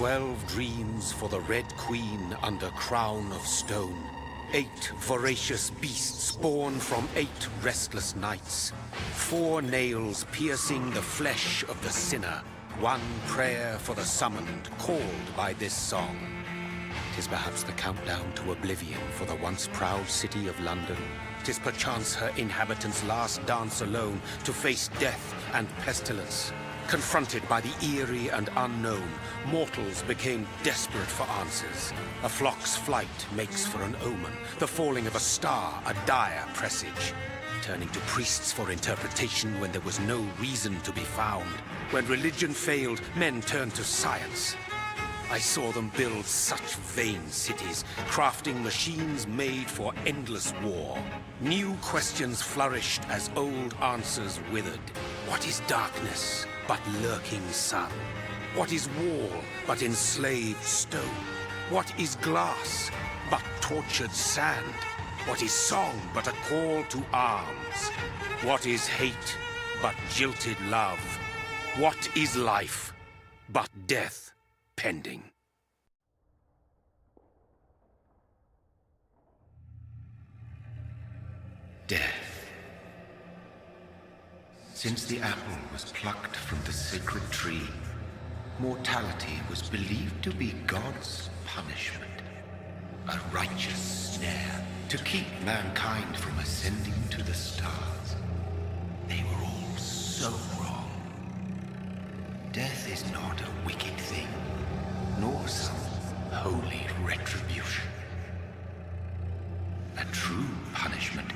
12 dreams for the Red Queen under crown of stone. 8 voracious beasts born from 8 restless nights. 4 nails piercing the flesh of the sinner. 1 prayer for the summoned, called by this song. 'Tis perhaps the countdown to oblivion for the once proud city of London. 'Tis perchance her inhabitants' last dance alone to face death and pestilence. Confronted by the eerie and unknown, mortals became desperate for answers. A flock's flight makes for an omen, the falling of a star a dire presage. Turning to priests for interpretation when there was no reason to be found. When religion failed, men turned to science. I saw them build such vain cities, crafting machines made for endless war. New questions flourished as old answers withered. What is darkness but lurking sun? What is wall but enslaved stone? What is glass but tortured sand? What is song but a call to arms? What is hate but jilted love? What is life but death pending? Death. Since the apple was plucked from the sacred tree, mortality was believed to be God's punishment. A righteous snare to keep mankind from ascending to the stars. They were all so wrong. Death is not a wicked thing, nor some holy retribution. A true punishment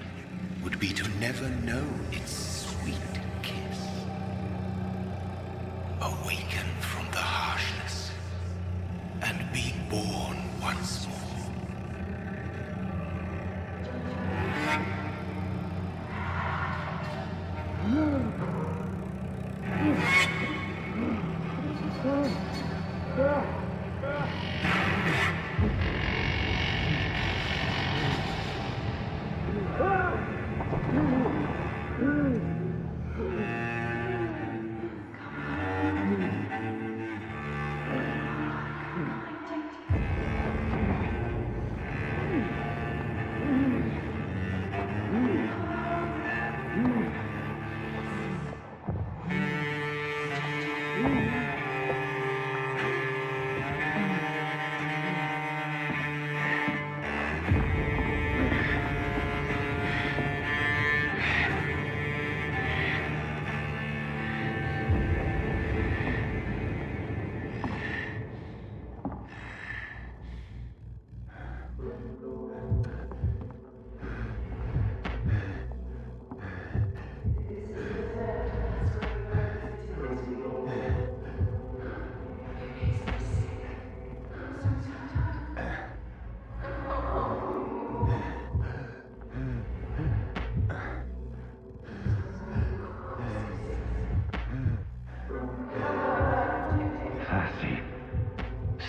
would be to never know its sweet kiss. Awaken from the harshness and be born once more.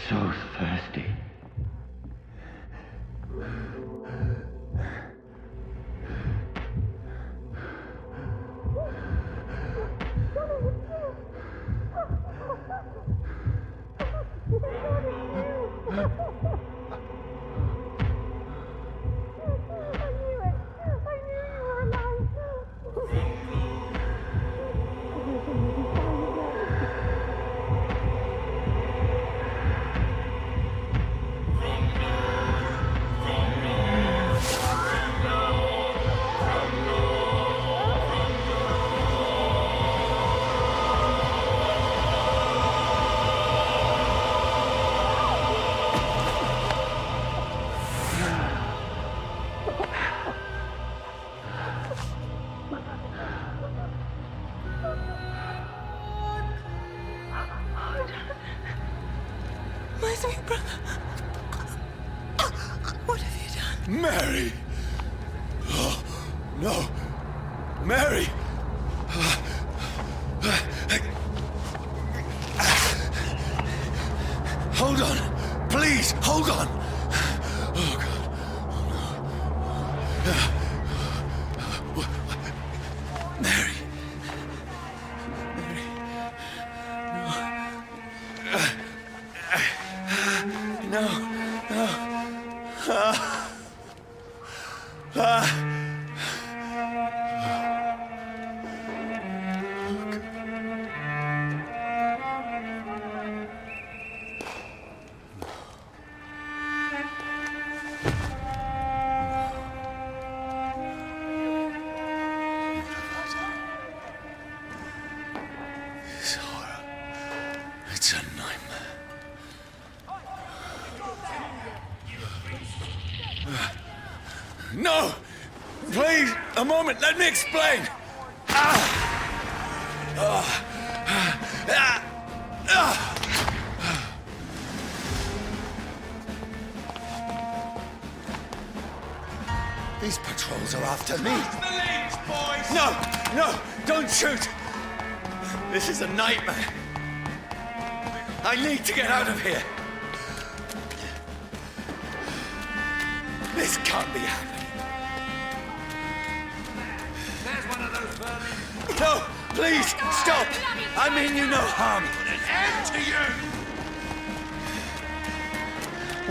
So thirsty. What have you done? Mary! Oh, no! Mary! Hold on! Please, hold on! Oh, God. Oh, no. Mary! Mary! No. It's a nightmare. No! Please, a moment, let me explain! These patrols are after me. The leads, boys! No! No! Don't shoot! This is a nightmare. I need to get out of here. This can't be happening. There's one of those vermin. No! Please, stop! I mean you no harm. Put an end to you!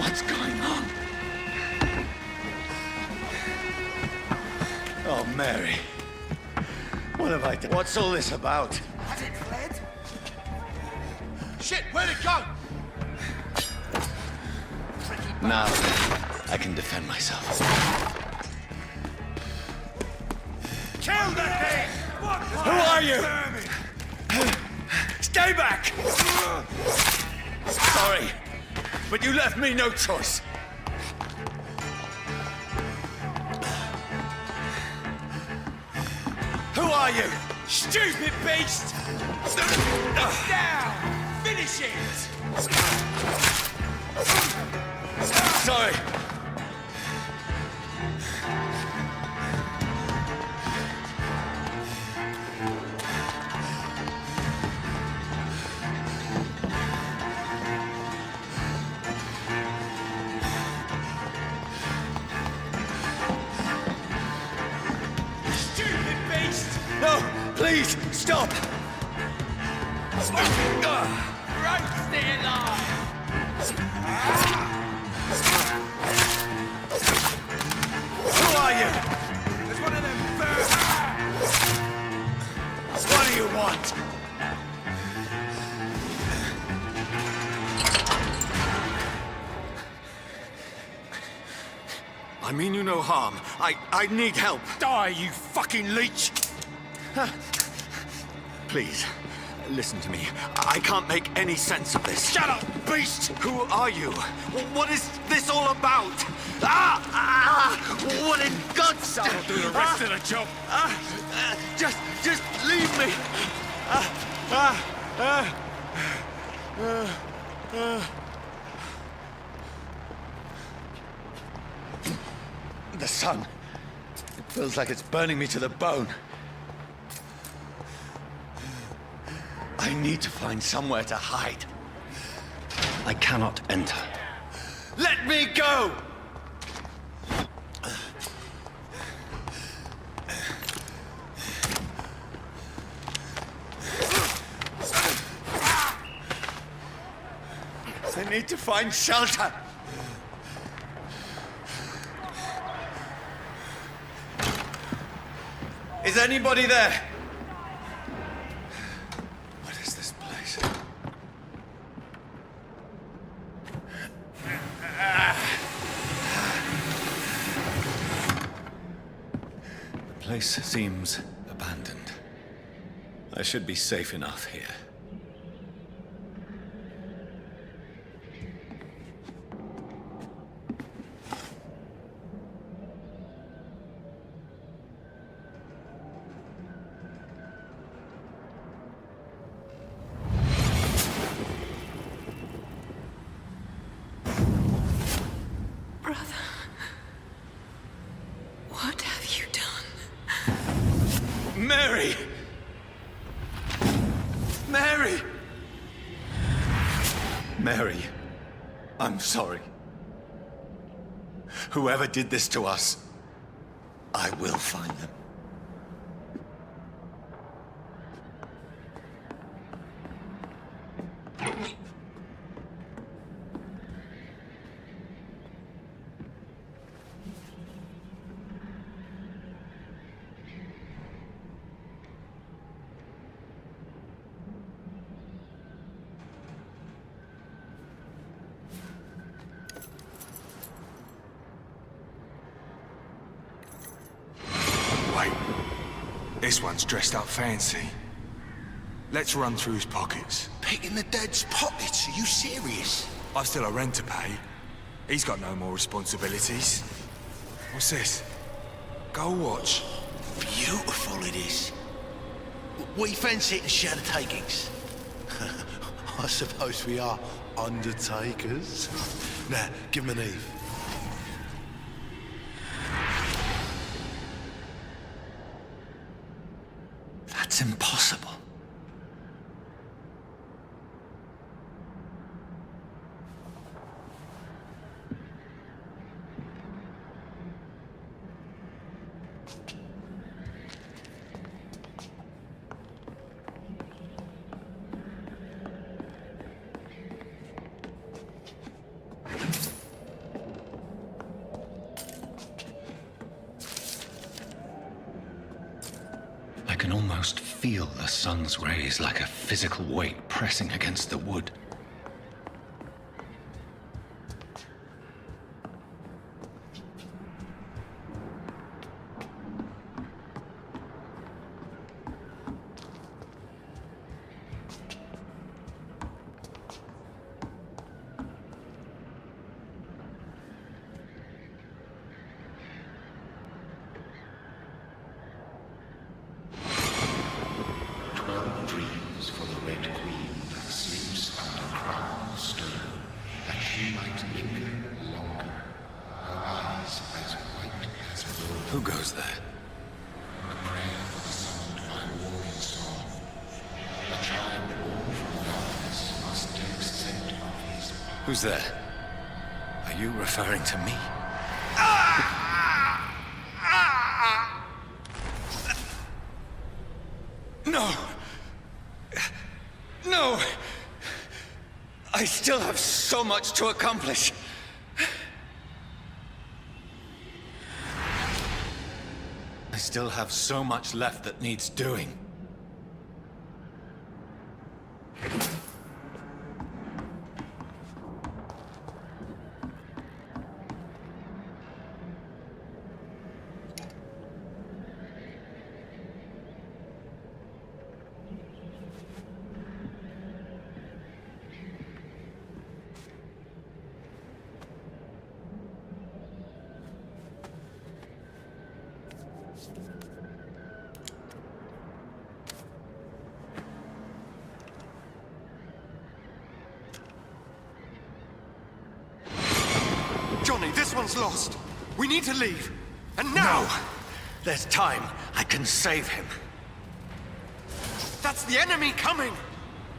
What's going on? Oh, Mary. What have I done? What's all this about? Has it fled? Shit, where'd it go? Now, I can defend myself. Kill the thing! Who are you? Stay back! Sorry, but you left me no choice. Who are you? Stupid beast! Down! Finish it! Sorry. Stupid beast! No, please, stop! Roast it alive! Who are you? There's one of them vermin! What do you want? I mean you no harm. I need help. Die, you fucking leech! Please, listen to me. I can't make any sense of this. Shut up, beast! Who are you? What is this all about? What in God's name? That'll do the rest of the job. Just leave me. The sun. It feels like it's burning me to the bone. I need to find somewhere to hide. I cannot enter. Let me go! I need to find shelter. Is anybody there? What is this place? The place seems abandoned. I should be safe enough here. What have you done? Mary! Mary! Mary, I'm sorry. Whoever did this to us, I will find them. Wait. This one's dressed up fancy. Let's run through his pockets. Picking the dead's pockets? Are you serious? I've still a rent to pay. He's got no more responsibilities. What's this? Go watch. Beautiful it is. We fancy it and share the takings. I suppose we are undertakers. Now, give him an Eve. That's impossible. I can almost feel the sun's rays like a physical weight pressing against the wood. Dreams for the Red Queen that sleeps under crown of stone, that she might linger longer, her eyes as white as wool. Who goes there? A prayer for the sound by warring song. A child born from darkness must take scent of his path. Who's there? Are you referring to me? No! No! I still have so much to accomplish. I still have so much left that needs doing. Johnny, this one's lost. We need to leave. And now! No! There's time. I can save him. That's the enemy coming!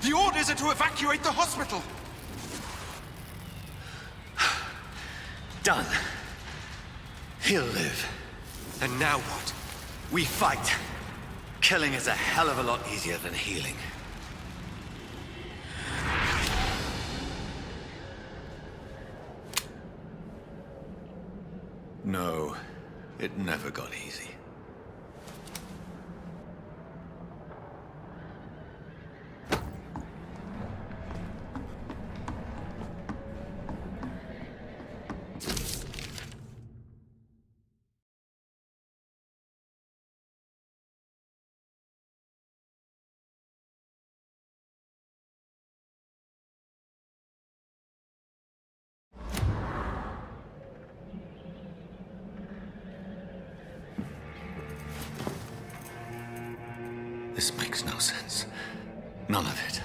The orders are to evacuate the hospital! Done. He'll live. And now what? We fight. Killing is a hell of a lot easier than healing. No, it never got easy. This makes no sense. None of it.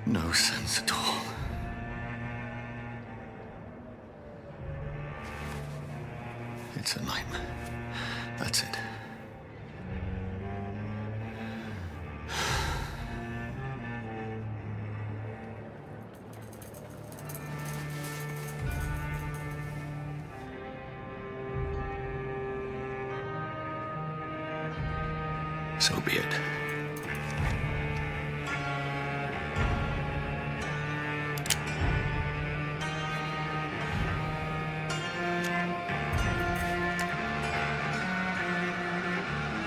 No sense at all. It's a nightmare. That's it. So be it.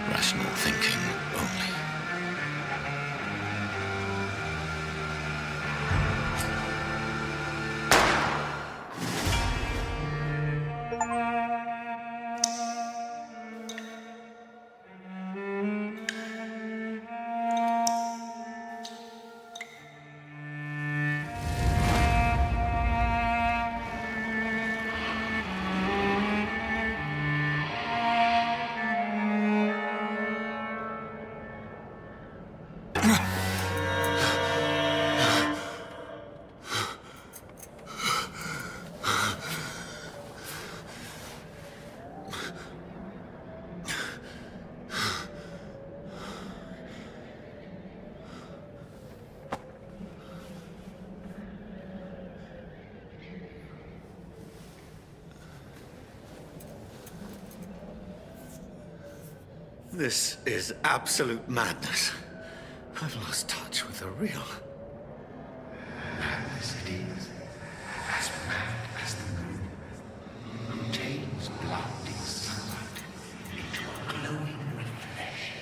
Rational thinking only. This is absolute madness. I've lost touch with the real. Madness it is, as mad as the moon, who tames blood in sunlight into a glowing reflection.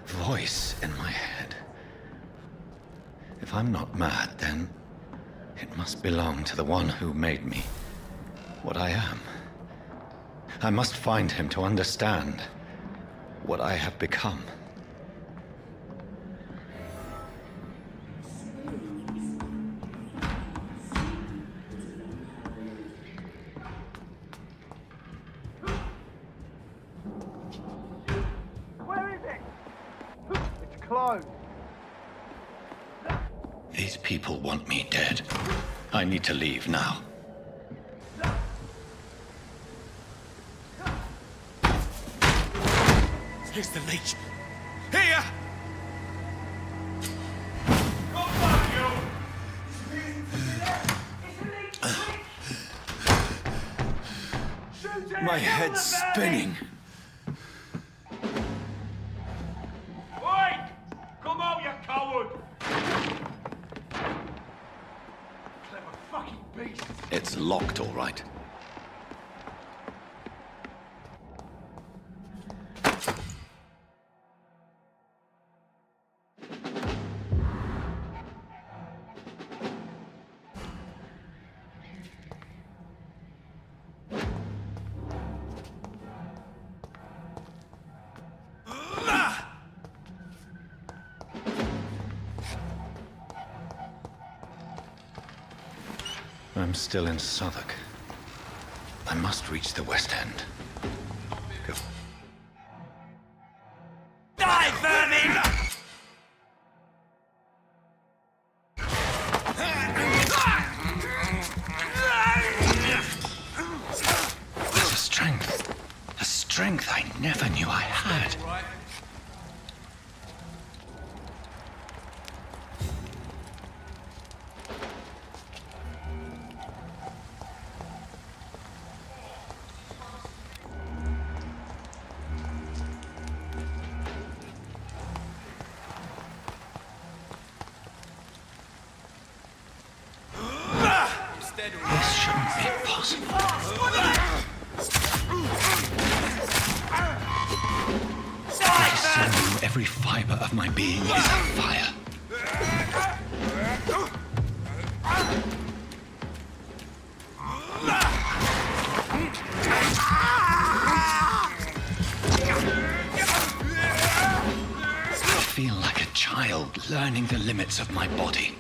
Voice in my head. If I'm not mad, then it must belong to the one who made me what I am. I must find him to understand what I have become. These people want me dead. I need to leave now. Here's the leech. Here! My head's spinning. Oi! Come out, you coward! Clever fucking beast! It's locked, all right. I'm still in Southwark. I must reach the West End. Go. Die, vermin! There's a strength I never knew I had. This shouldn't be possible. I assume every fiber of my being is on fire. I feel like a child learning the limits of my body.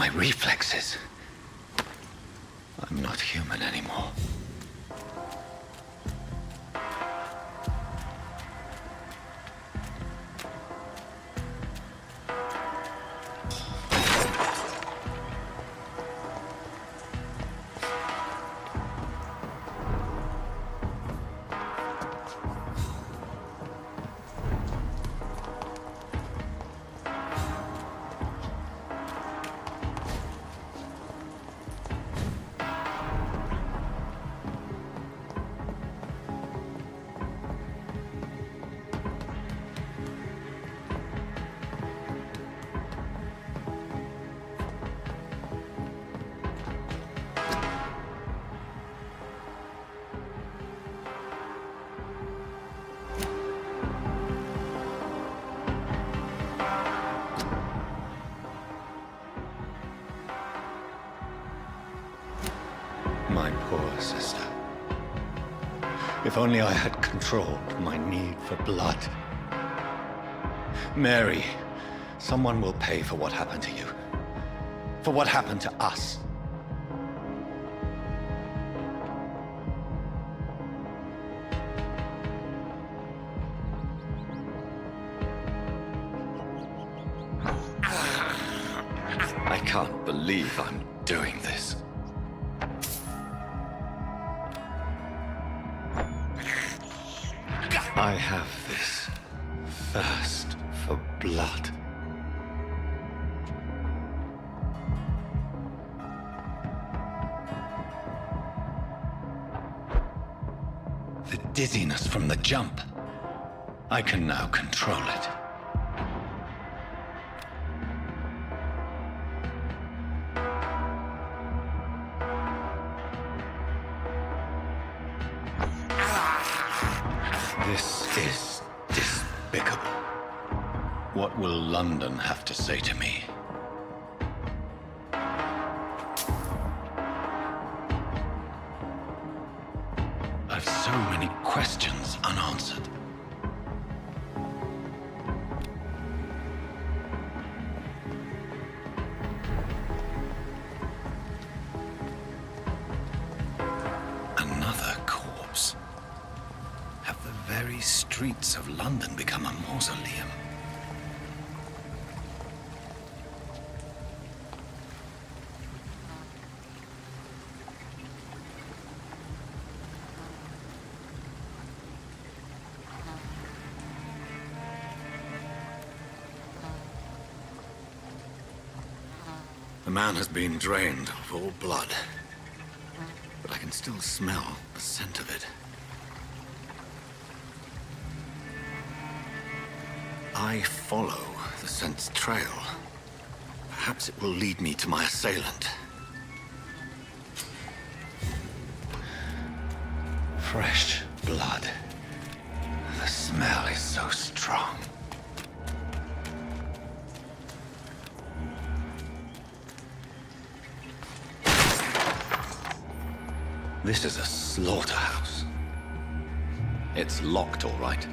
my reflexes. I'm not human anymore. My poor sister. If only I had controlled my need for blood. Mary, someone will pay for what happened to you. For what happened to us. I can't believe I'm doing this. I have this thirst for blood. The dizziness from the jump. I can now control it. This is despicable. What will London have to say to me? I've so many questions unanswered. Another corpse. Have the very streets of London become a mausoleum? The man has been drained of all blood, but I can still smell the scent of it. I follow the scent's trail. Perhaps it will lead me to my assailant. Fresh blood. The smell is so strong. This is a slaughterhouse. It's locked, all right.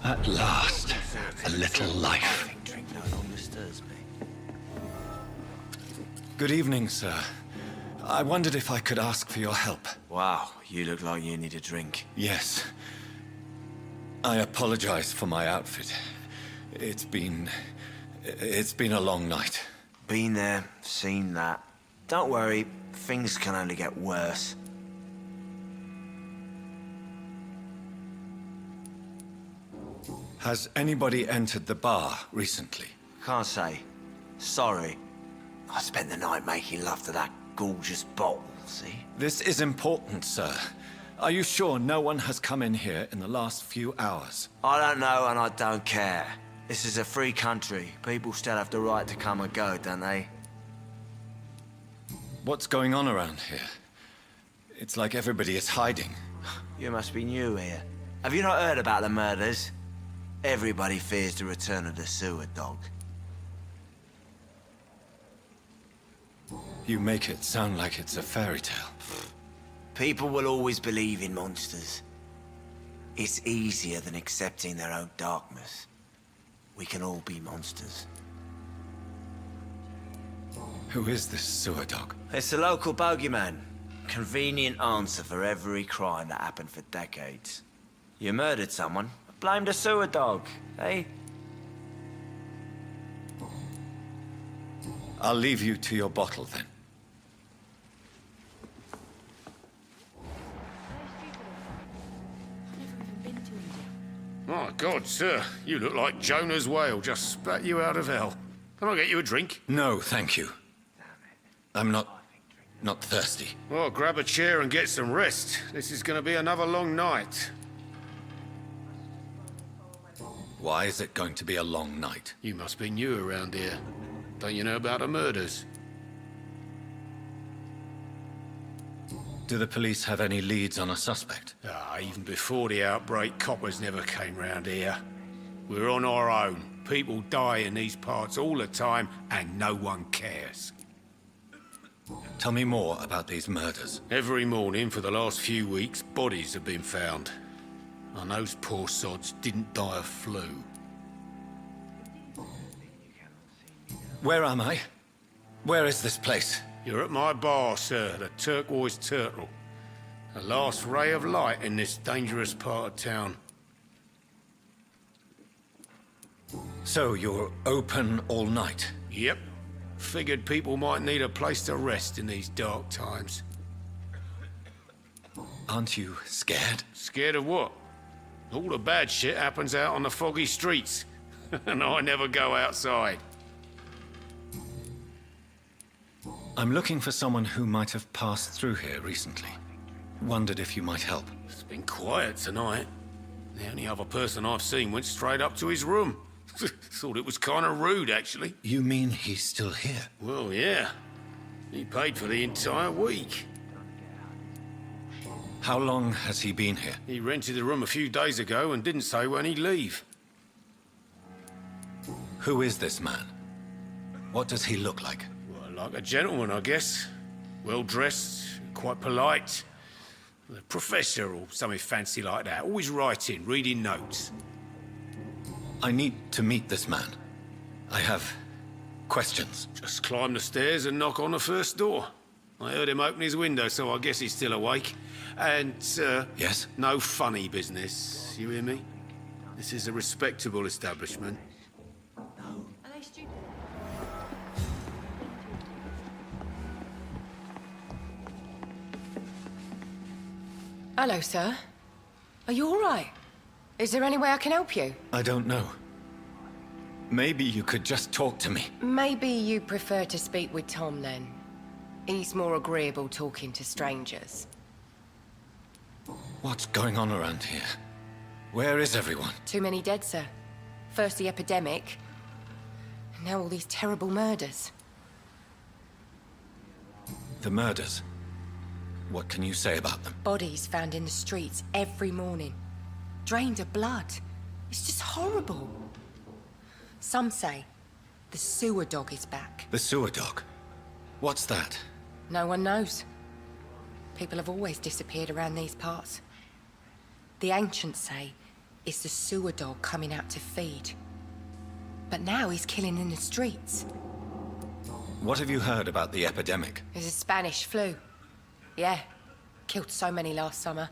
At last, a little life. Good evening, sir. I wondered if I could ask for your help. Wow, you look like you need a drink. Yes. I apologize for my outfit. It's been a long night. Been there, seen that. Don't worry, things can only get worse. Has anybody entered the bar recently? Can't say. Sorry. I spent the night making love to that gorgeous bottle, see? This is important, sir. Are you sure no one has come in here in the last few hours? I don't know and I don't care. This is a free country. People still have the right to come and go, don't they? What's going on around here? It's like everybody is hiding. You must be new here. Have you not heard about the murders? Everybody fears the return of the sewer dog. You make it sound like it's a fairy tale. People will always believe in monsters. It's easier than accepting their own darkness. We can all be monsters. Who is this sewer dog? It's a local bogeyman. Convenient answer for every crime that happened for decades. You murdered someone, blame the sewer dog, eh? I'll leave you to your bottle then. My God, sir, you look like Jonah's whale just spat you out of hell. Can I get you a drink? No, thank you. I'm not thirsty. Well, grab a chair and get some rest. This is going to be another long night. Why is it going to be a long night? You must be new around here. Don't you know about the murders? Do the police have any leads on a suspect? Even before the outbreak, coppers never came round here. We're on our own. People die in these parts all the time, and no one cares. Tell me more about these murders. Every morning for the last few weeks, bodies have been found. And those poor sods didn't die of flu. Where am I? Where is this place? You're at my bar, sir, the Turquoise Turtle. The last ray of light in this dangerous part of town. So you're open all night? Yep. Figured people might need a place to rest in these dark times. Aren't you scared? Scared of what? All the bad shit happens out on the foggy streets. And I never go outside. I'm looking for someone who might have passed through here recently. Wondered if you might help. It's been quiet tonight. The only other person I've seen went straight up to his room. Thought it was kind of rude, actually. You mean he's still here? Well, yeah. He paid for the entire week. How long has he been here? He rented the room a few days ago and didn't say when he'd leave. Who is this man? What does he look like? Well, like a gentleman, I guess. Well-dressed, quite polite. A professor or something fancy like that. Always writing, reading notes. I need to meet this man. I have questions. Just climb the stairs and knock on the first door. I heard him open his window, so I guess he's still awake. And, Yes? no funny business. You hear me? This is a respectable establishment. Hello, sir. Are you all right? Is there any way I can help you? I don't know. Maybe you could just talk to me. Maybe you prefer to speak with Tom, then. He's more agreeable talking to strangers. What's going on around here? Where is everyone? Too many dead, sir. First the epidemic, and now all these terrible murders. The murders. What can you say about them? Bodies found in the streets every morning. Drained of blood. It's just horrible. Some say the sewer dog is back. The sewer dog? What's that? No one knows. People have always disappeared around these parts. The ancients say it's the sewer dog coming out to feed. But now he's killing in the streets. What have you heard about the epidemic? There's a Spanish flu. Yeah. Killed so many last summer.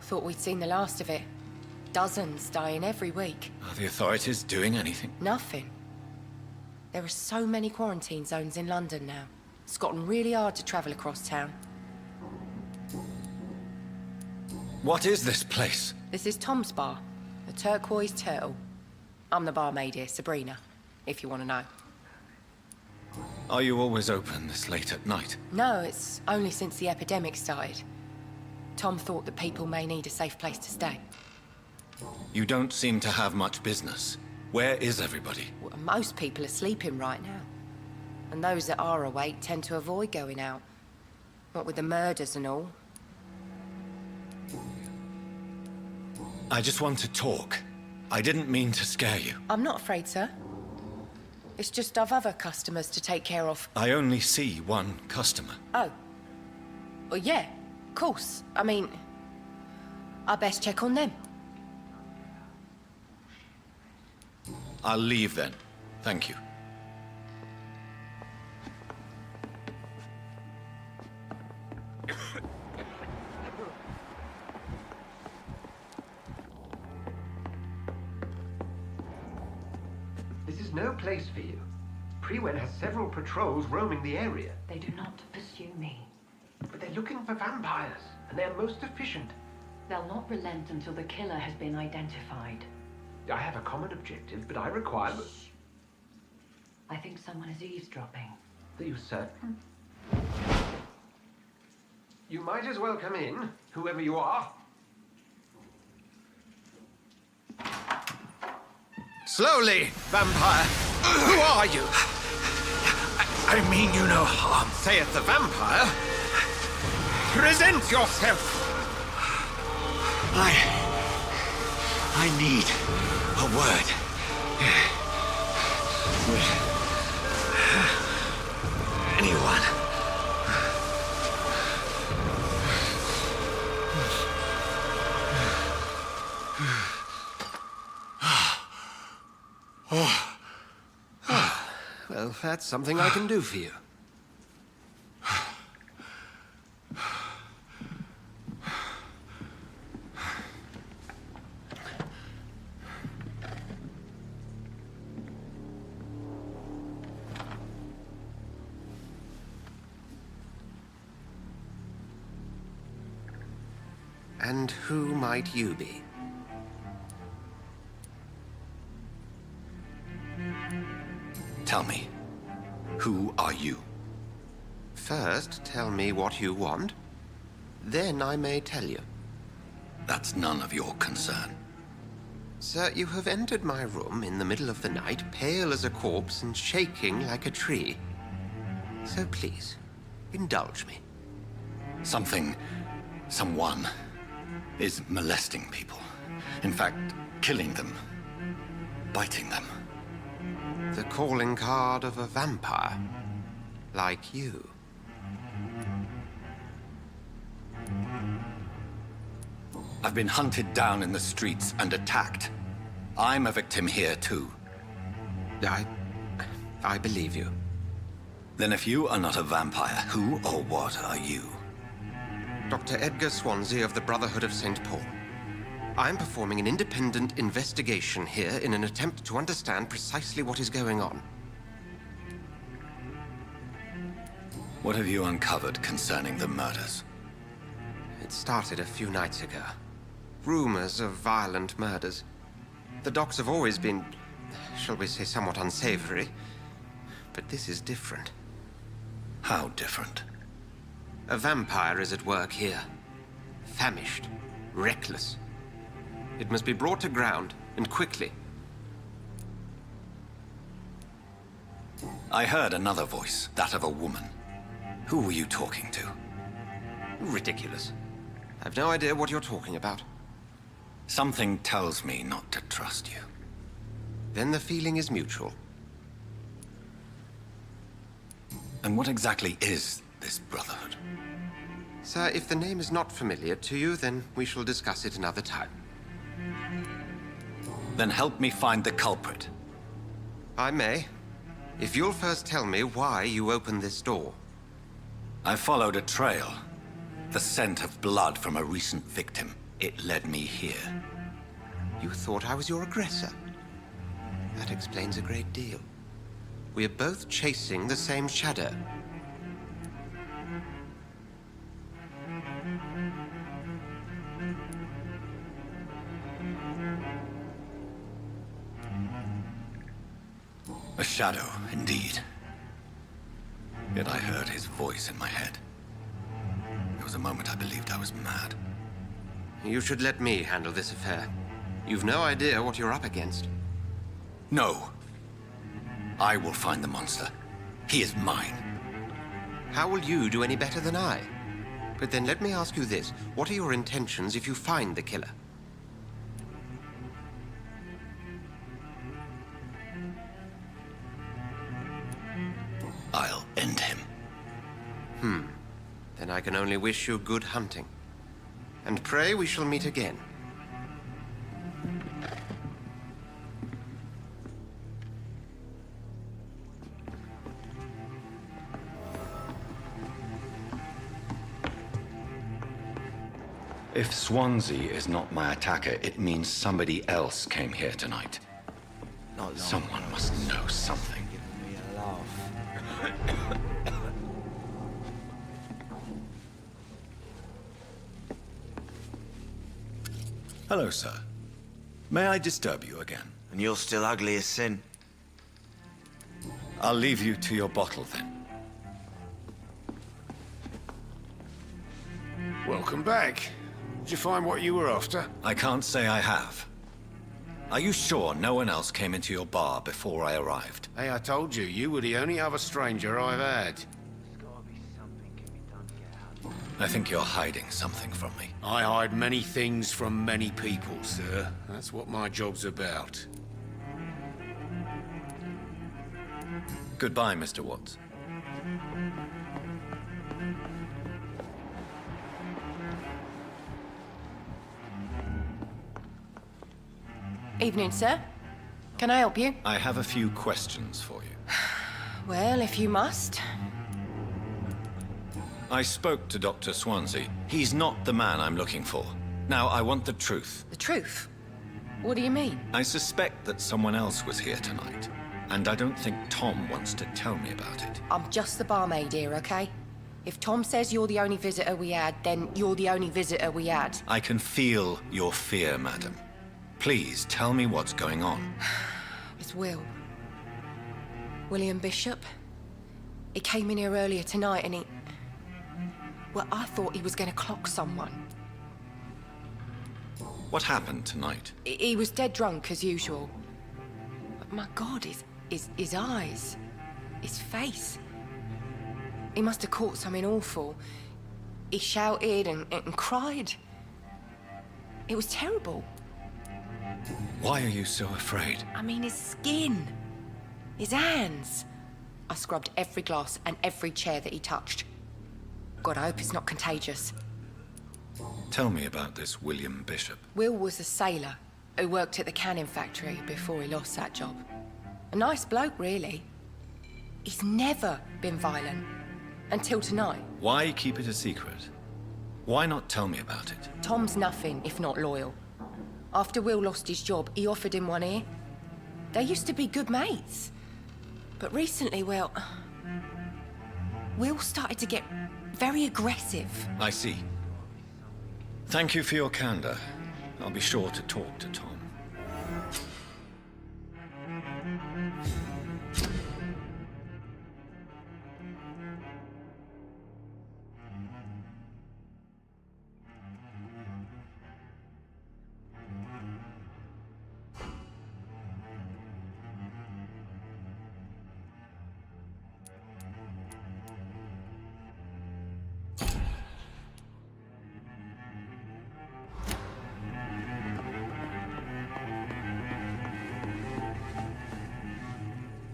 Thought we'd seen the last of it. Dozens dying every week. Are the authorities doing anything? Nothing. There are so many quarantine zones in London now. It's gotten really hard to travel across town. What is this place? This is Tom's bar, the Turquoise Turtle. I'm the barmaid here, Sabrina, if you want to know. Are you always open this late at night? No, it's only since the epidemic started. Tom thought that people may need a safe place to stay. You don't seem to have much business. Where is everybody? Well, most people are sleeping right now. And those that are awake tend to avoid going out. What with the murders and all. I just want to talk. I didn't mean to scare you. I'm not afraid, sir. It's just I've other customers to take care of. I only see one customer. Oh. Well, yeah, of course. I mean, I best check on them. I'll leave then. Thank you. This is no place for you. Prewen has several patrols roaming the area. They do not pursue me. But they're looking for vampires, and they're most efficient. They'll not relent until the killer has been identified. I have a common objective, but I require... I think someone is eavesdropping. Are you certain? You might as well come in, whoever you are. Slowly, vampire. Who are you? I mean you no harm. Saith the vampire. Present yourself. I need a word. Anyone. Well, that's something I can do for you. And who might you be? Tell me, who are you? First, tell me what you want. Then I may tell you. That's none of your concern. Sir, you have entered my room in the middle of the night, pale as a corpse and shaking like a tree. So please, indulge me. Someone is molesting people. In fact, killing them, biting them. The calling card of a vampire, like you. I've been hunted down in the streets and attacked. I'm a victim here too. I believe you. Then if you are not a vampire, who or what are you? Dr. Edgar Swansea of the Brotherhood of St. Paul. I'm performing an independent investigation here in an attempt to understand precisely what is going on. What have you uncovered concerning the murders? It started a few nights ago. Rumors of violent murders. The docs have always been, shall we say, somewhat unsavory. But this is different. How different? A vampire is at work here. Famished. Reckless. It must be brought to ground, and quickly. I heard another voice, that of a woman. Who were you talking to? Ridiculous. I've no idea what you're talking about. Something tells me not to trust you. Then the feeling is mutual. And what exactly is this Brotherhood? Sir, if the name is not familiar to you, then we shall discuss it another time. Then help me find the culprit. I may. If you'll first tell me why you opened this door. I followed a trail. The scent of blood from a recent victim. It led me here. You thought I was your aggressor. That explains a great deal. We are both chasing the same shadow. shadow, indeed. Yet I heard his voice in my head. There was a moment I believed I was mad. You should let me handle this affair. You've no idea what you're up against. No. I will find the monster. He is mine. How will you do any better than I? But then let me ask you this. What are your intentions if you find the killer? I'll end him. Then I can only wish you good hunting. And pray we shall meet again. If Swansea is not my attacker, it means somebody else came here tonight. Someone must know something. Giving me a laugh. Hello, sir. May I disturb you again? And you're still ugly as sin. I'll leave you to your bottle, then. Welcome back. Did you find what you were after? I can't say I have. Are you sure no one else came into your bar before I arrived? Hey, I told you, you were the only other stranger I've had. I think you're hiding something from me. I hide many things from many people, sir. That's what my job's about. Goodbye, Mr. Watts. Evening, sir. Can I help you? I have a few questions for you. Well, if you must. I spoke to Dr. Swansea. He's not the man I'm looking for. Now, I want the truth. The truth? What do you mean? I suspect that someone else was here tonight, and I don't think Tom wants to tell me about it. I'm just the barmaid here, okay? If Tom says you're the only visitor we had, then you're the only visitor we had. I can feel your fear, madam. Please, tell me what's going on. It's Will. William Bishop. He came in here earlier tonight and he... Well, I thought he was going to clock someone. What happened tonight? He was dead drunk, as usual. But my God, his eyes, his face. He must have caught something awful. He shouted and cried. It was terrible. Why are you so afraid? I mean, his skin, his hands. I scrubbed every glass and every chair that he touched. God, I hope it's not contagious. Tell me about this William Bishop. Will was a sailor who worked at the canning factory before he lost that job. A nice bloke, really. He's never been violent. Until tonight. Why keep it a secret? Why not tell me about it? Tom's nothing if not loyal. After Will lost his job, he offered him one ear. They used to be good mates. But recently, well... Will started to get very aggressive. I see. Thank you for your candor. I'll be sure to talk to Tom.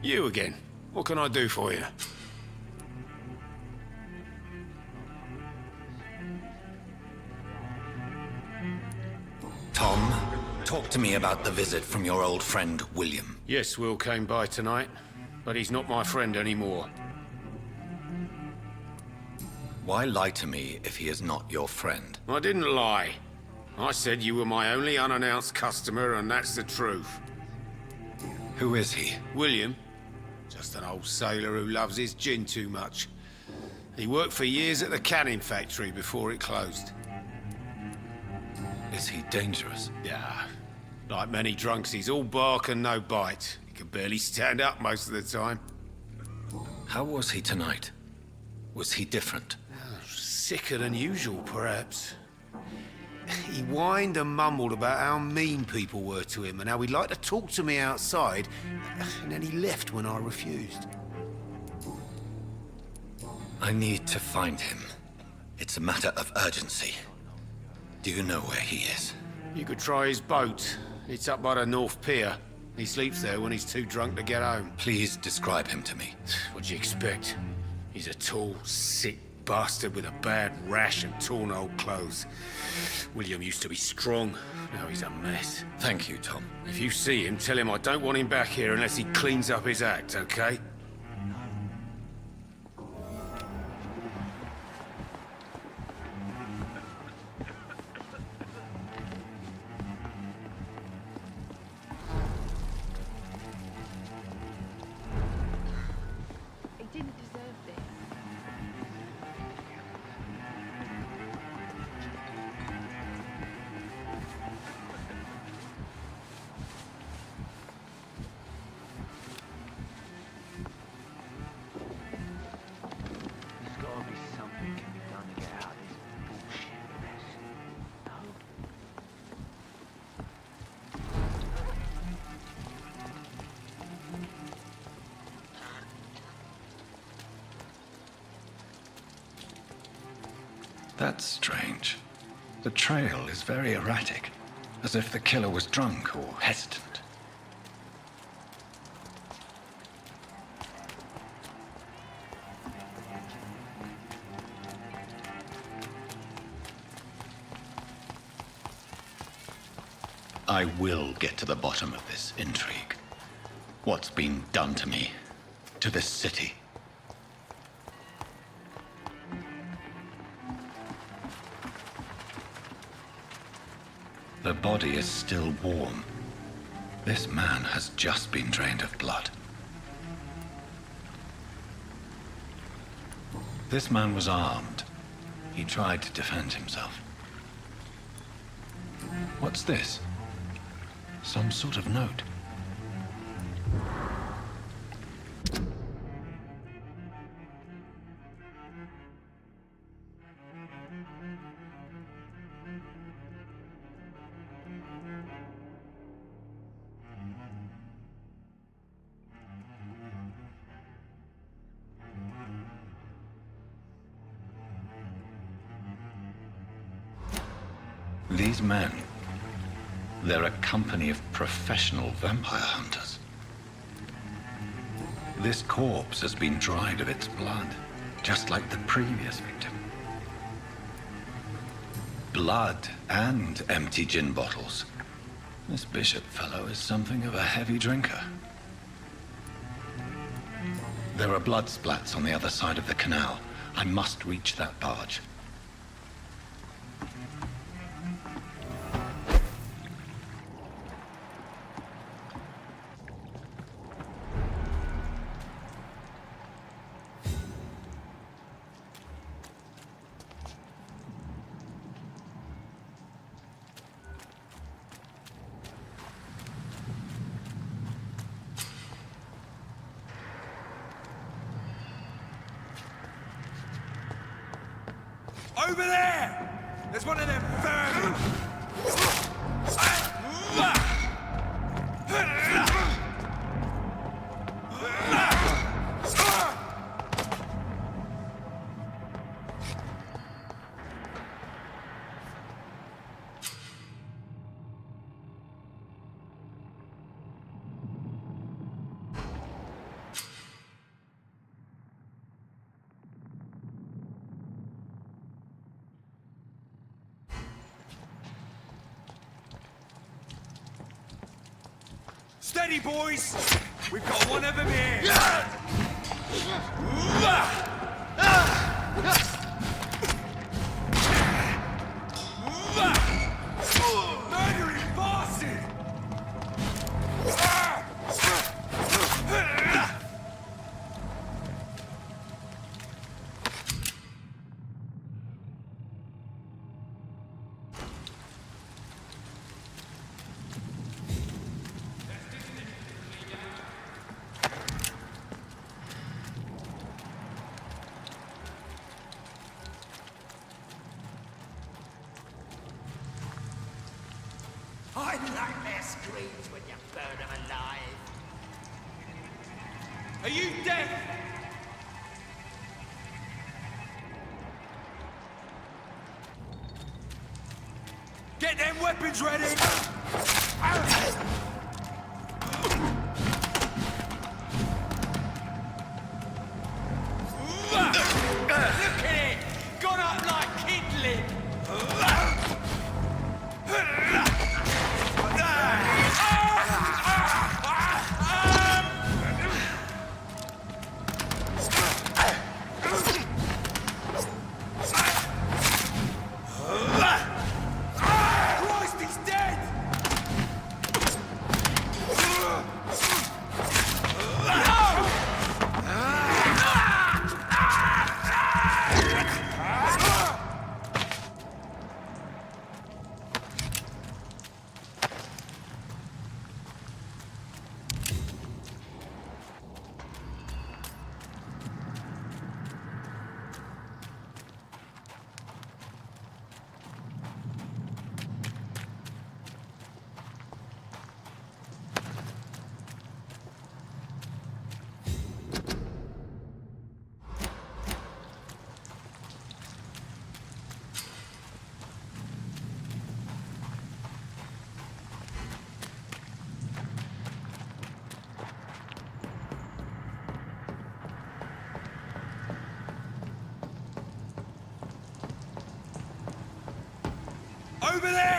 You again. What can I do for you? Tom, talk to me about the visit from your old friend, William. Yes, Will came by tonight, but he's not my friend anymore. Why lie to me if he is not your friend? I didn't lie. I said you were my only unannounced customer, and that's the truth. Who is he? William. Just an old sailor who loves his gin too much. He worked for years at the canning factory before it closed. Is he dangerous? Yeah. Like many drunks, he's all bark and no bite. He could barely stand up most of the time. How was he tonight? Was he different? Sicker than usual, perhaps. He whined and mumbled about how mean people were to him and how he'd like to talk to me outside, and then he left when I refused. I need to find him. It's a matter of urgency. Do you know where he is? You could try his boat. It's up by the North Pier. He sleeps there when he's too drunk to get home. Please describe him to me. What'd you expect? He's a tall, sick bastard with a bad rash and torn old clothes. William used to be strong. Now he's a mess. Thank you, Tom. If you see him, tell him I don't want him back here unless he cleans up his act, okay? That's strange. The trail is very erratic, as if the killer was drunk or hesitant. I will get to the bottom of this intrigue. What's been done to me, to this city? The body is still warm. This man has just been drained of blood. This man was armed. He tried to defend himself. What's this? Some sort of note. These men, they're a company of professional vampire hunters. This corpse has been dried of its blood, just like the previous victim. Blood and empty gin bottles. This Bishop fellow is something of a heavy drinker. There are blood splats on the other side of the canal. I must reach that barge. Over there! There's one of them vermin! Steady, boys! We've got one of them here! Murdering bastard! I like their screams when you burn them alive. Are you dead? Get them weapons ready! Look at it! Gone up like kindling! Christ, he's dead! Over there!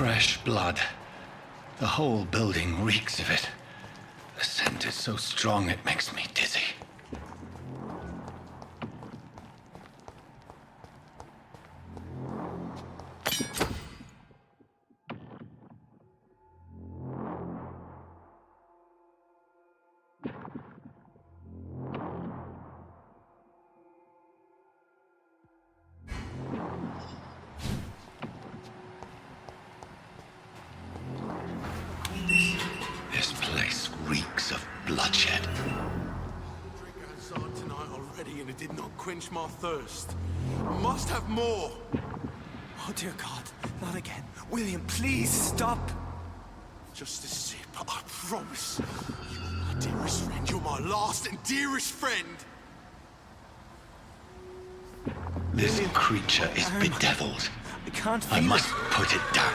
Fresh blood. The whole building reeks of it. The scent is so strong it makes me dizzy. This place reeks of bloodshed. Drink outside tonight already, and it did not quench my thirst. I must have more. Oh, dear God, not again. William, please stop. Just a sip, I promise. You're my dearest friend. You're my last and dearest friend. This creature is bedeviled. I can't feel I must it. put it down.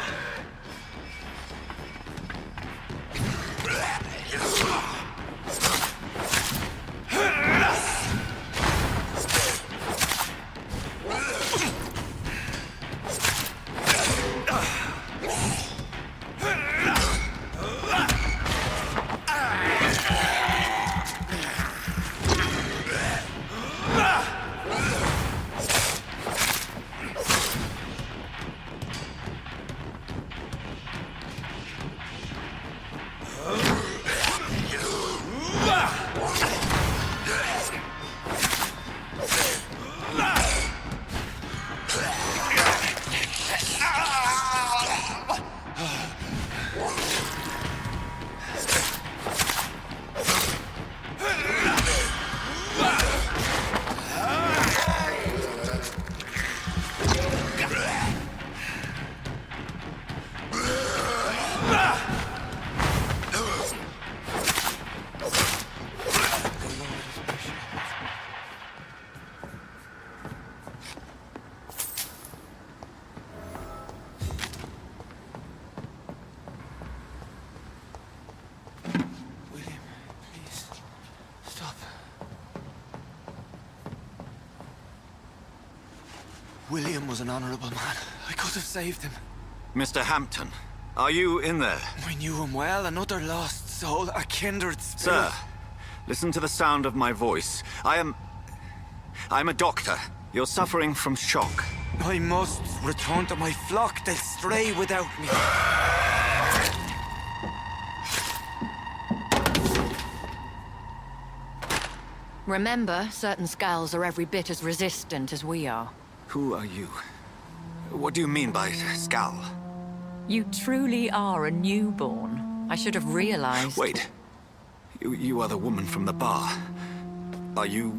William was an honorable man. I could have saved him. Mr. Hampton, are you in there? I knew him well, another lost soul, a kindred spirit. Sir, listen to the sound of my voice. I'm a doctor. You're suffering from shock. I must return to my flock. They'll stray without me. Remember, certain skulls are every bit as resistant as we are. Who are you? What do you mean by skull? You truly are a newborn. I should have realized. Wait. You are the woman from the bar. Are you...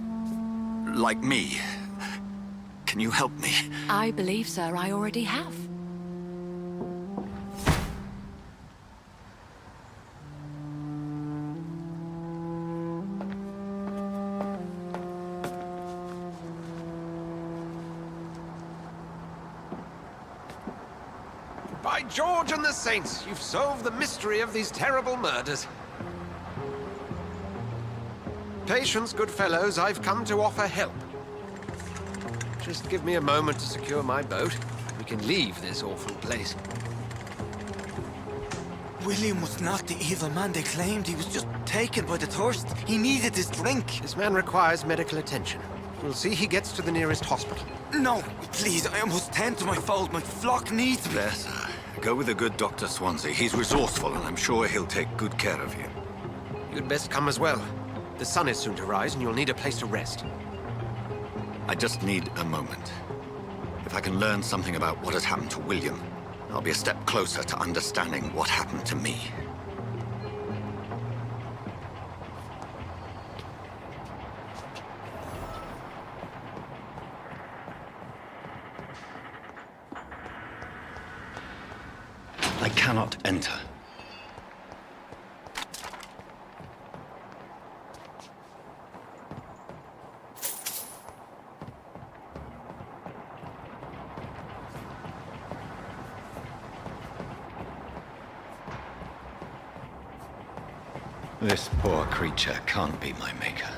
like me? Can you help me? I believe, sir, I already have. By George and the Saints, you've solved the mystery of these terrible murders. Patience, good fellows, I've come to offer help. Just give me a moment to secure my boat. We can leave this awful place. William was not the evil man they claimed. He was just taken by the thirst. He needed his drink. This man requires medical attention. We'll see he gets to the nearest hospital. No, please, I must tend to my fold. My flock needs me. There, sir. Go with the good Dr. Swansea. He's resourceful, and I'm sure he'll take good care of you. You'd best come as well. The sun is soon to rise, and you'll need a place to rest. I just need a moment. If I can learn something about what has happened to William, I'll be a step closer to understanding what happened to me. I cannot enter. This poor creature can't be my maker.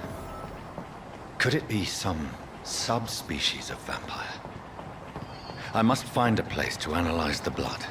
Could it be some subspecies of vampire? I must find a place to analyze the blood.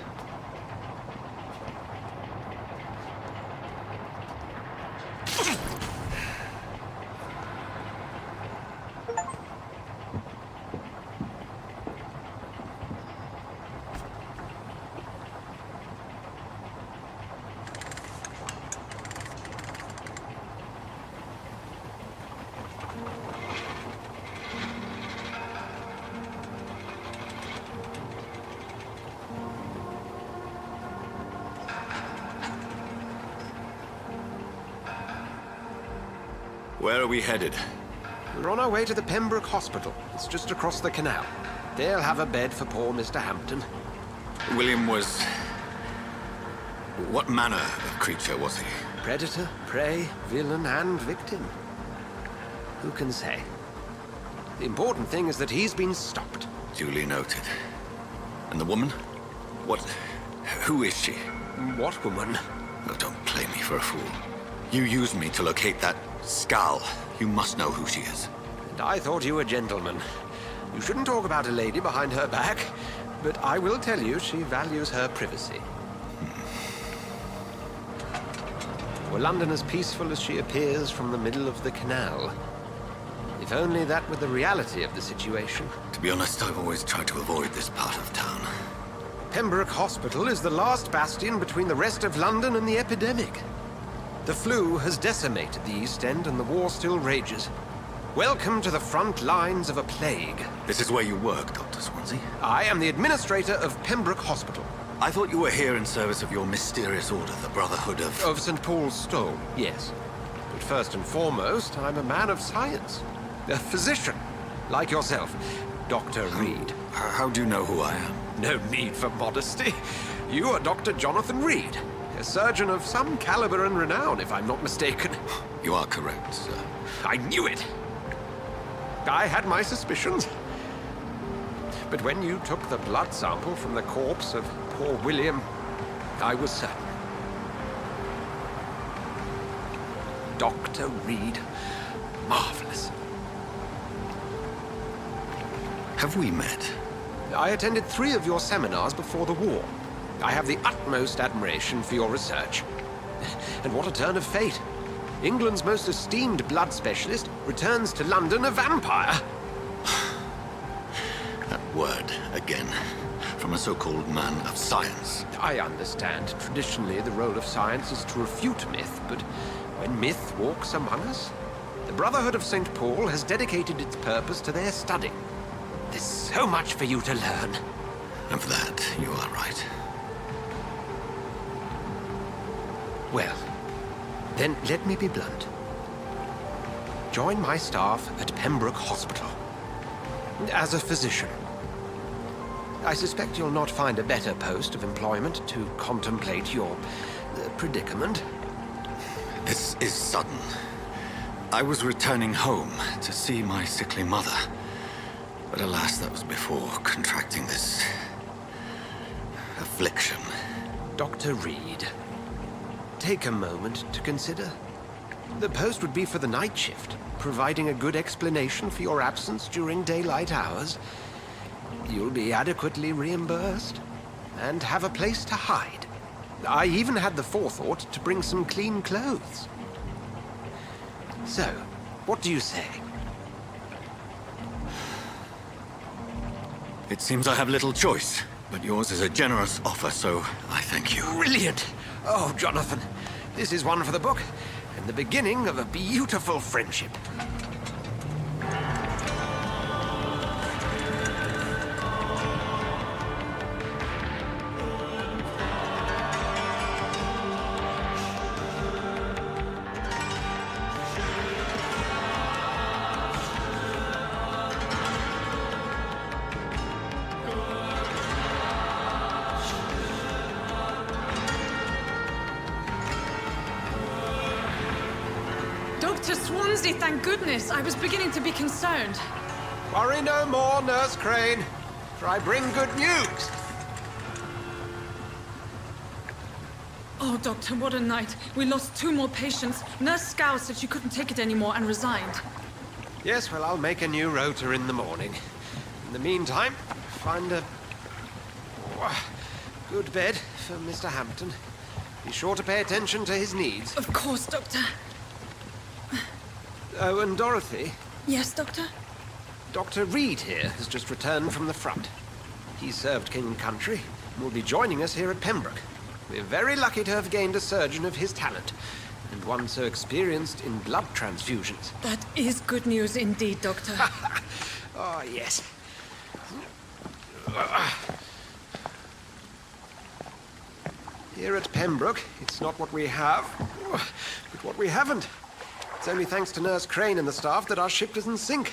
Where are we headed? We're on our way to the Pembroke Hospital. It's just across the canal. They'll have a bed for poor Mr. Hampton. William was... what manner of creature was he? Predator, prey, villain, and victim. Who can say? The important thing is that he's been stopped. Duly noted. And the woman? What... who is she? What woman? No, don't play me for a fool. You used me to locate that skull. You must know who she is. And I thought you a gentleman. You shouldn't talk about a lady behind her back, but I will tell you she values her privacy. Were London as peaceful as she appears from the middle of the canal? If only that were the reality of the situation. To be honest, I've always tried to avoid this part of town. Pembroke Hospital is the last bastion between the rest of London and the epidemic. The flu has decimated the East End and the war still rages. Welcome to the front lines of a plague. This is where you work, Dr. Swansea? I am the administrator of Pembroke Hospital. I thought you were here in service of your mysterious order, the Brotherhood of... Of St. Paul's Stone, yes. But first and foremost, I'm a man of science. A physician, like yourself, Dr. Reed. How do you know who I am? No need for modesty. You are Dr. Jonathan Reed, a surgeon of some caliber and renown, if I'm not mistaken. You are correct, sir. I knew it! I had my suspicions. But when you took the blood sample from the corpse of poor William, I was certain. Dr. Reed. Marvelous. Have we met? I attended 3 of your seminars before the war. I have the utmost admiration for your research. And what a turn of fate. England's most esteemed blood specialist returns to London a vampire. That word, again, from a so-called man of science. I understand. Traditionally, the role of science is to refute myth, but when myth walks among us, the Brotherhood of St. Paul has dedicated its purpose to their study. There's so much for you to learn. And for that, you are right. Well, then let me be blunt. Join my staff at Pembroke Hospital. As a physician. I suspect you'll not find a better post of employment to contemplate your predicament. This is sudden. I was returning home to see my sickly mother. But alas, that was before contracting this affliction. Dr. Reed, take a moment to consider. The post would be for the night shift, providing a good explanation for your absence during daylight hours. You'll be adequately reimbursed, and have a place to hide. I even had the forethought to bring some clean clothes. So, what do you say? It seems I have little choice, but yours is a generous offer, so I thank you. Brilliant! Oh, Jonathan, this is one for the book, and the beginning of a beautiful friendship. Dr. Swansea, thank goodness. I was beginning to be concerned. Worry no more, Nurse Crane, for I bring good news. Oh, Doctor, what a night. We lost 2 more patients. Nurse Scow said she couldn't take it anymore and resigned. Yes, well, I'll make a new rota in the morning. In the meantime, find a good bed for Mr. Hampton. Be sure to pay attention to his needs. Of course, Doctor. Oh, and Dorothy? Yes, Doctor? Dr. Reed here has just returned from the front. He served King and Country and will be joining us here at Pembroke. We're very lucky to have gained a surgeon of his talent, and one so experienced in blood transfusions. That is good news indeed, Doctor. Oh, yes. Here at Pembroke, it's not what we have, but what we haven't. It's only thanks to Nurse Crane and the staff that our ship doesn't sink.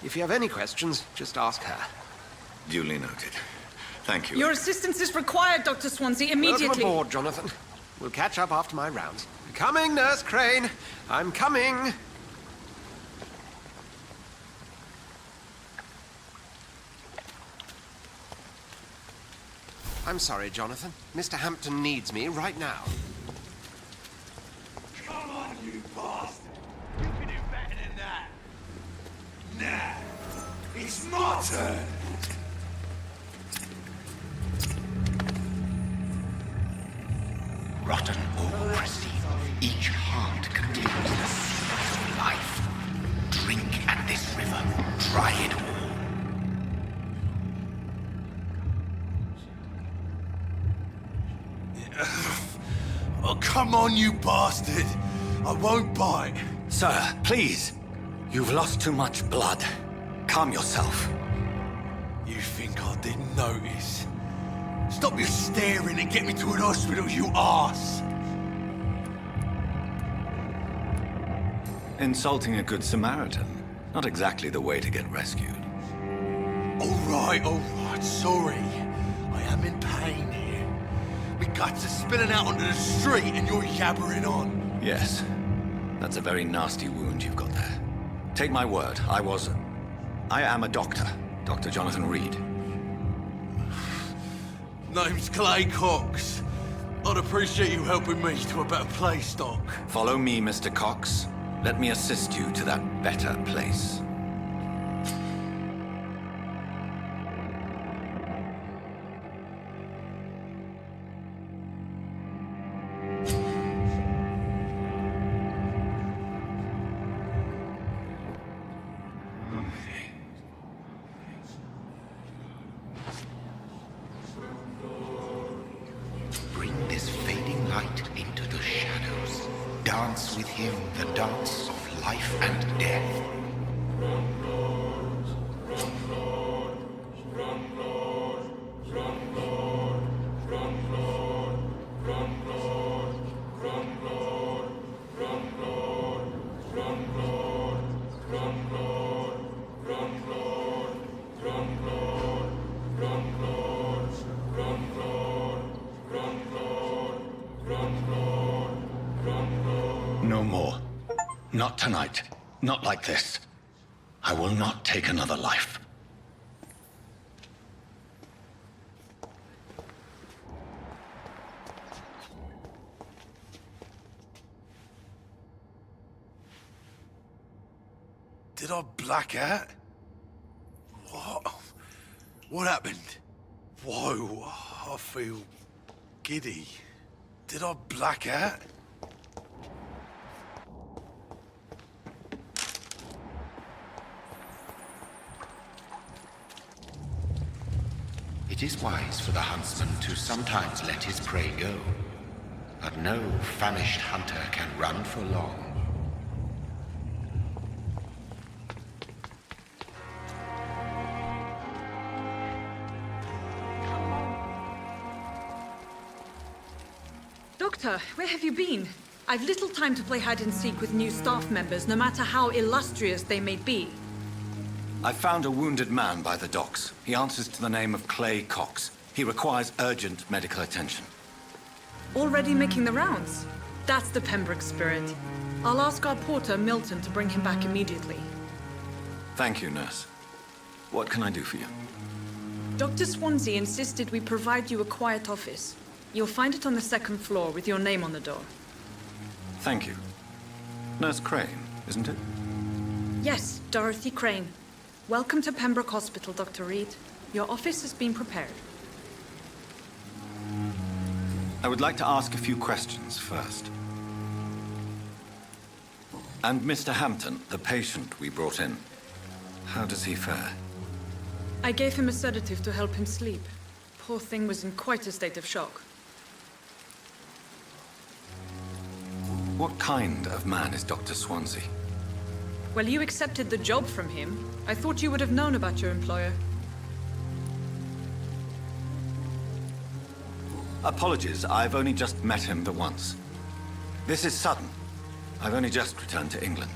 If you have any questions, just ask her. Duly noted. Thank you. Your assistance is required, Dr. Swansea, immediately. Welcome aboard, Jonathan. We'll catch up after my rounds. Coming, Nurse Crane. I'm coming. I'm sorry, Jonathan. Mr. Hampton needs me right now. Come on, you bastard! You can do better than that. Now, it's my turn. Rotten or pristine, each heart contains the secret of life. Drink at this river, try it all. Oh, come on, you bastard! I won't bite. Sir, please. You've lost too much blood. Calm yourself. You think I didn't notice? Stop your staring and get me to an hospital, you arse! Insulting a good Samaritan. Not exactly the way to get rescued. All right, sorry. I am in pain here. My guts are spilling out onto the street and you're yabbering on. Yes. That's a very nasty wound you've got there. Take my word, I am a doctor. Dr. Jonathan Reed. Name's Clay Cox. I'd appreciate you helping me to a better place, Doc. Follow me, Mr. Cox. Let me assist you to that better place. dance with him the dance of life and death. No more. Not tonight. Not like this. I will not take another life. Did I black out? What? What happened? Whoa, I feel giddy. Did I black out? It is wise for the huntsman to sometimes let his prey go, but no famished hunter can run for long. Doctor, where have you been? I've little time to play hide and seek with new staff members, no matter how illustrious they may be. I found a wounded man by the docks. He answers to the name of Clay Cox. He requires urgent medical attention. Already making the rounds? That's the Pembroke spirit. I'll ask our porter, Milton, to bring him back immediately. Thank you, nurse. What can I do for you? Dr. Swansea insisted we provide you a quiet office. You'll find it on the second floor with your name on the door. Thank you. Nurse Crane, isn't it? Yes, Dorothy Crane. Welcome to Pembroke Hospital, Dr. Reed. Your office has been prepared. I would like to ask a few questions first. And Mr. Hampton, the patient we brought in, how does he fare? I gave him a sedative to help him sleep. Poor thing was in quite a state of shock. What kind of man is Dr. Swansea? Well, you accepted the job from him. I thought you would have known about your employer. Apologies, I've only just met him the once. This is sudden. I've only just returned to England.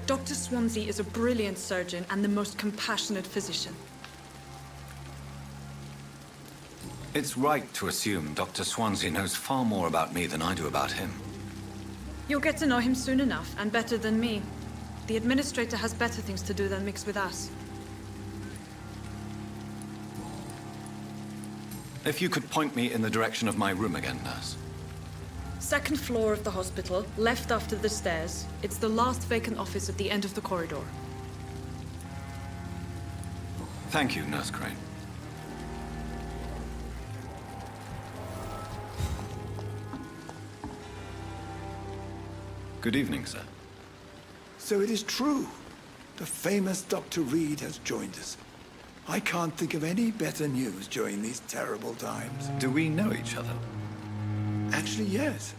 Dr. Swansea is a brilliant surgeon and the most compassionate physician. It's right to assume Dr. Swansea knows far more about me than I do about him. You'll get to know him soon enough, and better than me. The administrator has better things to do than mix with us. If you could point me in the direction of my room again, nurse. Second floor of the hospital, left after the stairs. It's the last vacant office at the end of the corridor. Thank you, Nurse Crane. Good evening, sir. So it is true. The famous Dr. Reed has joined us. I can't think of any better news during these terrible times. Do we know each other? Actually, yes.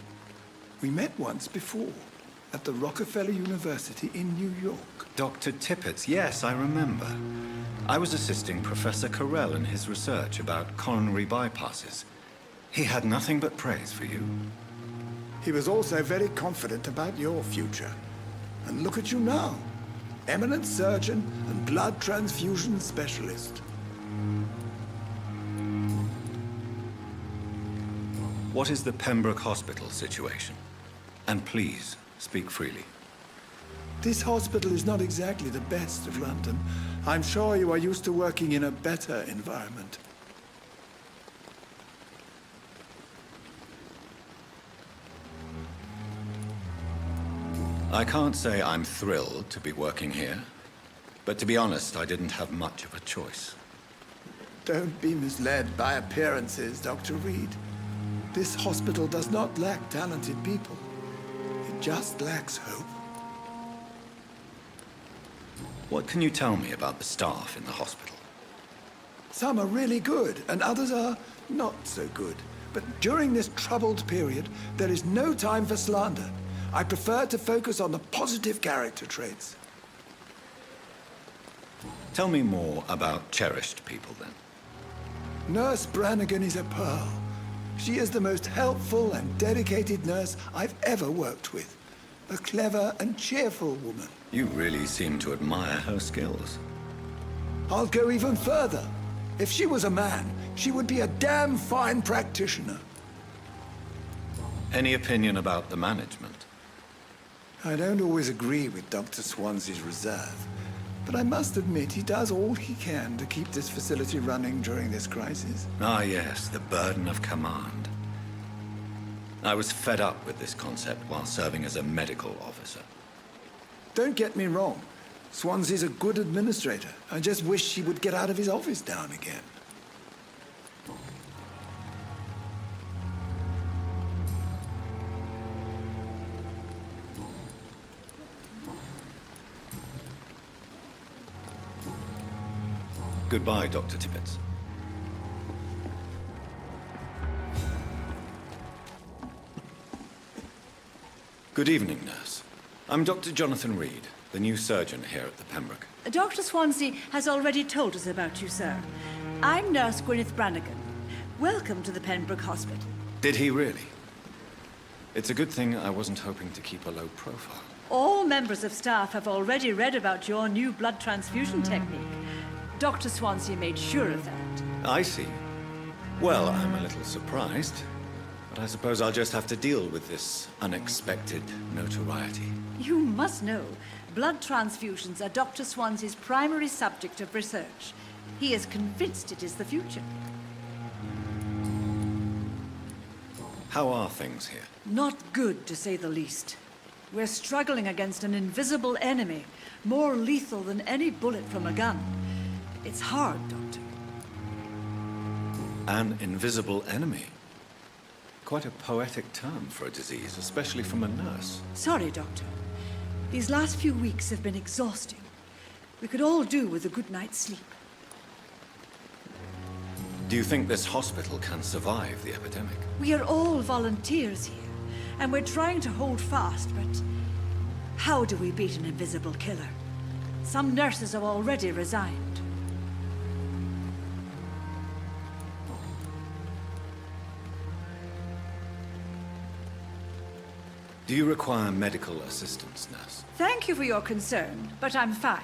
We met once before, at the Rockefeller University in New York. Dr. Tippett's, yes, I remember. I was assisting Professor Carell in his research about coronary bypasses. He had nothing but praise for you. He was also very confident about your future. And look at you now. Eminent surgeon and blood transfusion specialist. What is the Pembroke Hospital situation? And please, speak freely. This hospital is not exactly the best of London. I'm sure you are used to working in a better environment. I can't say I'm thrilled to be working here, but to be honest, I didn't have much of a choice. Don't be misled by appearances, Dr. Reed. This hospital does not lack talented people. It just lacks hope. What can you tell me about the staff in the hospital? Some are really good, and others are not so good. But during this troubled period, there is no time for slander. I prefer to focus on the positive character traits. Tell me more about cherished people, then. Nurse Brannigan is a pearl. She is the most helpful and dedicated nurse I've ever worked with. A clever and cheerful woman. You really seem to admire her skills. I'll go even further. If she was a man, she would be a damn fine practitioner. Any opinion about the management? I don't always agree with Dr. Swansea's reserve, but I must admit he does all he can to keep this facility running during this crisis. Ah, yes, the burden of command. I was fed up with this concept while serving as a medical officer. Don't get me wrong. Swansea's a good administrator. I just wish he would get out of his office now and again. Goodbye, Dr. Tippett. Good evening, nurse. I'm Dr. Jonathan Reed, the new surgeon here at the Pembroke. Dr. Swansea has already told us about you, sir. I'm Nurse Gwyneth Brannigan. Welcome to the Pembroke Hospital. Did he really? It's a good thing I wasn't hoping to keep a low profile. All members of staff have already read about your new blood transfusion technique. Dr. Swansea made sure of that. I see. Well, I'm a little surprised, but I suppose I'll just have to deal with this unexpected notoriety. You must know, blood transfusions are Dr. Swansea's primary subject of research. He is convinced it is the future. How are things here? Not good, to say the least. We're struggling against an invisible enemy, more lethal than any bullet from a gun. It's hard, Doctor. An invisible enemy? Quite a poetic term for a disease, especially from a nurse. Sorry, Doctor. These last few weeks have been exhausting. We could all do with a good night's sleep. Do you think this hospital can survive the epidemic? We are all volunteers here, and we're trying to hold fast, but how do we beat an invisible killer? Some nurses have already resigned. Do you require medical assistance, nurse? Thank you for your concern, but I'm fine.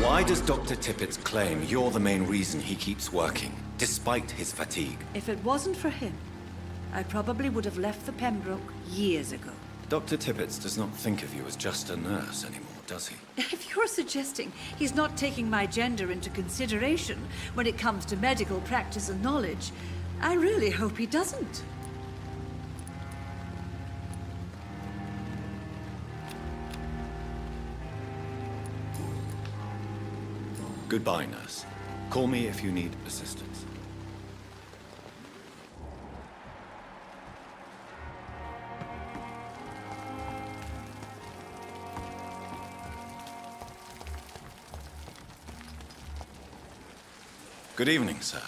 Why does Dr. Tippett's claim you're the main reason he keeps working, despite his fatigue? If it wasn't for him, I probably would have left the Pembroke years ago. Dr. Tippett does not think of you as just a nurse anymore, does he? If you're suggesting he's not taking my gender into consideration when it comes to medical practice and knowledge, I really hope he doesn't. Goodbye, nurse. Call me if you need assistance. Good evening, sir.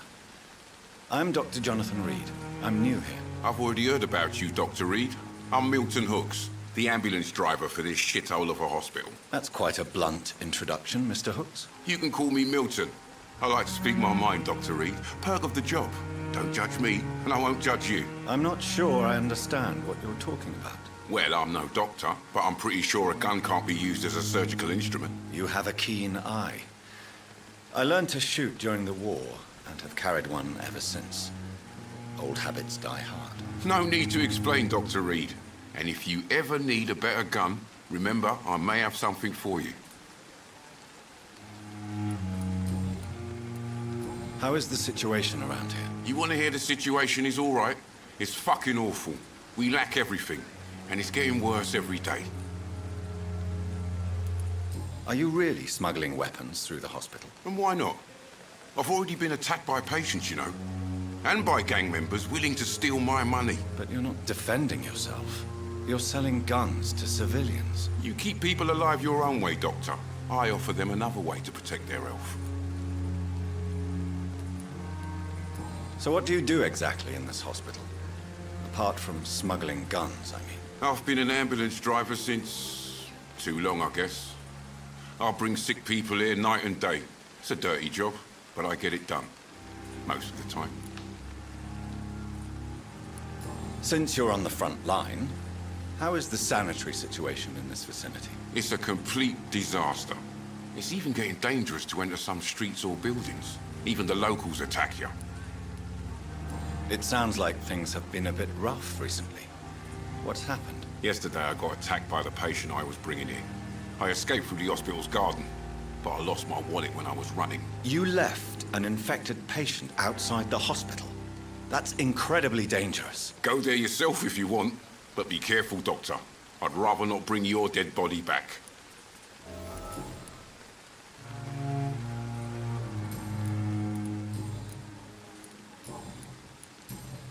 I'm Dr. Jonathan Reed. I'm new here. I've already heard about you, Dr. Reed. I'm Milton Hooks, the ambulance driver for this shithole of a hospital. That's quite a blunt introduction, Mr. Hooks. You can call me Milton. I like to speak my mind, Dr. Reed. Perk of the job. Don't judge me, and I won't judge you. I'm not sure I understand what you're talking about. Well, I'm no doctor, but I'm pretty sure a gun can't be used as a surgical instrument. You have a keen eye. I learned to shoot during the war, and have carried one ever since. Old habits die hard. No need to explain, Dr. Reed. And if you ever need a better gun, remember, I may have something for you. How is the situation around here? You want to hear the situation is all right? It's fucking awful. We lack everything, and it's getting worse every day. Are you really smuggling weapons through the hospital? And why not? I've already been attacked by patients, you know. And by gang members willing to steal my money. But you're not defending yourself. You're selling guns to civilians. You keep people alive your own way, Doctor. I offer them another way to protect their health. So what do you do exactly in this hospital? Apart from smuggling guns, I mean. I've been an ambulance driver since... too long, I guess. I bring sick people here night and day. It's a dirty job, but I get it done. Most of the time. Since you're on the front line, how is the sanitary situation in this vicinity? It's a complete disaster. It's even getting dangerous to enter some streets or buildings. Even the locals attack you. It sounds like things have been a bit rough recently. What's happened? Yesterday I got attacked by the patient I was bringing in. I escaped through the hospital's garden, but I lost my wallet when I was running. You left an infected patient outside the hospital? That's incredibly dangerous. Go there yourself if you want, but be careful, Doctor. I'd rather not bring your dead body back.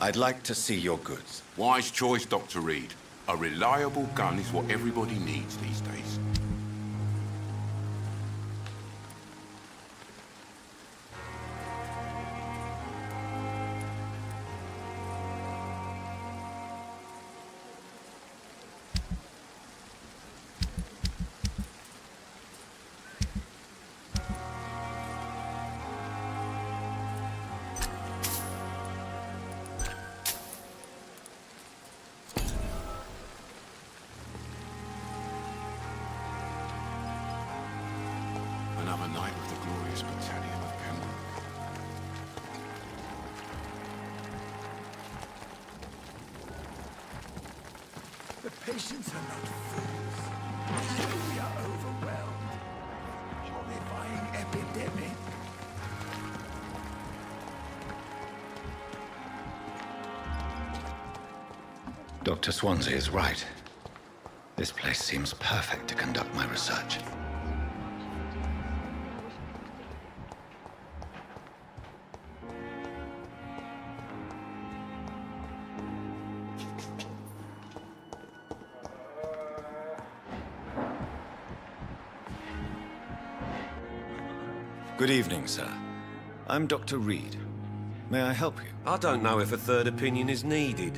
I'd like to see your goods. Wise choice, Dr. Reed. A reliable gun is what everybody needs these days. Another night with the glorious battalion of Pembroke. The patients are not fools. We are overwhelmed. Horrifying epidemic. Dr. Swansea is right. This place seems perfect to conduct my research. Good evening, sir. I'm Dr. Reed. May I help you? I don't know if a third opinion is needed.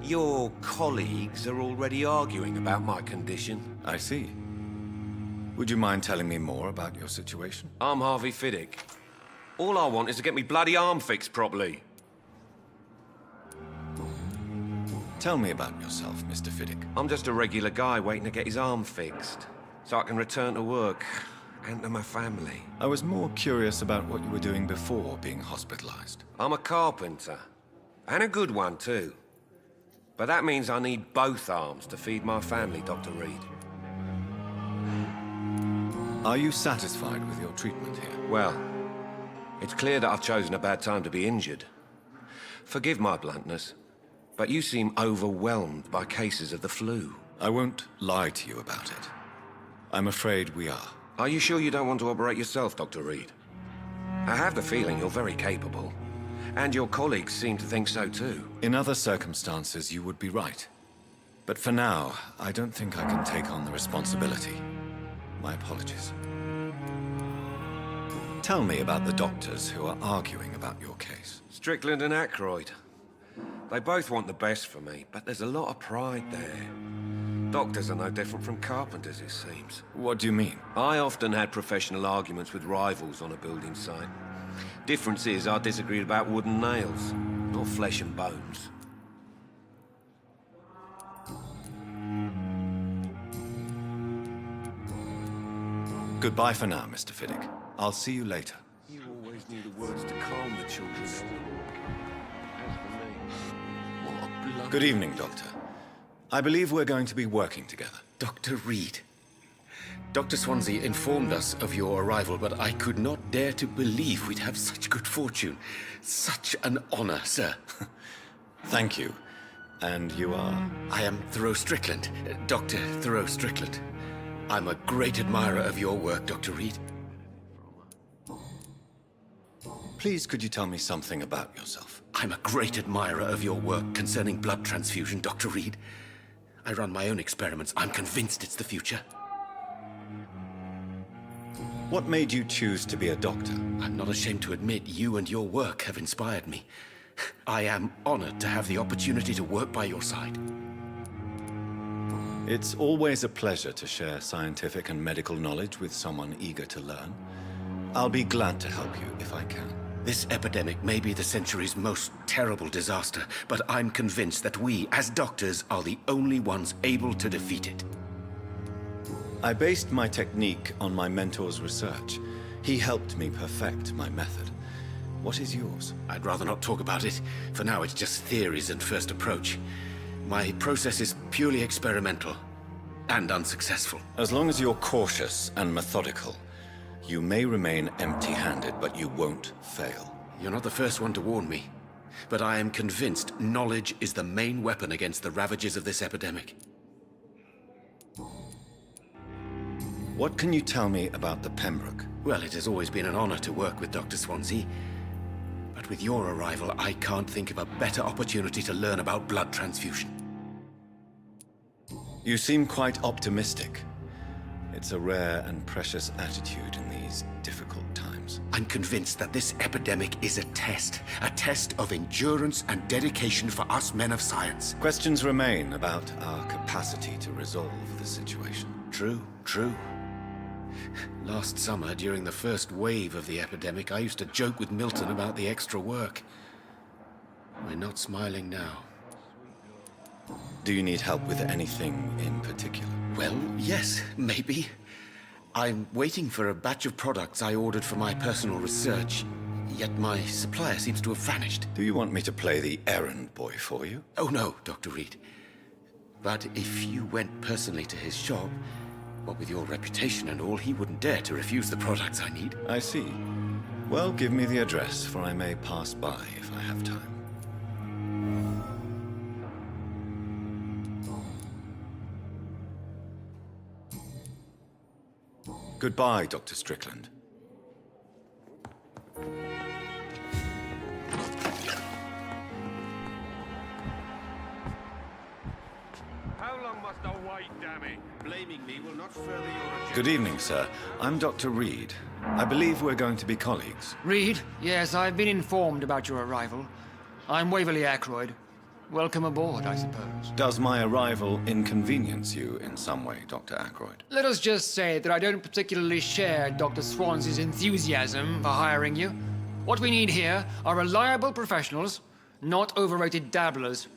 Your colleagues are already arguing about my condition. I see. Would you mind telling me more about your situation? I'm Harvey Fiddick. All I want is to get me bloody arm fixed properly. Tell me about yourself, Mr. Fiddick. I'm just a regular guy waiting to get his arm fixed, so I can return to work and to my family. I was more curious about what you were doing before being hospitalized. I'm a carpenter, and a good one too. But that means I need both arms to feed my family, Dr. Reed. Are you satisfied with your treatment here? Well, it's clear that I've chosen a bad time to be injured. Forgive my bluntness, but you seem overwhelmed by cases of the flu. I won't lie to you about it. I'm afraid we are. Are you sure you don't want to operate yourself, Dr. Reed? I have the feeling you're very capable. And your colleagues seem to think so too. In other circumstances, you would be right. But for now, I don't think I can take on the responsibility. My apologies. Tell me about the doctors who are arguing about your case. Strickland and Aykroyd. They both want the best for me, but there's a lot of pride there. Doctors are no different from carpenters, it seems. What do you mean? I often had professional arguments with rivals on a building site. Difference is, I disagreed about wooden nails, not flesh and bones. Goodbye for now, Mr. Fiddick. I'll see you later. You always knew the words to calm the children. As for me, what a bloody... Good evening, Doctor. I believe we're going to be working together. Dr. Reed. Dr. Swansea informed us of your arrival, but I could not dare to believe we'd have such good fortune. Such an honor, sir. Thank you. And you are? I am Thoreau Strickland, Dr. Thoreau Strickland. I'm a great admirer of your work, Dr. Reed. Please, could you tell me something about yourself? I'm a great admirer of your work concerning blood transfusion, Dr. Reed. I run my own experiments. I'm convinced it's the future. What made you choose to be a doctor? I'm not ashamed to admit you and your work have inspired me. I am honored to have the opportunity to work by your side. It's always a pleasure to share scientific and medical knowledge with someone eager to learn. I'll be glad to help you if I can. This epidemic may be the century's most terrible disaster, but I'm convinced that we, as doctors, are the only ones able to defeat it. I based my technique on my mentor's research. He helped me perfect my method. What is yours? I'd rather not talk about it. For now, it's just theories and first approach. My process is purely experimental and unsuccessful. As long as you're cautious and methodical, you may remain empty-handed, but you won't fail. You're not the first one to warn me, but I am convinced knowledge is the main weapon against the ravages of this epidemic. What can you tell me about the Pembroke? Well, it has always been an honor to work with Dr. Swansea. But with your arrival, I can't think of a better opportunity to learn about blood transfusion. You seem quite optimistic. It's a rare and precious attitude in these difficult times. I'm convinced that this epidemic is a test of endurance and dedication for us men of science. Questions remain about our capacity to resolve the situation. True. Last summer, during the first wave of the epidemic, I used to joke with Milton about the extra work. We're not smiling now. Do you need help with anything in particular? Well, yes, maybe. I'm waiting for a batch of products I ordered for my personal research, yet my supplier seems to have vanished. Do you want me to play the errand boy for you? Oh no, Dr. Reed. But if you went personally to his shop, what with your reputation and all, he wouldn't dare to refuse the products I need. I see. Well, give me the address, for I may pass by if I have time. Goodbye, Dr. Strickland. How long must I wait, damn it? Blaming me will not further your... Good evening, sir. I'm Dr. Reed. I believe we're going to be colleagues. Reed? Yes, I've been informed about your arrival. I'm Waverly Ackroyd. Welcome aboard, I suppose. Does my arrival inconvenience you in some way, Dr. Ackroyd? Let us just say that I don't particularly share Dr. Swansea's enthusiasm for hiring you. What we need here are reliable professionals, not overrated dabblers.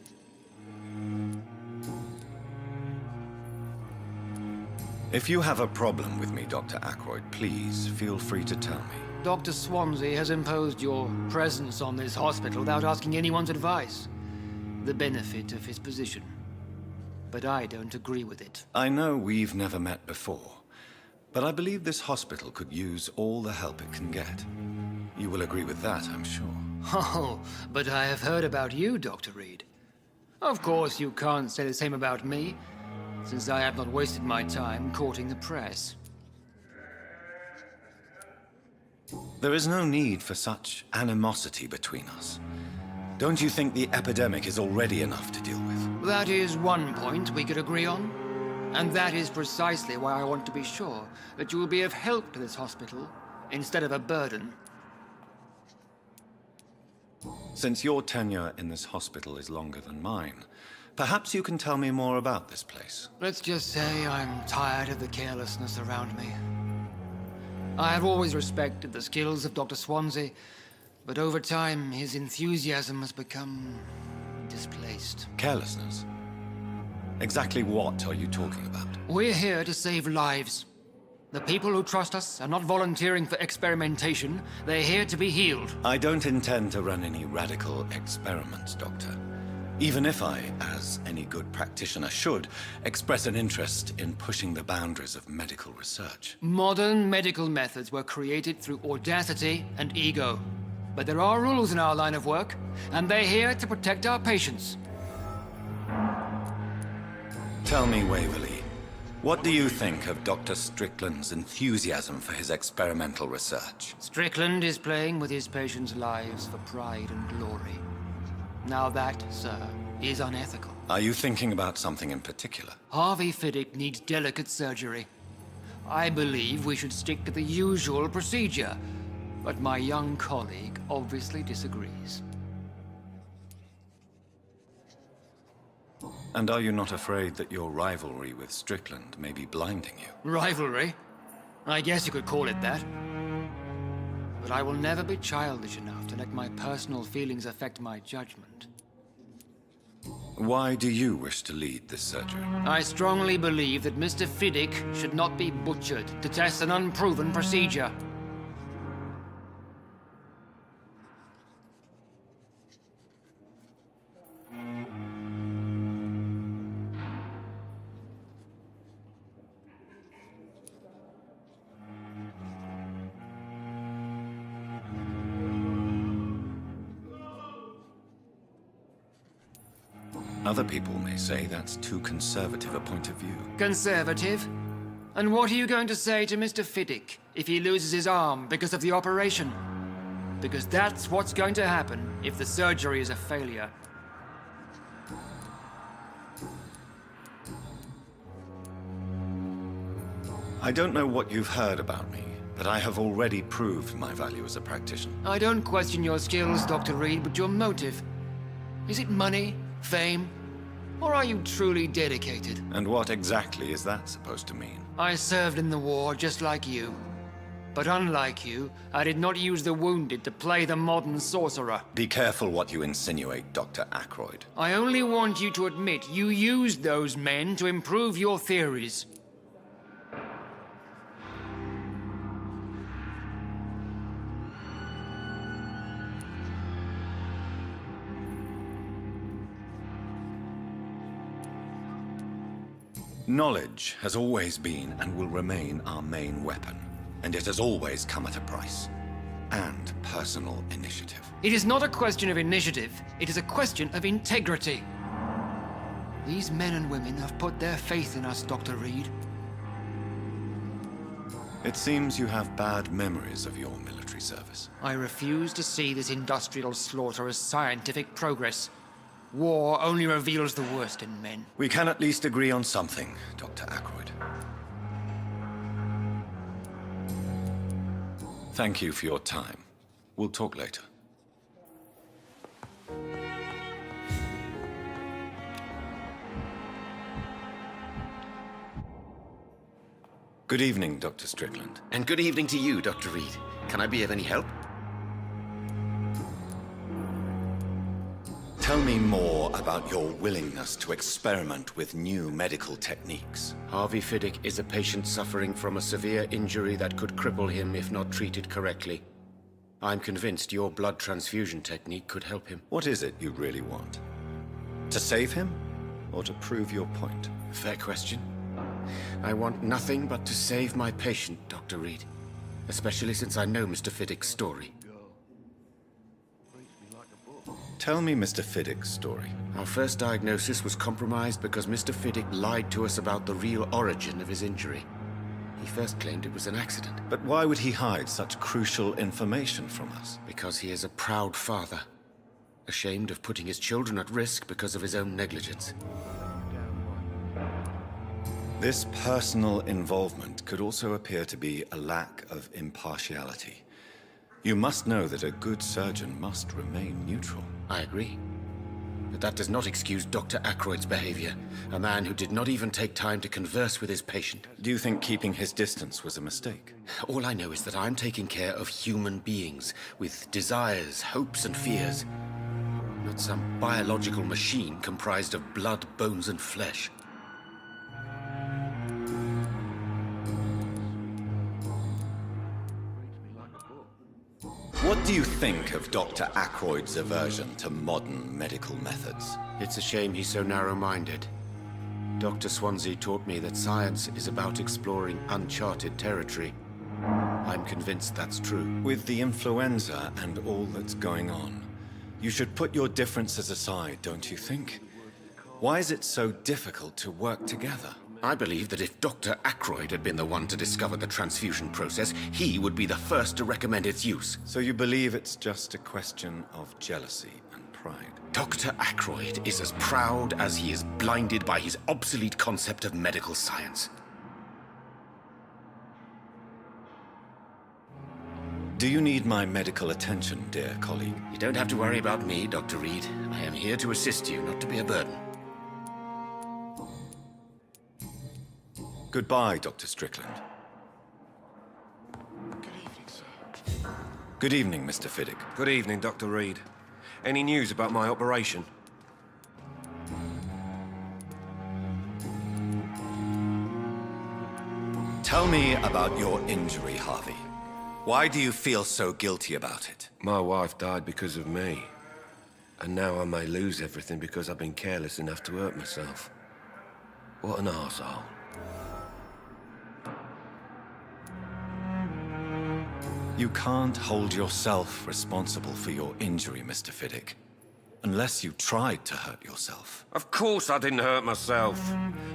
If you have a problem with me, Dr. Ackroyd, please feel free to tell me. Dr. Swansea has imposed your presence on this hospital without asking anyone's advice. The benefit of his position. But I don't agree with it. I know we've never met before, but I believe this hospital could use all the help it can get. You will agree with that, I'm sure. Oh, but I have heard about you, Dr. Reed. Of course, you can't say the same about me, since I have not wasted my time courting the press. There is no need for such animosity between us. Don't you think the epidemic is already enough to deal with? That is one point we could agree on. And that is precisely why I want to be sure that you will be of help to this hospital, instead of a burden. Since your tenure in this hospital is longer than mine, perhaps you can tell me more about this place. Let's just say I'm tired of the carelessness around me. I have always respected the skills of Dr. Swansea, but over time, his enthusiasm has become displaced. Carelessness? Exactly what are you talking about? We're here to save lives. The people who trust us are not volunteering for experimentation. They're here to be healed. I don't intend to run any radical experiments, Doctor. Even if I, as any good practitioner should, express an interest in pushing the boundaries of medical research. Modern medical methods were created through audacity and ego. But there are rules in our line of work, and they're here to protect our patients. Tell me, Waverly, what do you think of Dr. Strickland's enthusiasm for his experimental research? Strickland is playing with his patients' lives for pride and glory. Now that, sir, is unethical. Are you thinking about something in particular? Harvey Fiddick needs delicate surgery. I believe we should stick to the usual procedure. But my young colleague obviously disagrees. And are you not afraid that your rivalry with Strickland may be blinding you? Rivalry? I guess you could call it that. But I will never be childish enough to let my personal feelings affect my judgment. Why do you wish to lead this surgery? I strongly believe that Mr. Fiddick should not be butchered to test an unproven procedure. Other people may say that's too conservative a point of view. Conservative? And what are you going to say to Mr. Fiddick if he loses his arm because of the operation? Because that's what's going to happen if the surgery is a failure. I don't know what you've heard about me, but I have already proved my value as a practitioner. I don't question your skills, Dr. Reed, but your motive. Is it money? Fame? Or are you truly dedicated? And what exactly is that supposed to mean? I served in the war just like you. But unlike you, I did not use the wounded to play the modern sorcerer. Be careful what you insinuate, Dr. Ackroyd. I only want you to admit you used those men to improve your theories. Knowledge has always been and will remain our main weapon, and it has always come at a price. And personal initiative. It is not a question of initiative, it is a question of integrity. These men and women have put their faith in us, Dr. Reed. It seems you have bad memories of your military service. I refuse to see this industrial slaughter as scientific progress. War only reveals the worst in men. We can at least agree on something, Dr. Ackroyd. Thank you for your time. We'll talk later. Good evening, Dr. Strickland. And good evening to you, Dr. Reed. Can I be of any help? Tell me more about your willingness to experiment with new medical techniques. Harvey Fiddick is a patient suffering from a severe injury that could cripple him if not treated correctly. I'm convinced your blood transfusion technique could help him. What is it you really want? To save him, or to prove your point? Fair question. I want nothing but to save my patient, Dr. Reed. Especially since I know Mr. Fiddick's story. Tell me Mr. Fiddick's story. Our first diagnosis was compromised because Mr. Fiddick lied to us about the real origin of his injury. He first claimed it was an accident. But why would he hide such crucial information from us? Because he is a proud father, ashamed of putting his children at risk because of his own negligence. This personal involvement could also appear to be a lack of impartiality. You must know that a good surgeon must remain neutral. I agree. But that does not excuse Dr. Ackroyd's behavior, a man who did not even take time to converse with his patient. Do you think keeping his distance was a mistake? All I know is that I'm taking care of human beings with desires, hopes, and fears. Not some biological machine comprised of blood, bones, and flesh. What do you think of Dr. Ackroyd's aversion to modern medical methods? It's a shame he's so narrow-minded. Dr. Swansea taught me that science is about exploring uncharted territory. I'm convinced that's true. With the influenza and all that's going on, you should put your differences aside, don't you think? Why is it so difficult to work together? I believe that if Dr. Ackroyd had been the one to discover the transfusion process, he would be the first to recommend its use. So you believe it's just a question of jealousy and pride? Dr. Ackroyd is as proud as he is blinded by his obsolete concept of medical science. Do you need my medical attention, dear colleague? You don't have to worry about me, Dr. Reed. I am here to assist you, not to be a burden. Goodbye, Dr. Strickland. Good evening, sir. Good evening, Mr. Fiddick. Good evening, Dr. Reed. Any news about my operation? Tell me about your injury, Harvey. Why do you feel so guilty about it? My wife died because of me. And now I may lose everything because I've been careless enough to hurt myself. What an arsehole. You can't hold yourself responsible for your injury, Mr. Fiddick. Unless you tried to hurt yourself. Of course I didn't hurt myself.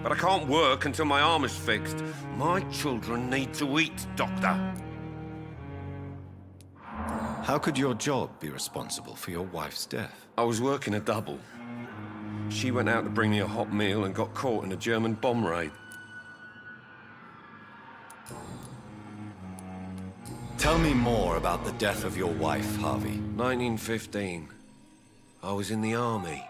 But I can't work until my arm is fixed. My children need to eat, Doctor. How could your job be responsible for your wife's death? I was working a double. She went out to bring me a hot meal and got caught in a German bomb raid. Tell me more about the death of your wife, Harvey. 1915. I was in the army,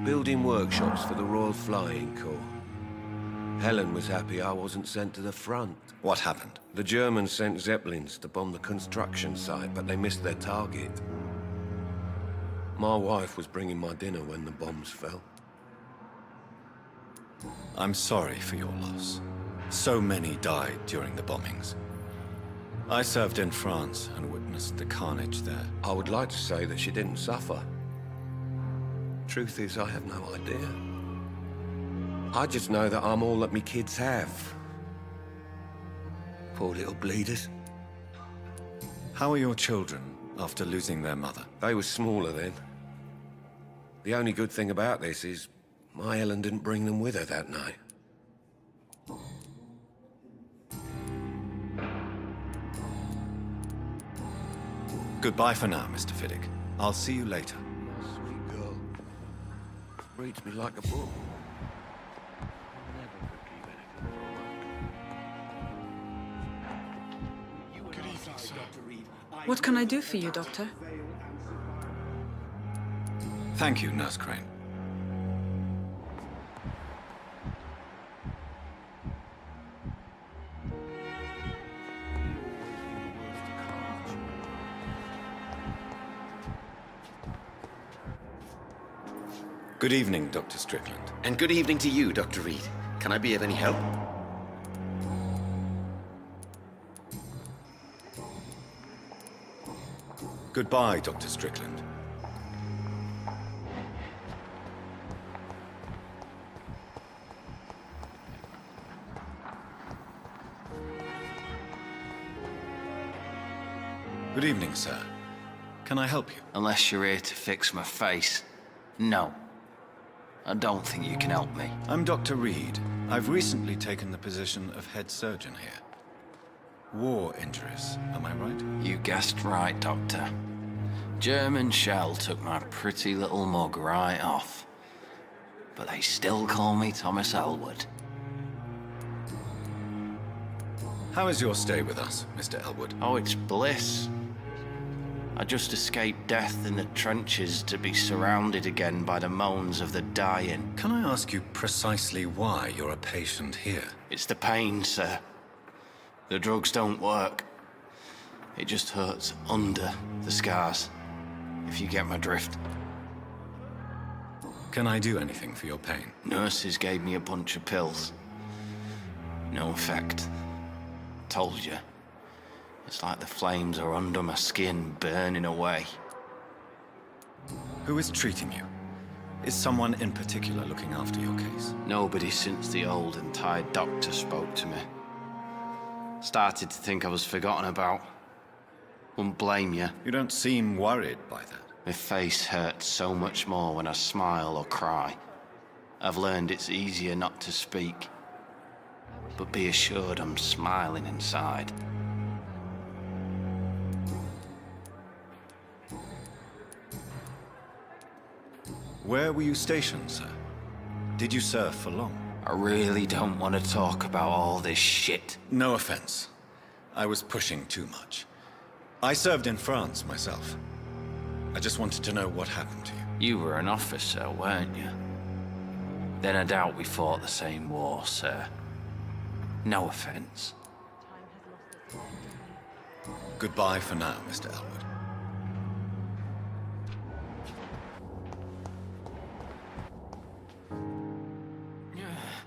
building workshops for the Royal Flying Corps. Helen was happy I wasn't sent to the front. What happened? The Germans sent Zeppelins to bomb the construction site, but they missed their target. My wife was bringing my dinner when the bombs fell. I'm sorry for your loss. So many died during the bombings. I served in France and witnessed the carnage there. I would like to say that she didn't suffer. Truth is, I have no idea. I just know that I'm all that me kids have. Poor little bleeders. How are your children after losing their mother? They were smaller then. The only good thing about this is my Helen didn't bring them with her that night. Goodbye for now, Mr. Fiddick. I'll see you later. Sweet girl. Reads me like a book. Good evening, sir. What can I do for you, Doctor? Thank you, Nurse Crane. Good evening, Dr. Strickland. And good evening to you, Dr. Reed. Can I be of any help? Goodbye, Dr. Strickland. Good evening, sir. Can I help you? Unless you're here to fix my face. No. I don't think you can help me. I'm Dr. Reed. I've recently taken the position of head surgeon here. War injuries, am I right? You guessed right, Doctor. German shell took my pretty little mug right off. But they still call me Thomas Elwood. How is your stay with us, Mr. Elwood? Oh, it's bliss. I just escaped death in the trenches to be surrounded again by the moans of the dying. Can I ask you precisely why you're a patient here? It's the pain, sir. The drugs don't work. It just hurts under the scars, if you get my drift. Can I do anything for your pain? Nurses gave me a bunch of pills. No effect. Told you. It's like the flames are under my skin, burning away. Who is treating you? Is someone in particular looking after your case? Nobody since the old and tired doctor spoke to me. Started to think I was forgotten about. Wouldn't blame you. You don't seem worried by that. My face hurts so much more when I smile or cry. I've learned it's easier not to speak. But be assured I'm smiling inside. Where were you stationed, sir? Did you serve for long? I really don't want to talk about all this shit. No offense. I was pushing too much. I served in France myself. I just wanted to know what happened to you. You were an officer, weren't you? Then I doubt we fought the same war, sir. No offense. Goodbye for now, Mr. Elwood.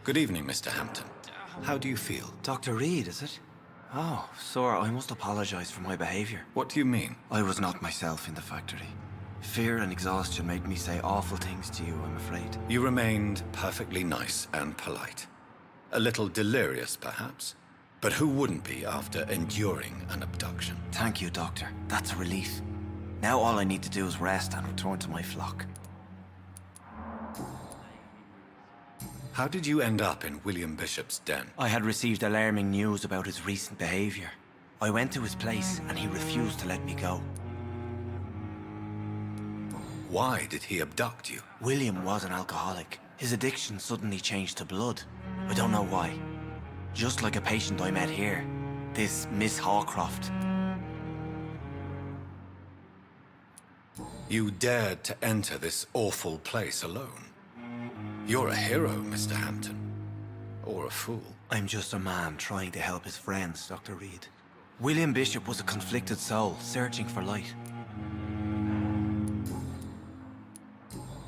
Good evening, Mr. Hampton. How do you feel? Dr. Reed, is it? Oh, sir, I must apologize for my behavior. What do you mean? I was not myself in the factory. Fear and exhaustion made me say awful things to you, I'm afraid. You remained perfectly nice and polite. A little delirious, perhaps. But who wouldn't be after enduring an abduction? Thank you, Doctor. That's a relief. Now all I need to do is rest and return to my flock. How did you end up in William Bishop's den? I had received alarming news about his recent behavior. I went to his place and he refused to let me go. Why did he abduct you? William was an alcoholic. His addiction suddenly changed to blood. I don't know why. Just like a patient I met here. This Miss Hawcroft. You dared to enter this awful place alone. You're a hero, Mr. Hampton. Or a fool. I'm just a man trying to help his friends, Dr. Reed. William Bishop was a conflicted soul, searching for light.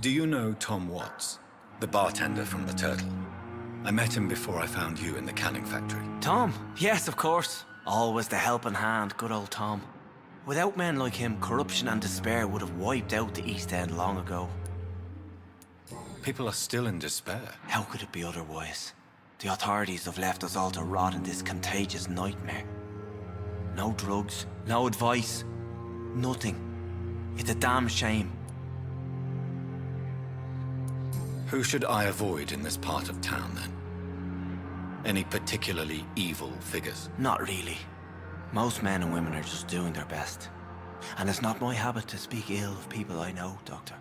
Do you know Tom Watts, the bartender from the Turtle? I met him before I found you in the canning factory. Tom? Yes, of course. Always the helping hand, good old Tom. Without men like him, corruption and despair would have wiped out the East End long ago. People are still in despair. How could it be otherwise? The authorities have left us all to rot in this contagious nightmare. No drugs, no advice, nothing. It's a damn shame. Who should I avoid in this part of town, then? Any particularly evil figures? Not really. Most men and women are just doing their best. And it's not my habit to speak ill of people I know, Doctor.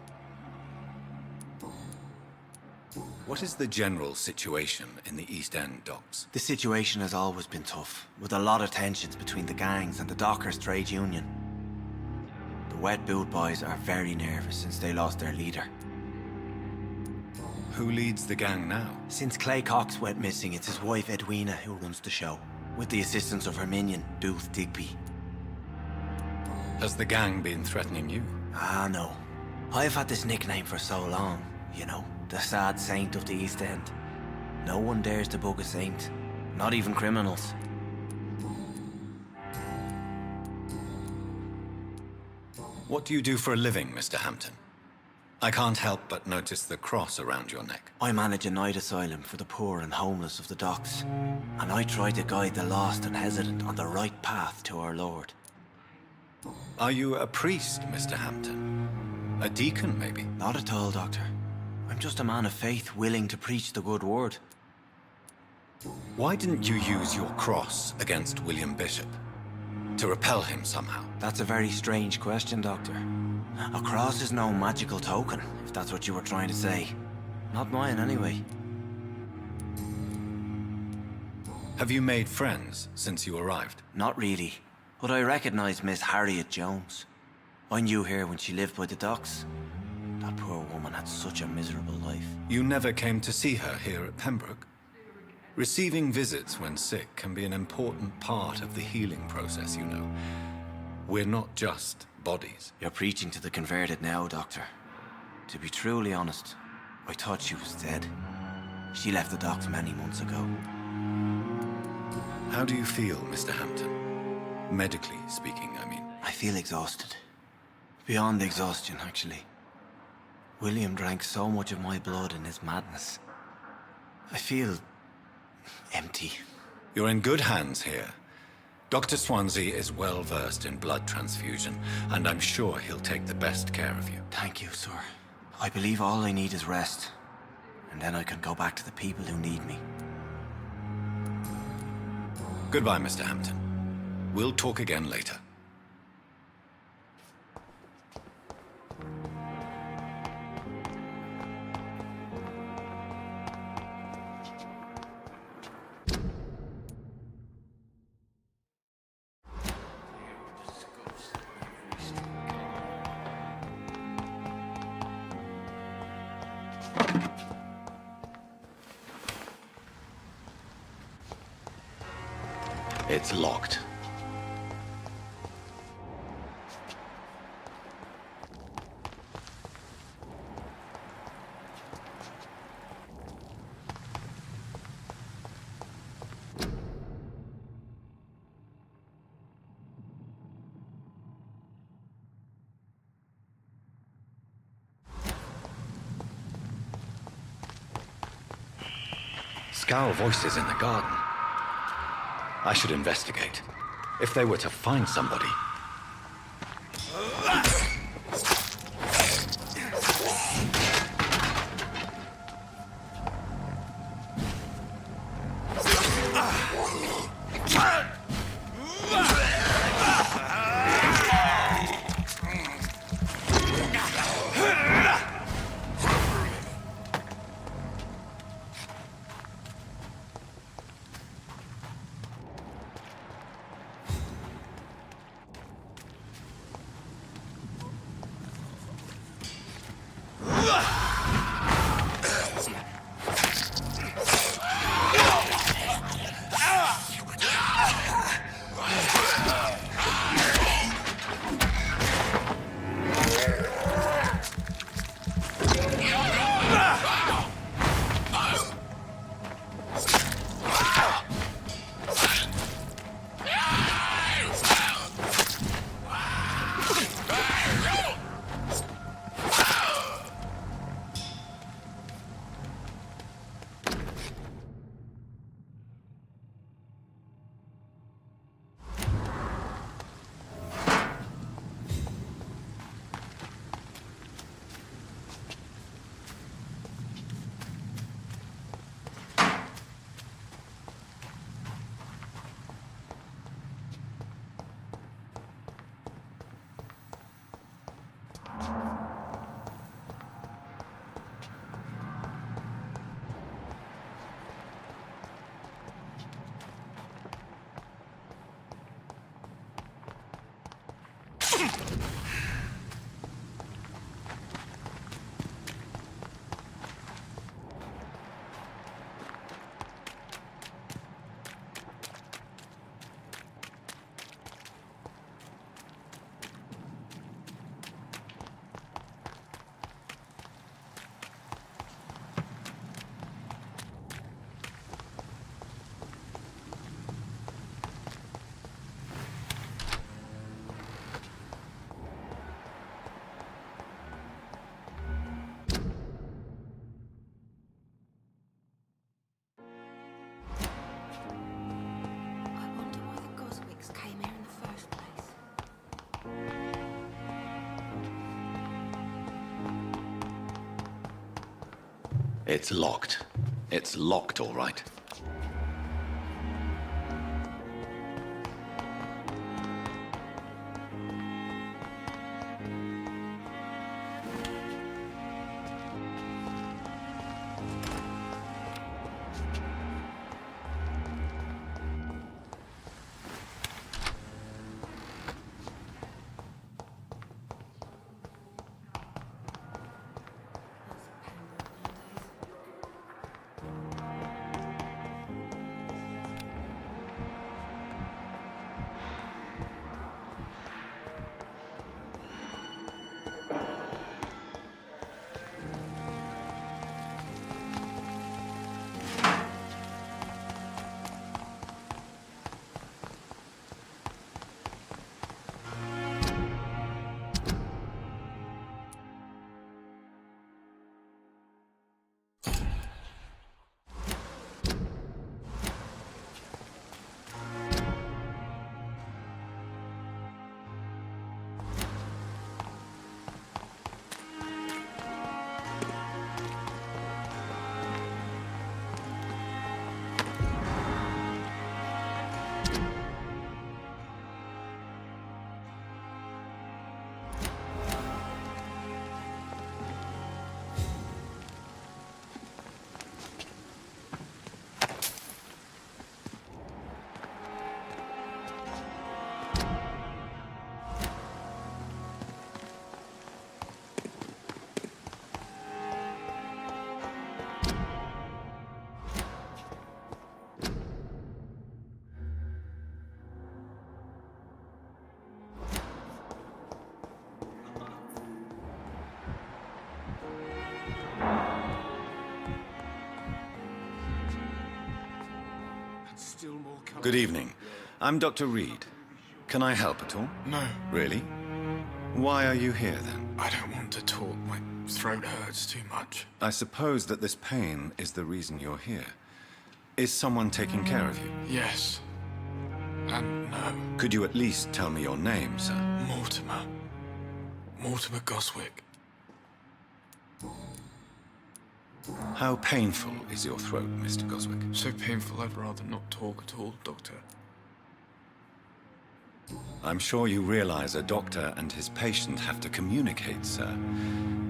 What is the general situation in the East End docks? The situation has always been tough, with a lot of tensions between the gangs and the Dockers Trade Union. The Wet Boot Boys are very nervous since they lost their leader. Who leads the gang now? Since Clay Cox went missing, it's his wife Edwina who runs the show, with the assistance of her minion, Booth Digby. Has the gang been threatening you? Ah, no. I've had this nickname for so long, you know. The sad saint of the East End. No one dares to bug a saint. Not even criminals. What do you do for a living, Mr. Hampton? I can't help but notice the cross around your neck. I manage a night asylum for the poor and homeless of the docks. And I try to guide the lost and hesitant on the right path to our Lord. Are you a priest, Mr. Hampton? A deacon, maybe? Not at all, Doctor. I'm just a man of faith willing to preach the good word. Why didn't you use your cross against William Bishop? To repel him somehow? That's a very strange question, Doctor. A cross is no magical token, if that's what you were trying to say. Not mine, anyway. Have you made friends since you arrived? Not really, but I recognize Miss Harriet Jones. I knew her when she lived by the docks. That poor woman had such a miserable life. You never came to see her here at Pembroke? Receiving visits when sick can be an important part of the healing process, you know. We're not just bodies. You're preaching to the converted now, Doctor. To be truly honest, I thought she was dead. She left the docks many months ago. How do you feel, Mr. Hampton? Medically speaking, I mean. I feel exhausted. Beyond exhaustion, actually. William drank so much of my blood in his madness. I feel empty. You're in good hands here. Dr. Swansea is well versed in blood transfusion, and I'm sure he'll take the best care of you. Thank you, sir. I believe all I need is rest. And then I can go back to the people who need me. Goodbye, Mr. Hampton. We'll talk again later. It's locked. Scowl voices in the garden. I should investigate. If they were to find somebody. It's locked. It's locked, all right. Good evening. I'm Dr. Reed. Can I help at all? No. Really? Why are you here, then? I don't want to talk. My throat hurts too much. I suppose that this pain is the reason you're here. Is someone taking care of you? Yes. And no. Could you at least tell me your name, sir? Mortimer. Mortimer Goswick. How painful is your throat, Mr. Goswick? So painful I'd rather not talk at all, Doctor. I'm sure you realize a doctor and his patient have to communicate, sir.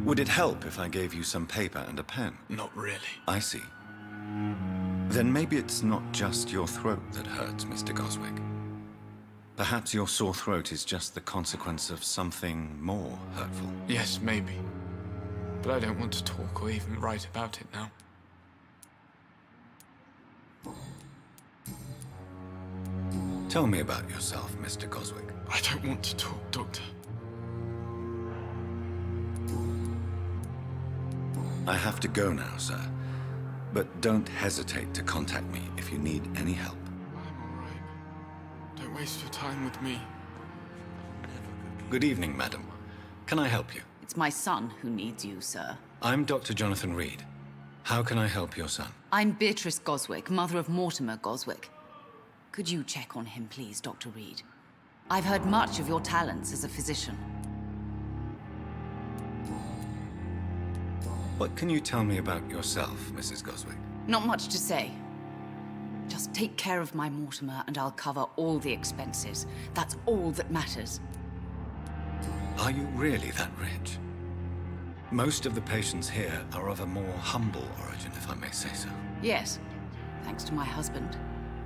Would it help if I gave you some paper and a pen? Not really. I see. Then maybe it's not just your throat that hurts, Mr. Goswick. Perhaps your sore throat is just the consequence of something more hurtful. Yes, maybe. But I don't want to talk or even write about it now. Tell me about yourself, Mr. Goswick. I don't want to talk, Doctor. I have to go now, sir. But don't hesitate to contact me if you need any help. I'm all right. Don't waste your time with me. Good evening, madam. Can I help you? It's my son who needs you, sir. I'm Dr. Jonathan Reed. How can I help your son? I'm Beatrice Goswick, mother of Mortimer Goswick. Could you check on him, please, Dr. Reed? I've heard much of your talents as a physician. What can you tell me about yourself, Mrs. Goswick? Not much to say. Just take care of my Mortimer and I'll cover all the expenses. That's all that matters. Are you really that rich? Most of the patients here are of a more humble origin, if I may say so. Yes, thanks to my husband.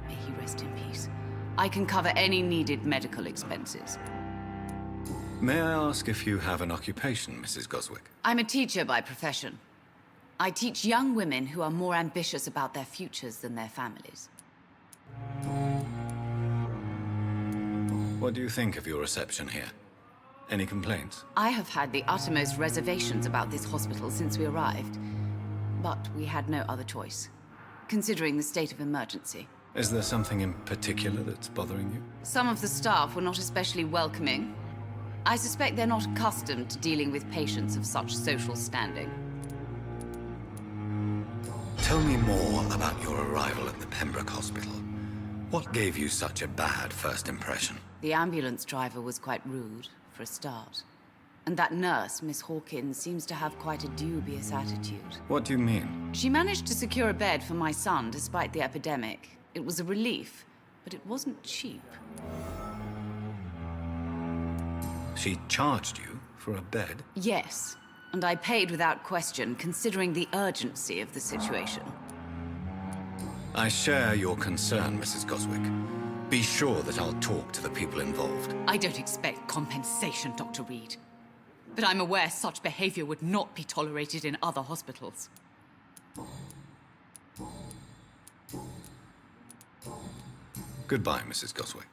May he rest in peace. I can cover any needed medical expenses. May I ask if you have an occupation, Mrs. Goswick? I'm a teacher by profession. I teach young women who are more ambitious about their futures than their families. What do you think of your reception here? Any complaints? I have had the uttermost reservations about this hospital since we arrived. But we had no other choice, considering the state of emergency. Is there something in particular that's bothering you? Some of the staff were not especially welcoming. I suspect they're not accustomed to dealing with patients of such social standing. Tell me more about your arrival at the Pembroke Hospital. What gave you such a bad first impression? The ambulance driver was quite rude, for a start. And that nurse, Miss Hawkins, seems to have quite a dubious attitude. What do you mean? She managed to secure a bed for my son despite the epidemic. It was a relief, but it wasn't cheap. She charged you for a bed? Yes, and I paid without question, considering the urgency of the situation. I share your concern, Mrs. Goswick. Be sure that I'll talk to the people involved. I don't expect compensation, Dr. Reed. But I'm aware such behavior would not be tolerated in other hospitals. Goodbye, Mrs. Goswick.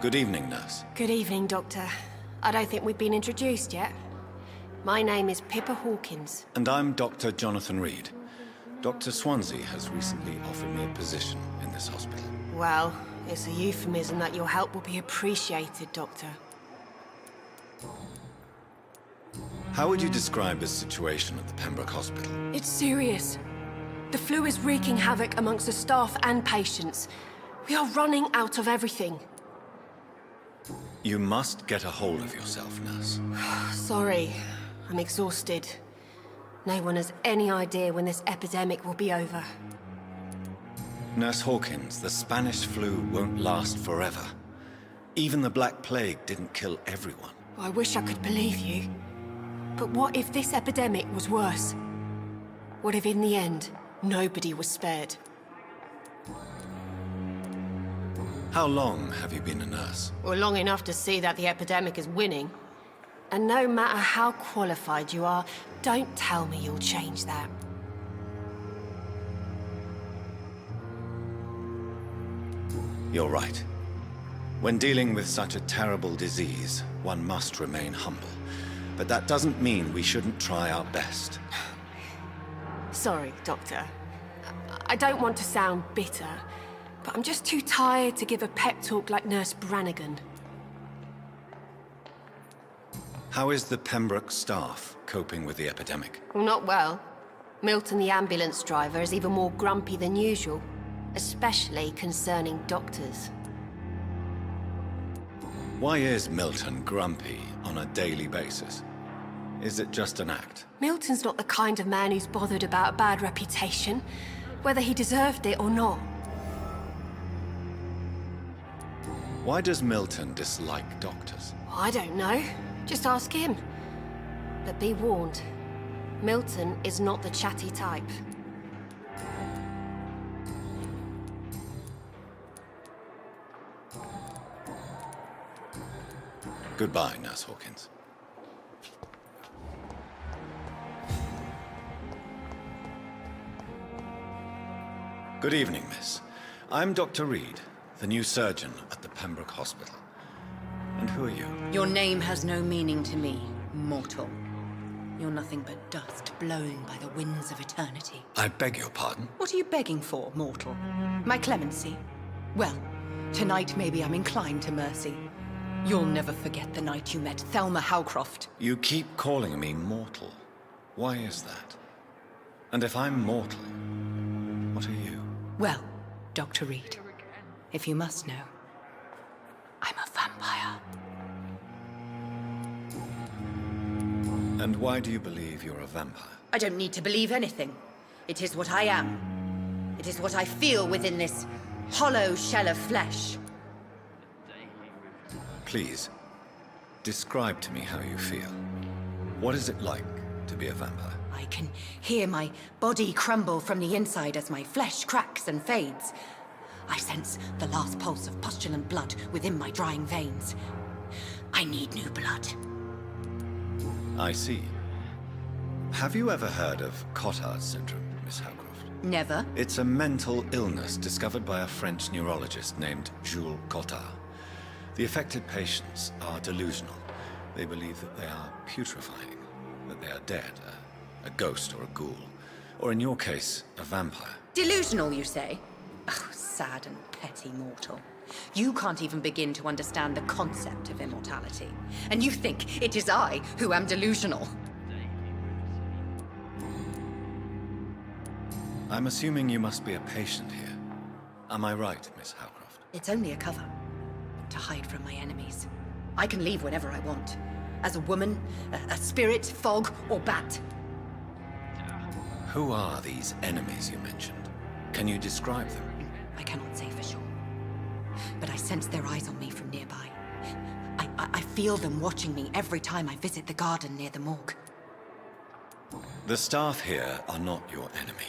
Good evening, nurse. Good evening, Doctor. I don't think we've been introduced yet. My name is Pippa Hawkins. And I'm Dr. Jonathan Reed. Dr. Swansea has recently offered me a position in this hospital. Well, it's a euphemism that your help will be appreciated, Doctor. How would you describe the situation at the Pembroke Hospital? It's serious. The flu is wreaking havoc amongst the staff and patients. We are running out of everything. You must get a hold of yourself, nurse. Sorry, I'm exhausted. No one has any idea when this epidemic will be over. Nurse Hawkins, the Spanish flu won't last forever. Even the Black Plague didn't kill everyone. I wish I could believe you. But what if this epidemic was worse? What if in the end, nobody was spared? How long have you been a nurse? Well, long enough to see that the epidemic is winning. And no matter how qualified you are, don't tell me you'll change that. You're right. When dealing with such a terrible disease, one must remain humble. But that doesn't mean we shouldn't try our best. Sorry, Doctor. I don't want to sound bitter, but I'm just too tired to give a pep talk like Nurse Brannigan. How is the Pembroke staff coping with the epidemic? Well, not well. Milton, the ambulance driver, is even more grumpy than usual, especially concerning doctors. Why is Milton grumpy on a daily basis? Is it just an act? Milton's not the kind of man who's bothered about a bad reputation, whether he deserved it or not. Why does Milton dislike doctors? I don't know. Just ask him. But be warned, Milton is not the chatty type. Goodbye, Nurse Hawkins. Good evening, miss. I'm Dr. Reed, the new surgeon at the Pembroke Hospital. And who are you? Your name has no meaning to me, mortal. You're nothing but dust blown by the winds of eternity. I beg your pardon? What are you begging for, mortal? My clemency? Well, tonight maybe I'm inclined to mercy. You'll never forget the night you met Thelma Howcroft. You keep calling me mortal. Why is that? And if I'm mortal, what are you? Well, Dr. Reed, if you must know, I'm a vampire. And why do you believe you're a vampire? I don't need to believe anything. It is what I am. It is what I feel within this hollow shell of flesh. Please, describe to me how you feel. What is it like to be a vampire? I can hear my body crumble from the inside as my flesh cracks and fades. I sense the last pulse of pustulant blood within my drying veins. I need new blood. I see. Have you ever heard of Cotard's syndrome, Miss Howcroft? Never. It's a mental illness discovered by a French neurologist named Jules Cotard. The affected patients are delusional. They believe that they are putrefying, that they are dead, a ghost or a ghoul, or in your case, a vampire. Delusional, you say? Oh, sad and petty mortal. You can't even begin to understand the concept of immortality. And you think it is I who am delusional. I'm assuming you must be a patient here. Am I right, Miss Howcroft? It's only a cover. To hide from my enemies. I can leave whenever I want. As a woman, a spirit, fog, or bat. Who are these enemies you mentioned? Can you describe them? I cannot say for sure. But I sense their eyes on me from nearby. I feel them watching me every time I visit the garden near the morgue. The staff here are not your enemy.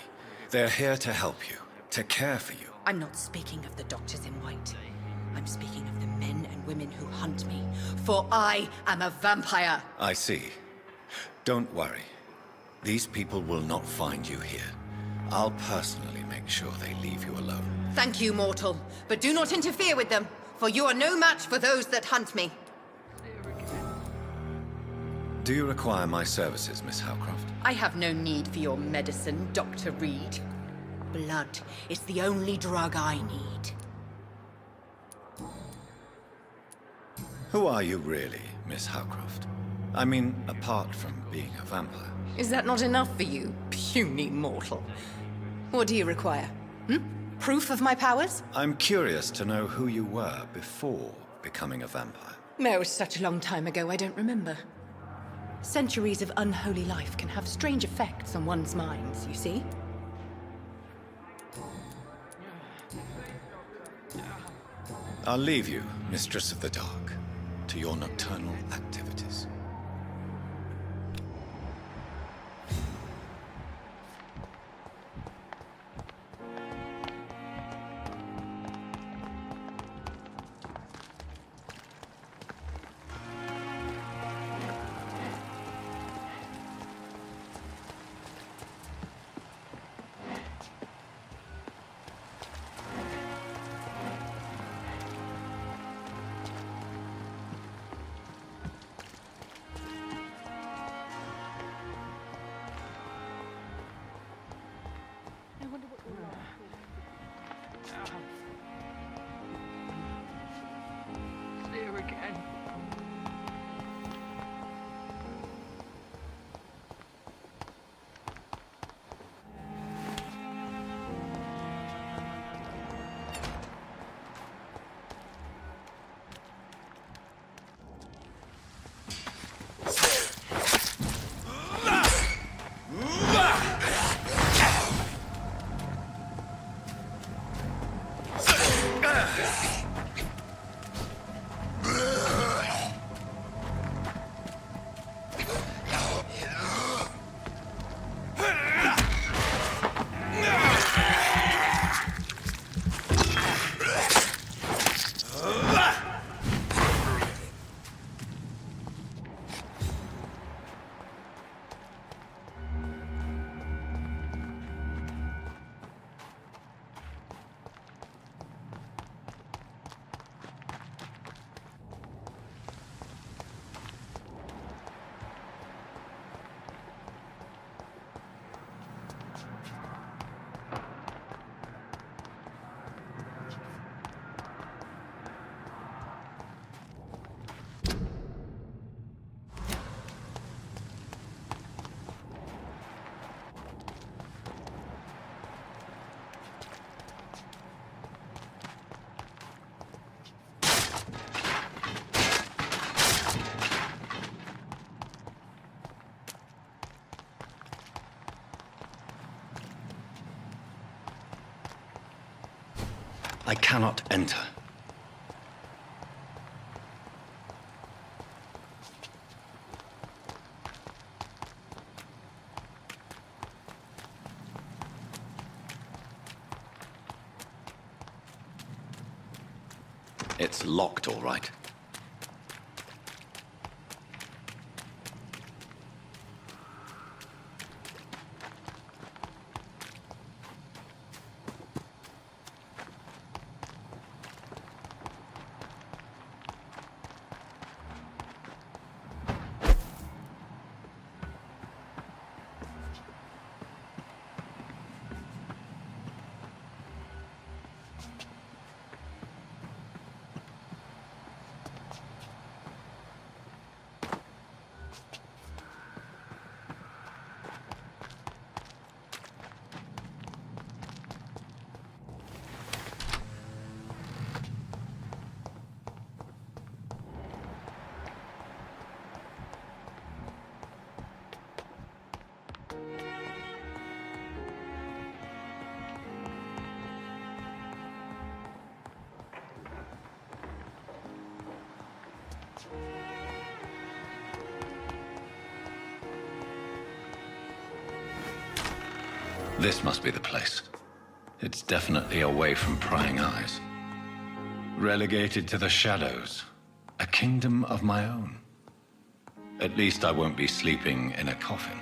They're here to help you, to care for you. I'm not speaking of the doctors in white. I'm speaking of the men and women who hunt me, for I am a vampire. I see. Don't worry. These people will not find you here. I'll personally make sure they leave you alone. Thank you, mortal, but do not interfere with them, for you are no match for those that hunt me. Do you require my services, Miss Howcroft? I have no need for your medicine, Dr. Reed. Blood is the only drug I need. Who are you really, Miss Howcroft? I mean, apart from being a vampire. Is that not enough for you, puny mortal? What do you require? Proof of my powers? I'm curious to know who you were before becoming a vampire. It was such a long time ago, I don't remember. Centuries of unholy life can have strange effects on one's minds, you see? I'll leave you, Mistress of the Dark, to your nocturnal activities. I cannot enter. It's locked, all right. This must be the place. It's definitely away from prying eyes. Relegated to the shadows. A kingdom of my own. At least I won't be sleeping in a coffin.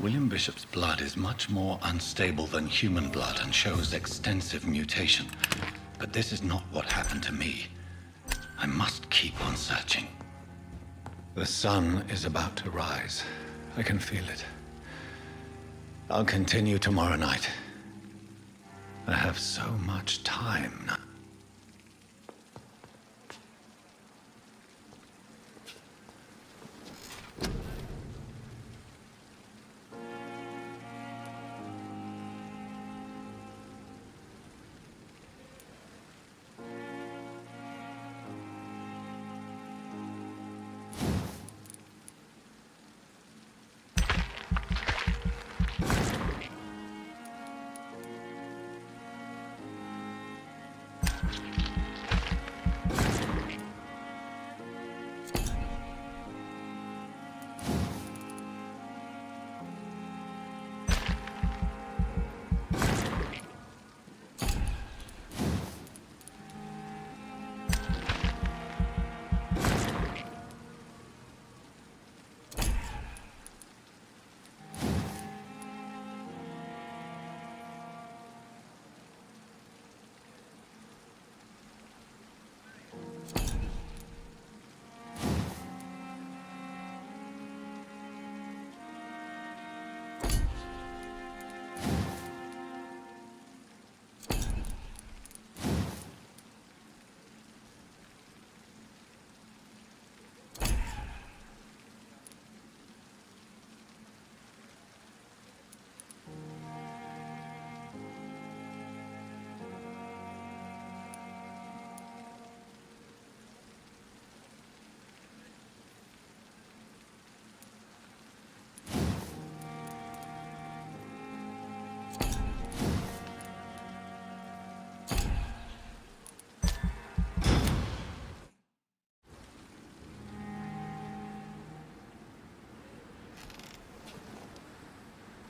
William Bishop's blood is much more unstable than human blood and shows extensive mutation. But this is not what happened to me. I must keep on searching. The sun is about to rise. I can feel it. I'll continue tomorrow night. I have so much time now.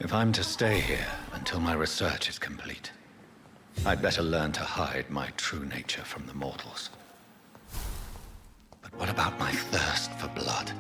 If I'm to stay here until my research is complete, I'd better learn to hide my true nature from the mortals. But what about my thirst for blood?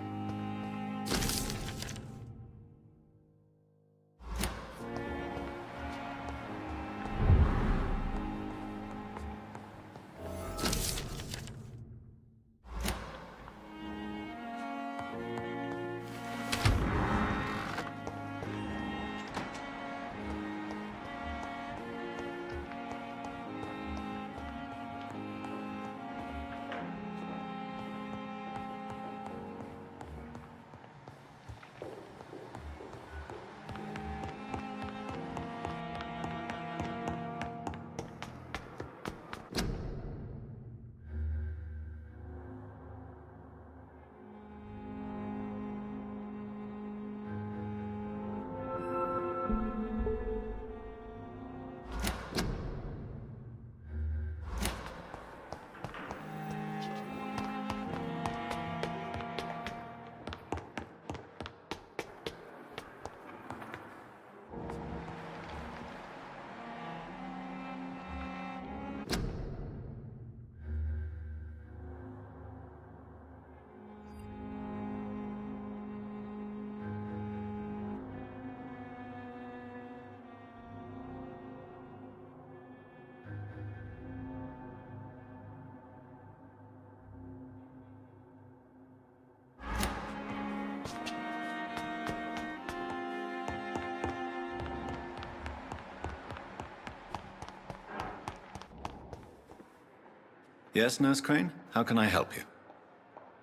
Yes, Nurse Crane? How can I help you?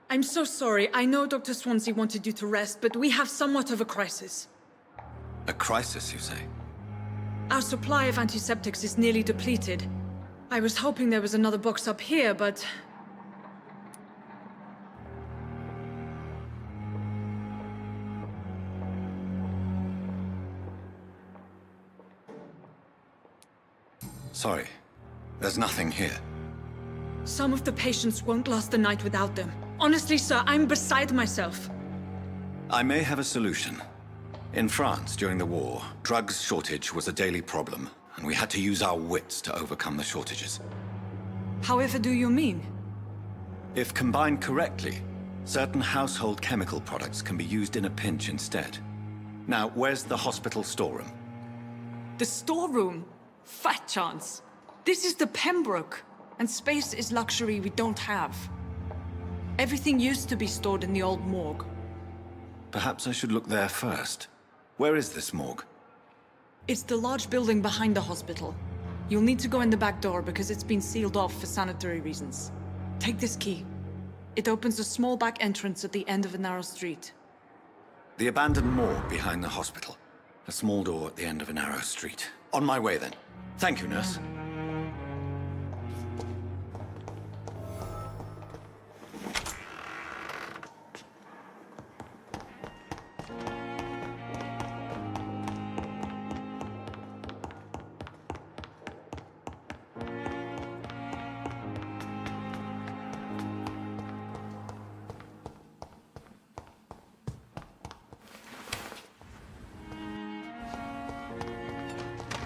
I'm so sorry. I know Dr. Swansea wanted you to rest, but we have somewhat of a crisis. A crisis, you say? Our supply of antiseptics is nearly depleted. I was hoping there was another box up here, but... Sorry. There's nothing here. Some of the patients won't last the night without them. Honestly, sir, I'm beside myself. I may have a solution. In France, during the war, drugs shortage was a daily problem, and we had to use our wits to overcome the shortages. However do you mean? If combined correctly, certain household chemical products can be used in a pinch instead. Now, where's the hospital storeroom? The storeroom? Fat chance. This is the Pembroke, and space is luxury we don't have. Everything used to be stored in the old morgue. Perhaps I should look there first. Where is this morgue? It's the large building behind the hospital. You'll need to go in the back door because it's been sealed off for sanitary reasons. Take this key. It opens a small back entrance at the end of a narrow street. The abandoned morgue behind the hospital. A small door at the end of a narrow street. On my way then. Thank you, nurse.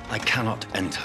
I cannot enter.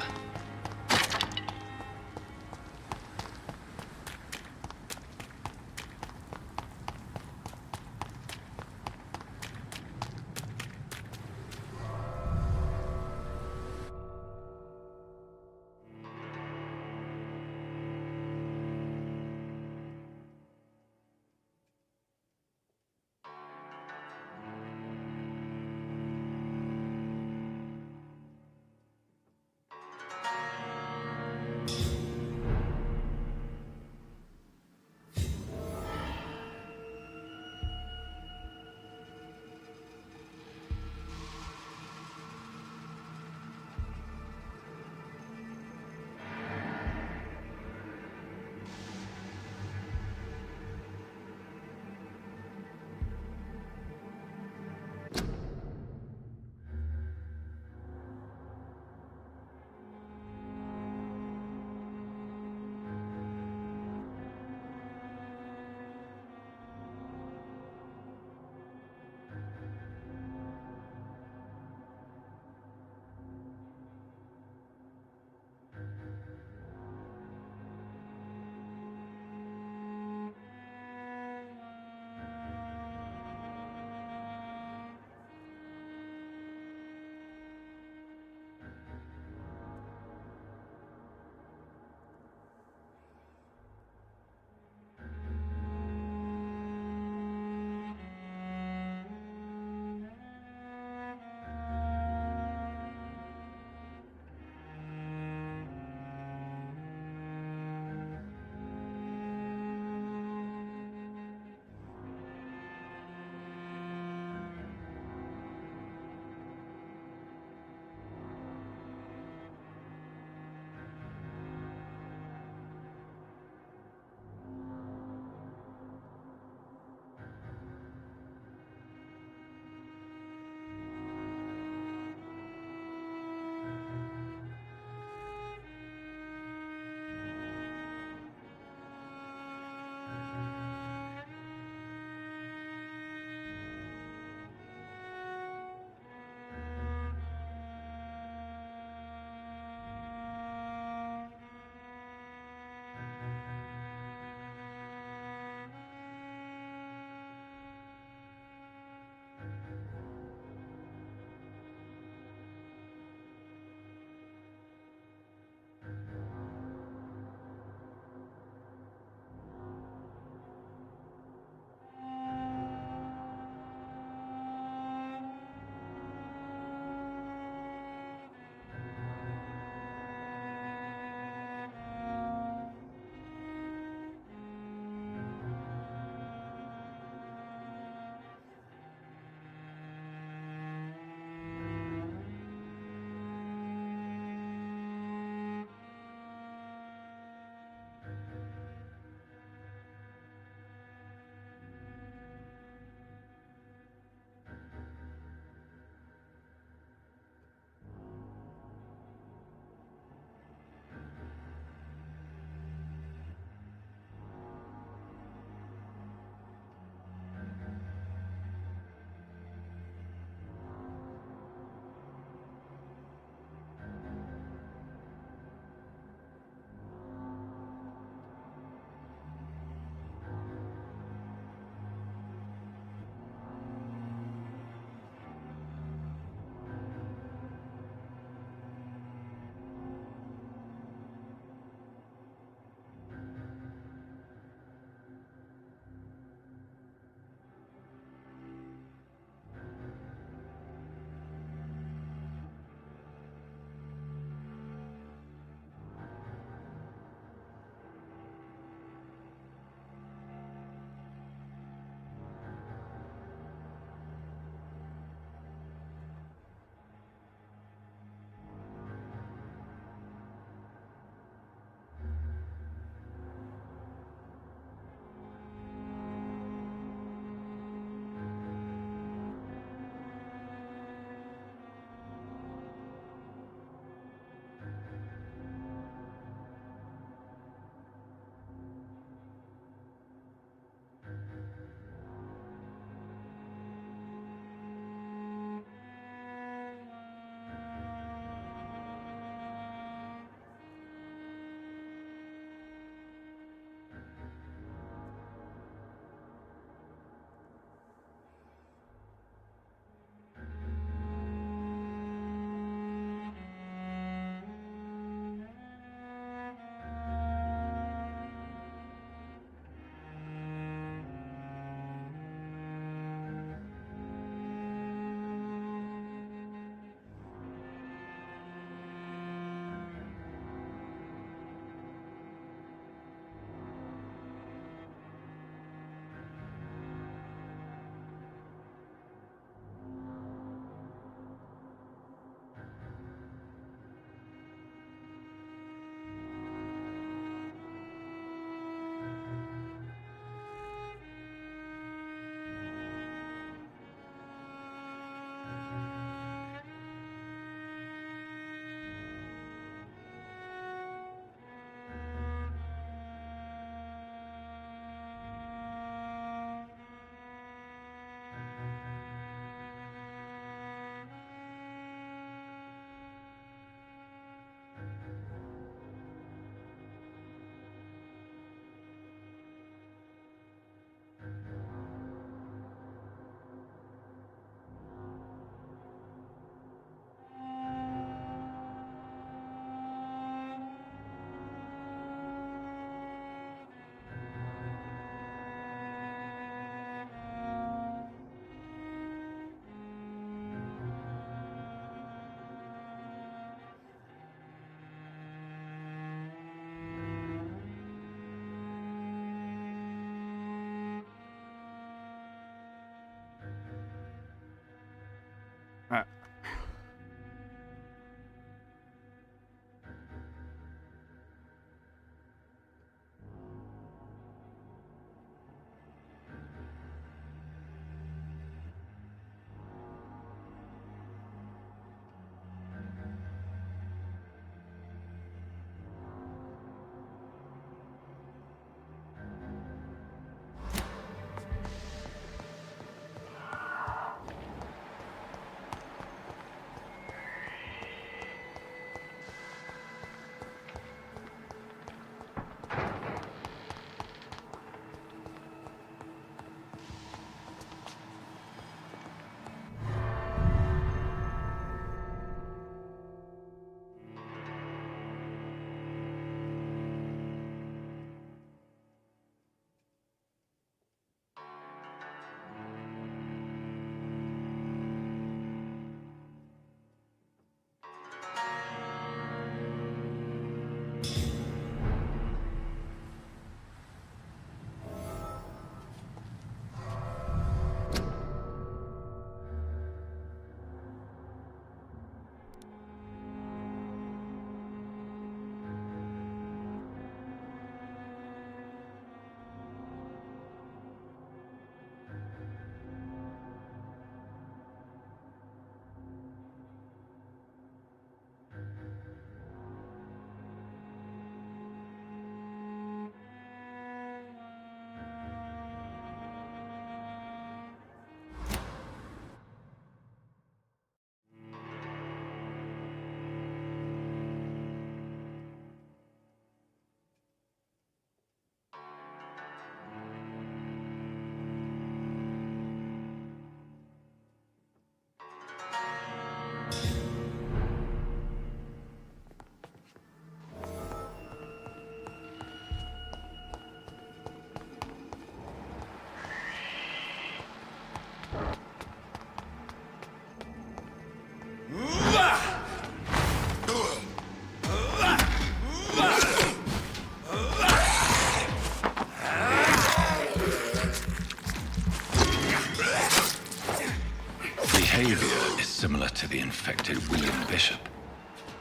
to the infected William Bishop.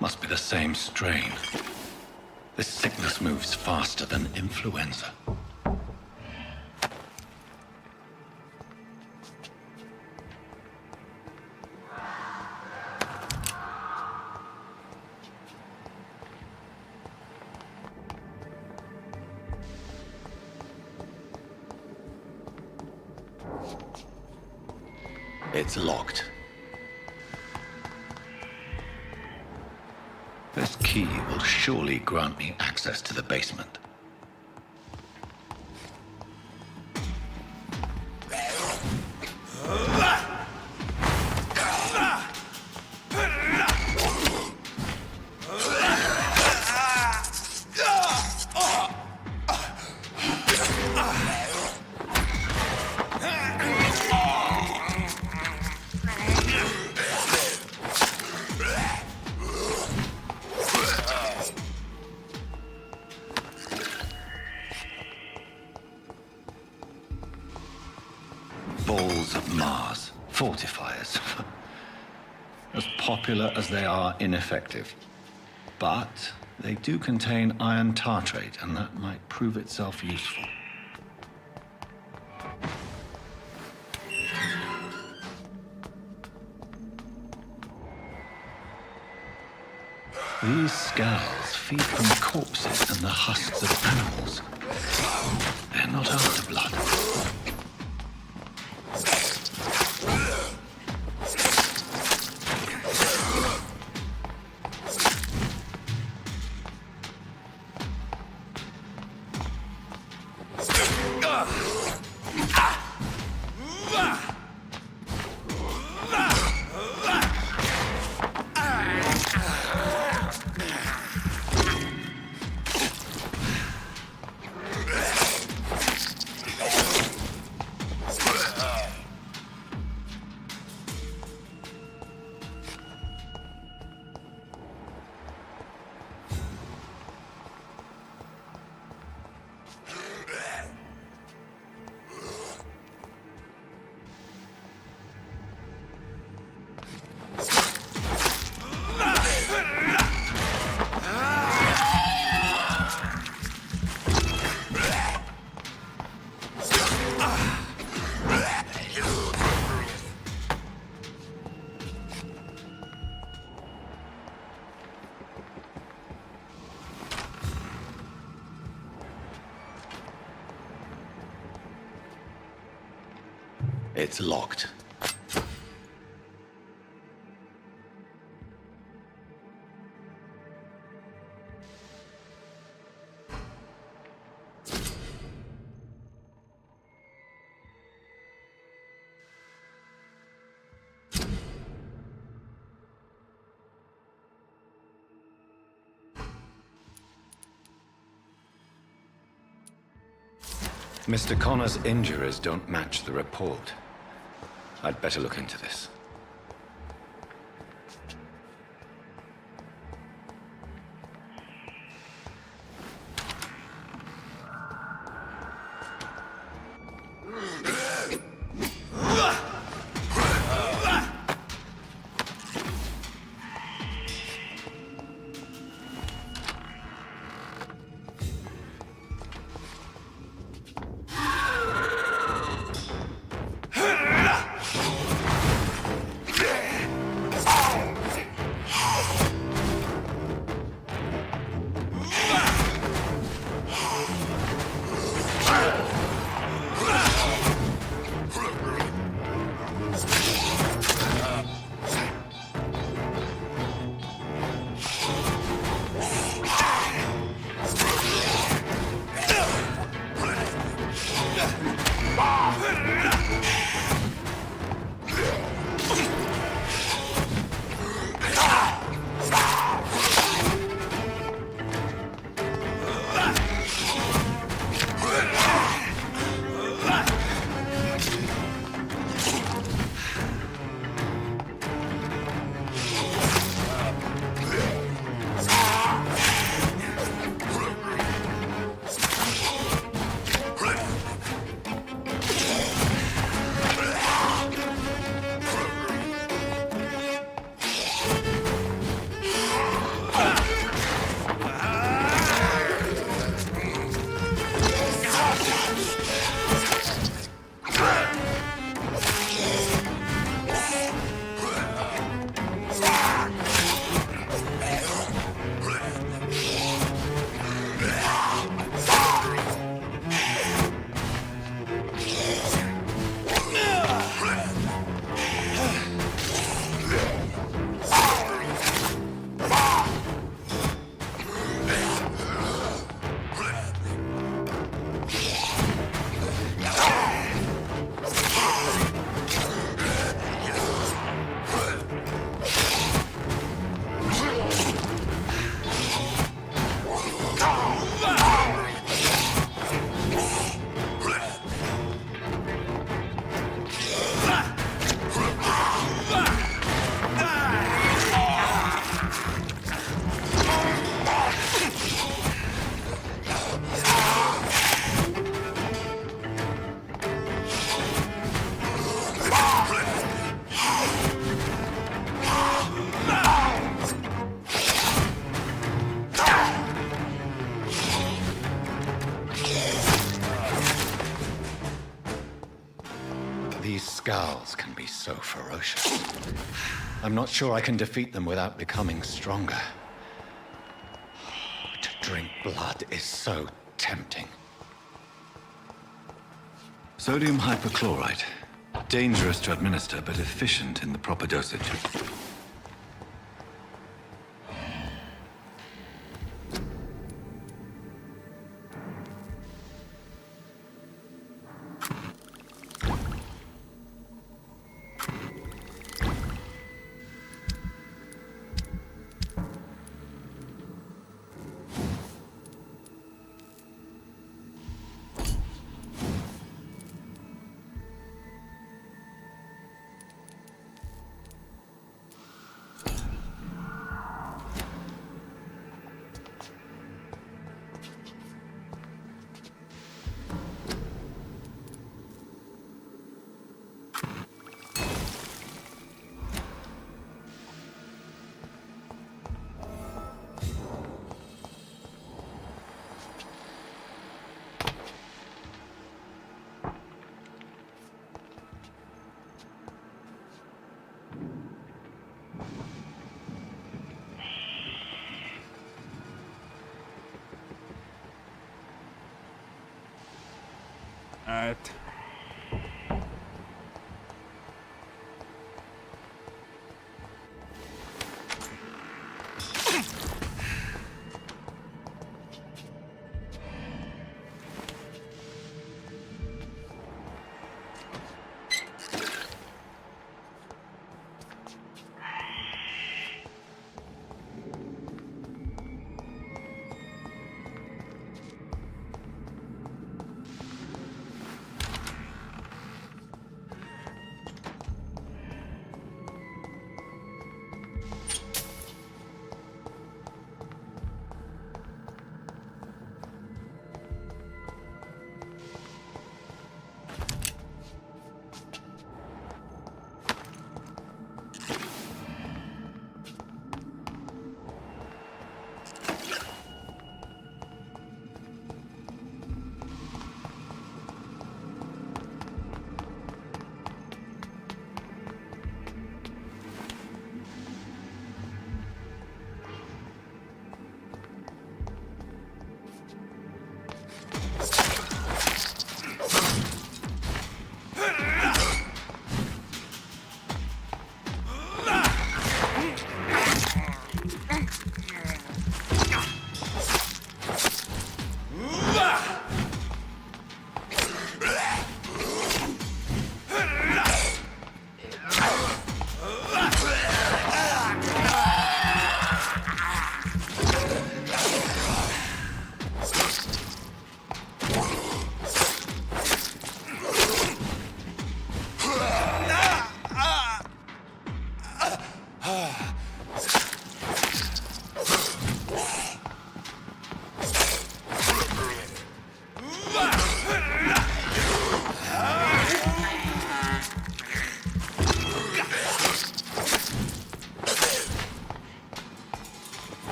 Must be the same strain. This sickness moves faster than influenza. It's locked. This key will surely grant me access to the basement. Balls of Mars, fortifiers. As popular as they are ineffective. But they do contain iron tartrate, and that might prove itself useful. These scowls feed from corpses and the husks of animals. They're not after blood. It's locked. Mr. Connor's injuries don't match the report. I'd better look into this. These scowls can be so ferocious. I'm not sure I can defeat them without becoming stronger. To drink blood is so tempting. Sodium hypochlorite. Dangerous to administer, but efficient in the proper dosage.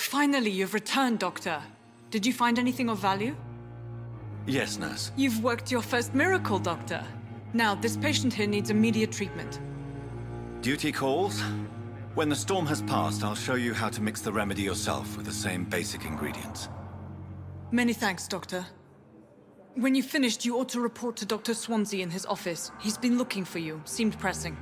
Finally, you've returned, Doctor. Did you find anything of value? Yes, nurse. You've worked your first miracle, Doctor. Now, this patient here needs immediate treatment. Duty calls? When the storm has passed, I'll show you how to mix the remedy yourself with the same basic ingredients. Many thanks, Doctor. When you've finished, you ought to report to Dr. Swansea in his office. He's been looking for you. Seemed pressing.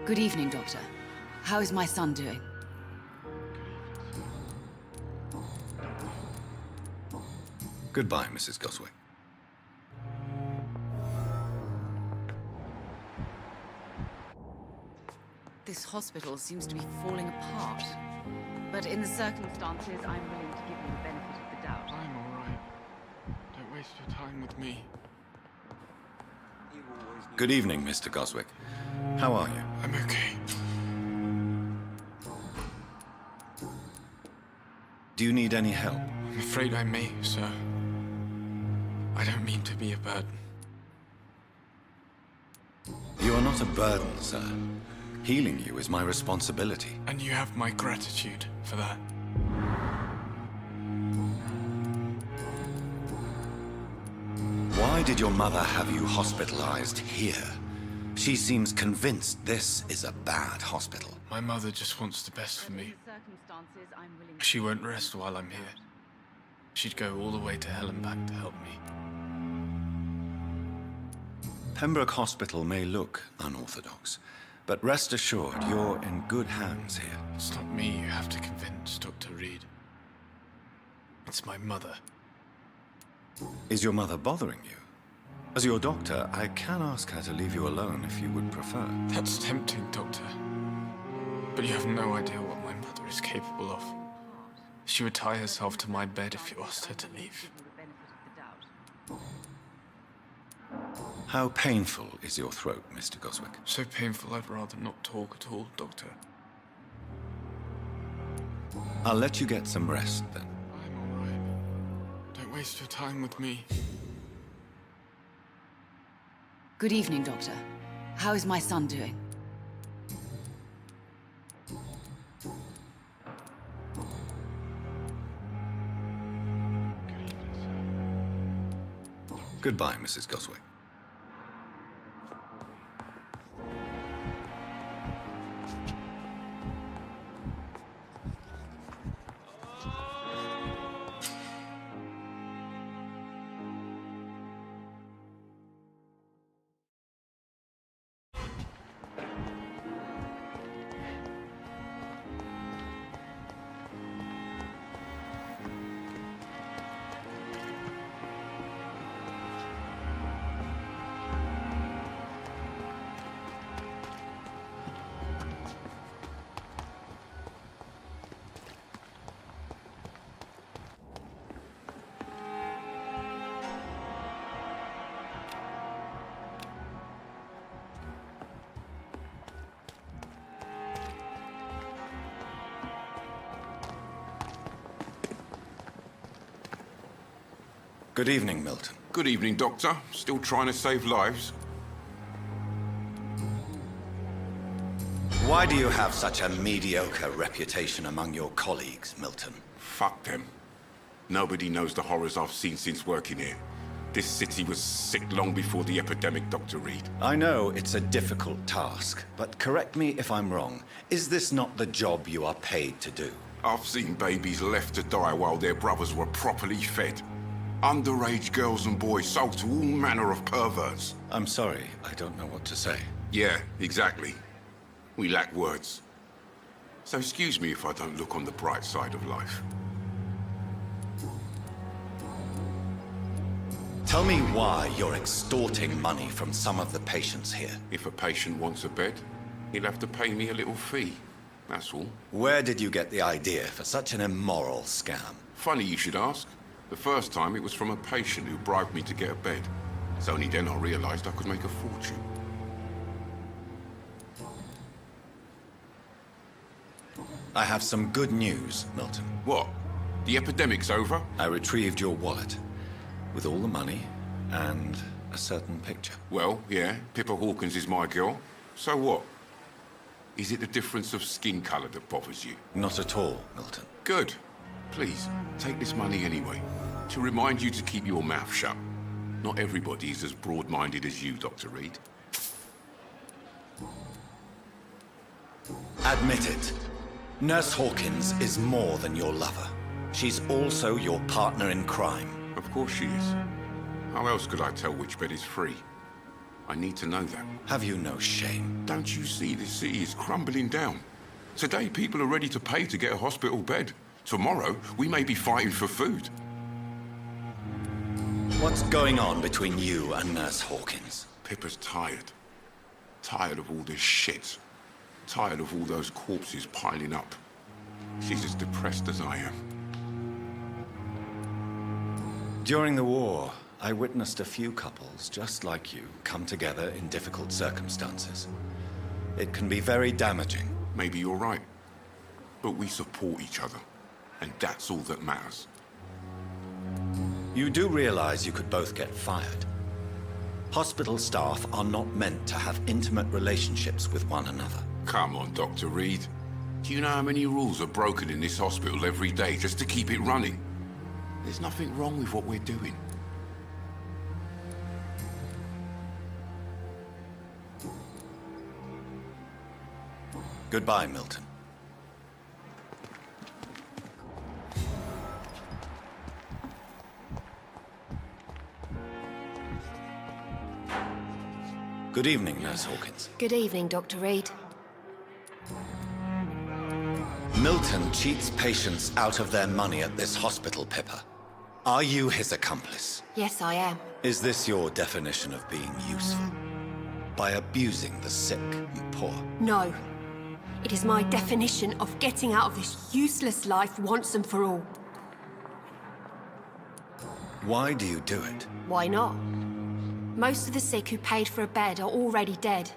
Good evening, Doctor. How is my son doing? Goodbye, Mrs. Goswick. This hospital seems to be falling apart. But in the circumstances, I'm willing to give you the benefit of the doubt. I'm all right. Don't waste your time with me. Good evening, Mr. Goswick. How are you? I'm okay. Do you need any help? I'm afraid I may, sir. I don't mean to be a burden. You are not a burden, sir. Healing you is my responsibility. And you have my gratitude for that. Why did your mother have you hospitalized here? She seems convinced this is a bad hospital. My mother just wants the best for me. She won't rest while I'm here. She'd go all the way to hell and back to help me. Pembroke Hospital may look unorthodox, but rest assured you're in good hands here. It's not me you have to convince, Dr. Reed. It's my mother. Is your mother bothering you? As your doctor, I can ask her to leave you alone if you would prefer. That's tempting, Doctor. But you have no idea what my mother is capable of. She would tie herself to my bed if you asked her to leave. How painful is your throat, Mr. Goswick? So painful I'd rather not talk at all, Doctor. I'll let you get some rest, then. I'm all right. Don't waste your time with me. Good evening, Doctor. How is my son doing? Goodbye, Mrs. Goswick. Good evening, Milton. Good evening, Doctor. Still trying to save lives? Why do you have such a mediocre reputation among your colleagues, Milton? Fuck them. Nobody knows the horrors I've seen since working here. This city was sick long before the epidemic, Dr. Reed. I know it's a difficult task, but correct me if I'm wrong. Is this not the job you are paid to do? I've seen babies left to die while their brothers were properly fed. Underage girls and boys sold to all manner of perverts. I'm sorry, I don't know what to say. Yeah, exactly. We lack words. So excuse me if I don't look on the bright side of life. Tell me why you're extorting money from some of the patients here. If a patient wants a bed, he'll have to pay me a little fee. That's all. Where did you get the idea for such an immoral scam? Funny you should ask. The first time it was from a patient who bribed me to get a bed. It's only then I realized I could make a fortune. I have some good news, Milton. What? The epidemic's over? I retrieved your wallet, with all the money and a certain picture. Well, yeah, Pippa Hawkins is my girl. So what? Is it the difference of skin colour that bothers you? Not at all, Milton. Good. Please, take this money anyway, to remind you to keep your mouth shut. Not everybody is as broad-minded as you, Dr. Reed. Admit it. Nurse Hawkins is more than your lover. She's also your partner in crime. Of course she is. How else could I tell which bed is free? I need to know that. Have you no shame? Don't you see this city is crumbling down? Today, people are ready to pay to get a hospital bed. Tomorrow, we may be fighting for food. What's going on between you and Nurse Hawkins? Pippa's tired. Tired of all this shit. Tired of all those corpses piling up. She's as depressed as I am. During the war, I witnessed a few couples just like you come together in difficult circumstances. It can be very damaging. Maybe you're right. But we support each other. And that's all that matters. You do realize you could both get fired. Hospital staff are not meant to have intimate relationships with one another. Come on, Dr. Reed. Do you know how many rules are broken in this hospital every day just to keep it running? There's nothing wrong with what we're doing. Goodbye, Milton. Good evening, Nurse Hawkins. Good evening, Dr. Reed. Milton cheats patients out of their money at this hospital, Pippa. Are you his accomplice? Yes, I am. Is this your definition of being useful? By abusing the sick and poor? No. It is my definition of getting out of this useless life once and for all. Why do you do it? Why not? Most of the sick who paid for a bed are already dead,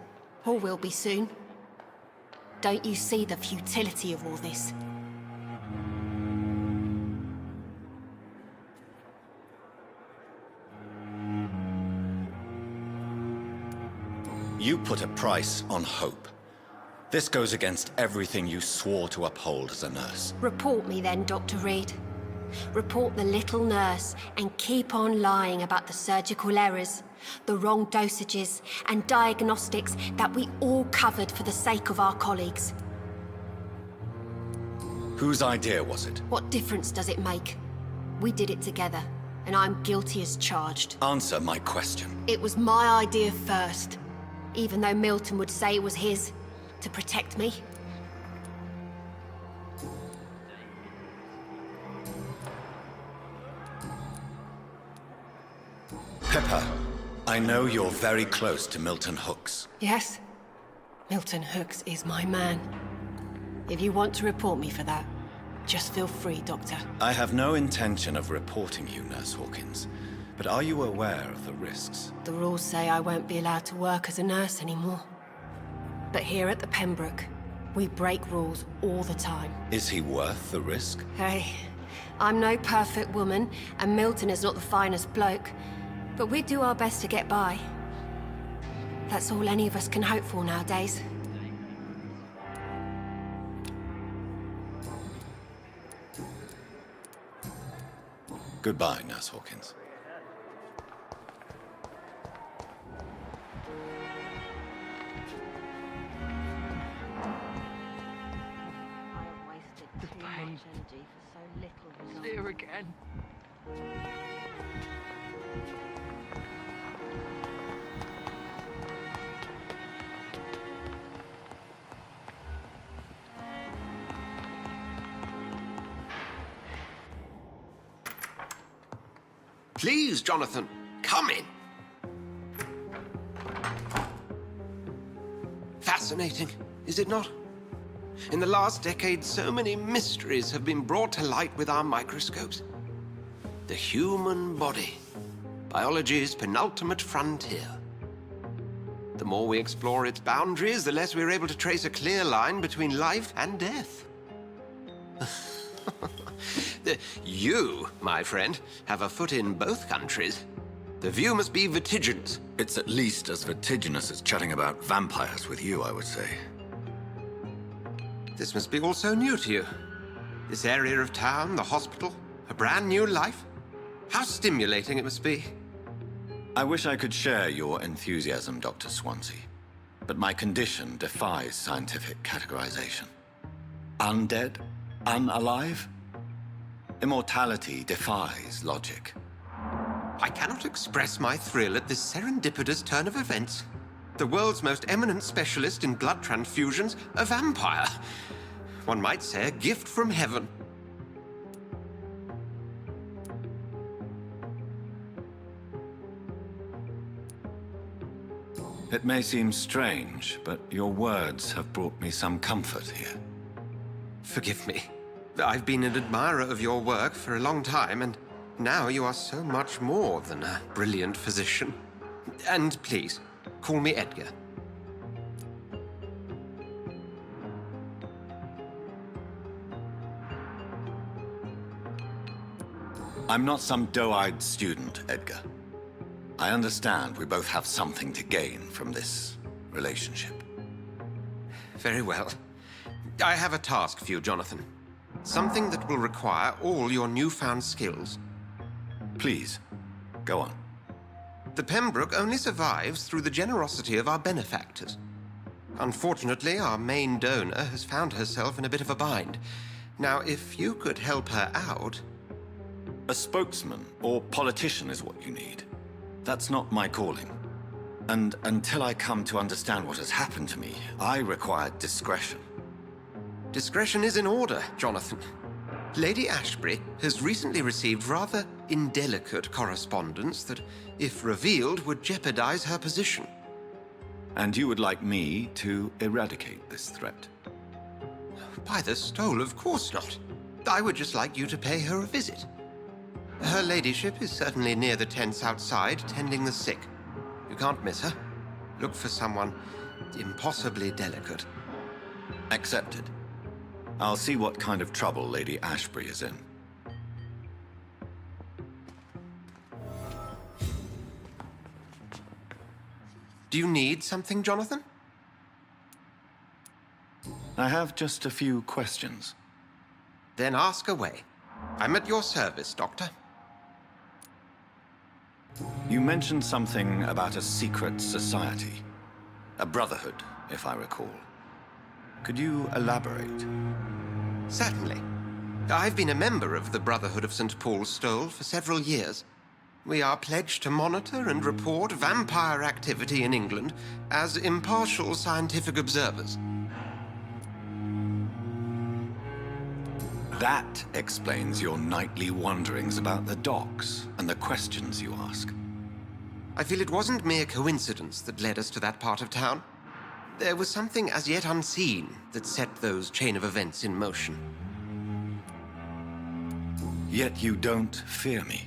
or will be soon. Don't you see the futility of all this? You put a price on hope. This goes against everything you swore to uphold as a nurse. Report me then, Dr. Reed. Report the little nurse and keep on lying about the surgical errors, the wrong dosages and diagnostics that we all covered for the sake of our colleagues. Whose idea was it? What difference does it make? We did it together, and I'm guilty as charged. Answer my question. It was my idea first, even though Milton would say it was his, to protect me. Pippa, I know you're very close to Milton Hooks. Yes, Milton Hooks is my man. If you want to report me for that, just feel free, Doctor. I have no intention of reporting you, Nurse Hawkins, but are you aware of the risks? The rules say I won't be allowed to work as a nurse anymore. But here at the Pembroke, we break rules all the time. Is he worth the risk? Hey, I'm no perfect woman, and Milton is not the finest bloke, but we do our best to get by. That's all any of us can hope for nowadays. Goodbye, Nurse Hawkins. The pain. There again. Please, Jonathan, come in. Fascinating, is it not? In the last decade, so many mysteries have been brought to light with our microscopes. The human body, biology's penultimate frontier. The more we explore its boundaries, the less we're able to trace a clear line between life and death. You, my friend, have a foot in both countries. The view must be vertiginous. It's at least as vertiginous as chatting about vampires with you, I would say. This must be all so new to you. This area of town, the hospital, a brand new life. How stimulating it must be. I wish I could share your enthusiasm, Dr. Swansea. But my condition defies scientific categorization. Undead? Unalive? Immortality defies logic. I cannot express my thrill at this serendipitous turn of events. The world's most eminent specialist in blood transfusions, a vampire. One might say a gift from heaven. It may seem strange, but your words have brought me some comfort here. Forgive me. I've been an admirer of your work for a long time, and now you are so much more than a brilliant physician. And please, call me Edgar. I'm not some doe-eyed student, Edgar. I understand we both have something to gain from this relationship. Very well. I have a task for you, Jonathan. Something that will require all your newfound skills. Please, go on. The Pembroke only survives through the generosity of our benefactors. Unfortunately, our main donor has found herself in a bit of a bind. Now, if you could help her out... A spokesman or politician is what you need. That's not my calling. And until I come to understand what has happened to me, I require discretion. Discretion is in order, Jonathan. Lady Ashbury has recently received rather indelicate correspondence that, if revealed, would jeopardize her position. And you would like me to eradicate this threat? By the stole, of course not. I would just like you to pay her a visit. Her ladyship is certainly near the tents outside, tending the sick. You can't miss her. Look for someone impossibly delicate. Accepted. I'll see what kind of trouble Lady Ashbury is in. Do you need something, Jonathan? I have just a few questions. Then ask away. I'm at your service, Doctor. You mentioned something about a secret society. A brotherhood, if I recall. Could you elaborate? Certainly. I've been a member of the Brotherhood of St. Paul's Stole for several years. We are pledged to monitor and report vampire activity in England as impartial scientific observers. That explains your nightly wanderings about the docks and the questions you ask. I feel it wasn't mere coincidence that led us to that part of town. There was something as yet unseen that set those chain of events in motion. Yet you don't fear me.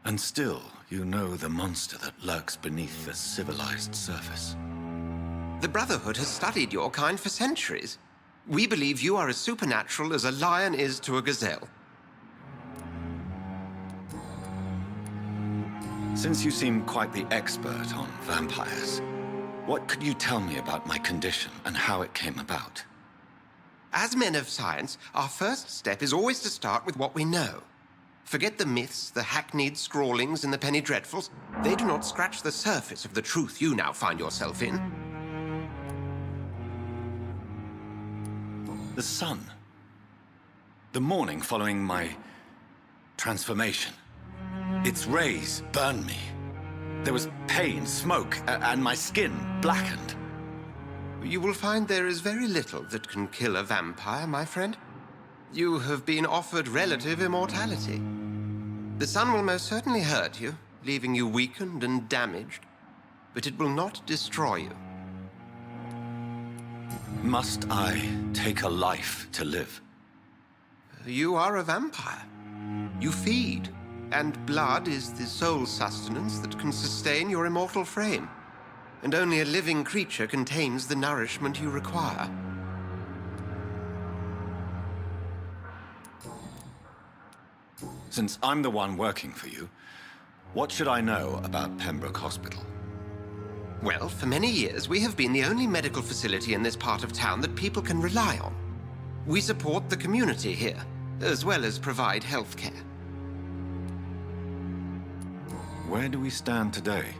And still, you know the monster that lurks beneath the civilized surface. The Brotherhood has studied your kind for centuries. We believe you are as supernatural as a lion is to a gazelle. Since you seem quite the expert on vampires, what could you tell me about my condition and how it came about? As men of science, our first step is always to start with what we know. Forget the myths, the hackneyed scrawlings in the penny dreadfuls. They do not scratch the surface of the truth you now find yourself in. The sun. The morning following my transformation. Its rays burned me. There was pain, smoke, and my skin blackened. You will find there is very little that can kill a vampire, my friend. You have been offered relative immortality. The sun will most certainly hurt you, leaving you weakened and damaged, but it will not destroy you. Must I take a life to live? You are a vampire. You feed, and blood is the sole sustenance that can sustain your immortal frame. And only a living creature contains the nourishment you require. Since I'm the one working for you, what should I know about Pembroke Hospital? Well, for many years, we have been the only medical facility in this part of town that people can rely on. We support the community here, as well as provide health care. Where do we stand today?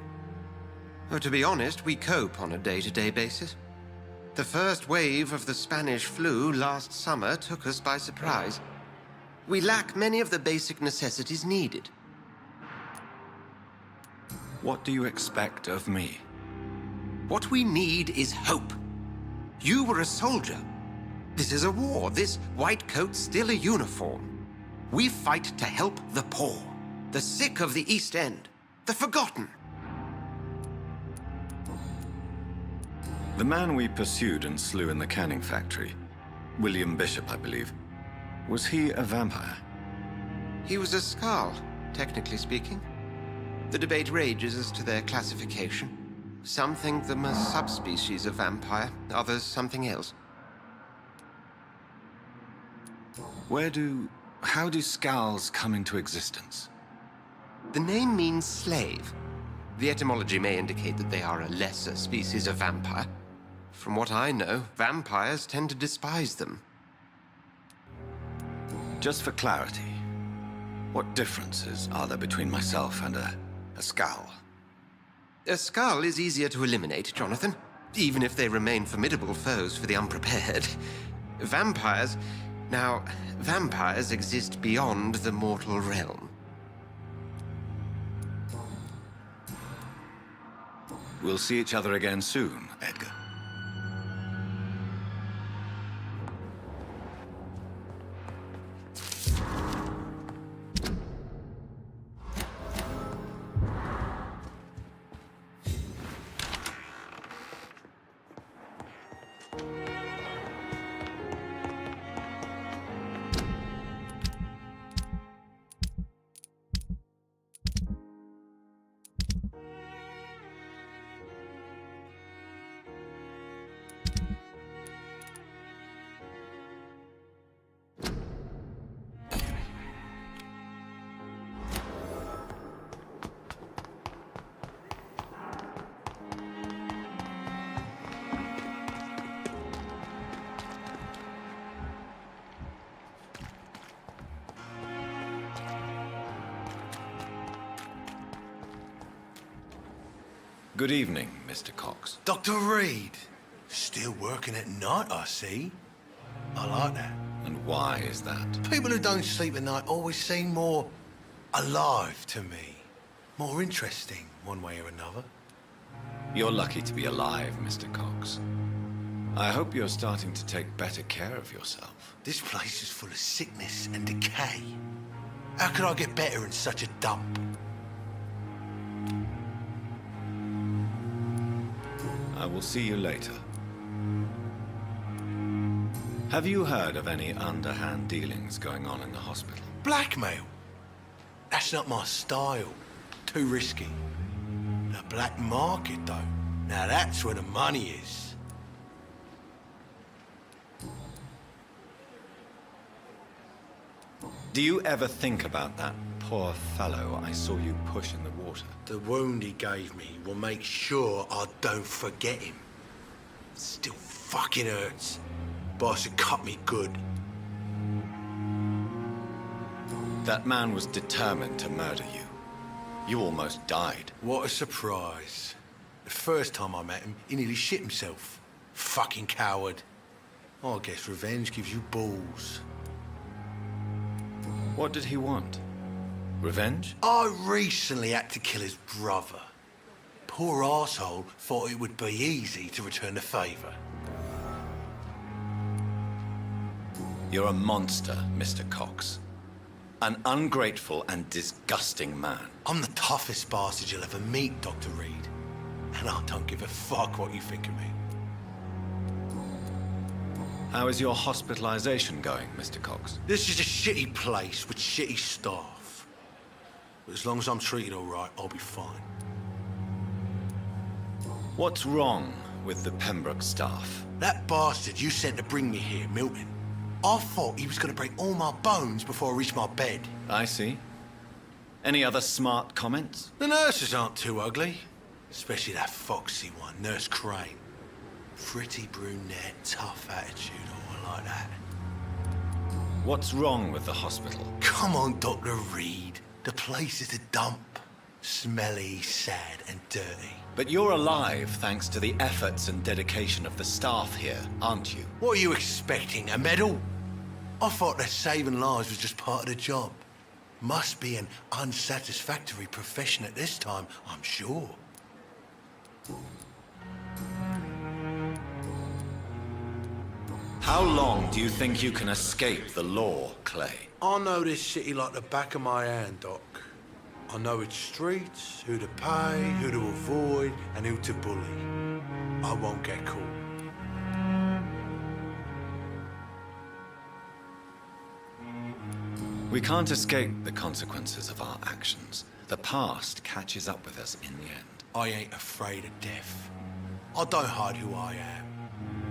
Oh, to be honest, we cope on a day-to-day basis. The first wave of the Spanish flu last summer took us by surprise. We lack many of the basic necessities needed. What do you expect of me? What we need is hope. You were a soldier. This is a war. This white coat's still a uniform. We fight to help the poor, the sick of the East End, the forgotten. The man we pursued and slew in the canning factory, William Bishop, I believe, was he a vampire? He was a Skald, technically speaking. The debate rages as to their classification. Some think them a subspecies of vampire, others something else. How do Skalds come into existence? The name means slave. The etymology may indicate that they are a lesser species of vampire. From what I know, vampires tend to despise them. Just for clarity, what differences are there between myself and a Skald? A Skald is easier to eliminate, Jonathan, even if they remain formidable foes for the unprepared. Vampires... Now, vampires exist beyond the mortal realm. We'll see each other again soon, Edgar. Good evening, Mr. Cox. Dr. Reed. Still working at night, I see. I like that. And why is that? People who don't sleep at night always seem more alive to me. More interesting, one way or another. You're lucky to be alive, Mr. Cox. I hope you're starting to take better care of yourself. This place is full of sickness and decay. How could I get better in such a dump? I will see you later. Have you heard of any underhand dealings going on in the hospital? Blackmail? That's not my style. Too risky. The black market, though. Now that's where the money is. Do you ever think about that poor fellow I saw you push in the water? The wound he gave me will make sure I don't forget him. It still fucking hurts. Boss had cut me good. That man was determined to murder you. You almost died. What a surprise. The first time I met him, he nearly shit himself. Fucking coward. I guess revenge gives you balls. What did he want? Revenge? I recently had to kill his brother. Poor arsehole thought it would be easy to return the favor. You're a monster, Mr. Cox. An ungrateful and disgusting man. I'm the toughest bastard you'll ever meet, Dr. Reed. And I don't give a fuck what you think of me. How is your hospitalization going, Mr. Cox? This is a shitty place with shitty staff. But as long as I'm treated all right, I'll be fine. What's wrong with the Pembroke staff? That bastard you sent to bring me here, Milton. I thought he was going to break all my bones before I reached my bed. I see. Any other smart comments? The nurses aren't too ugly. Especially that foxy one, Nurse Crane. Pretty brunette, tough attitude, all like that. What's wrong with the hospital? Come on, Dr. Reed. The place is a dump. Smelly, sad, and dirty. But you're alive thanks to the efforts and dedication of the staff here, aren't you? What are you expecting, a medal? I thought that saving lives was just part of the job. Must be an unsatisfactory profession at this time, I'm sure. How long do you think you can escape the law, Clay? I know this city like the back of my hand, Doc. I know its streets, who to pay, who to avoid, and who to bully. I won't get caught. We can't escape the consequences of our actions. The past catches up with us in the end. I ain't afraid of death. I don't hide who I am.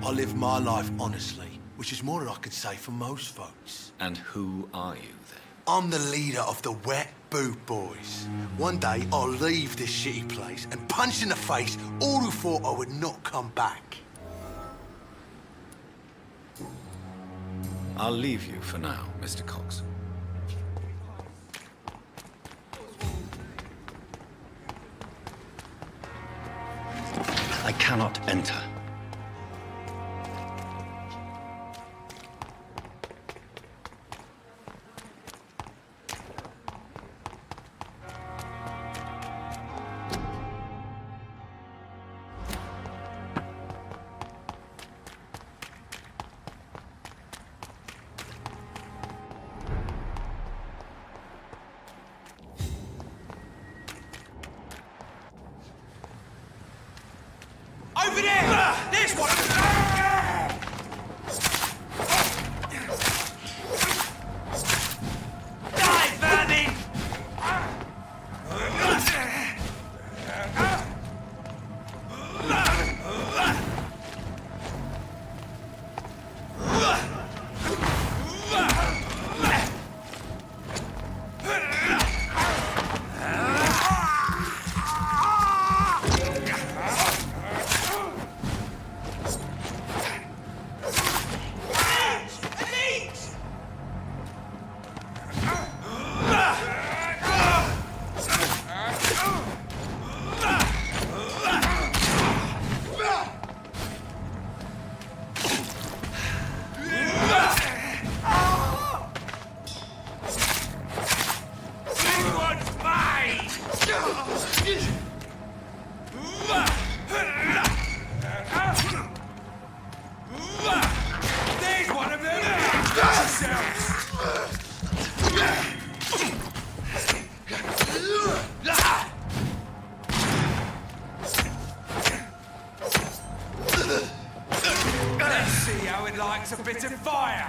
I live my life honestly, which is more than I can say for most folks. And who are you, then? I'm the leader of the Wet Boot Boys. One day, I'll leave this shitty place and punch in the face all who thought I would not come back. I'll leave you for now, Mr. Cox. I cannot enter. Over there! There's one! Die, vermin! Let's see how it likes a bit of fire!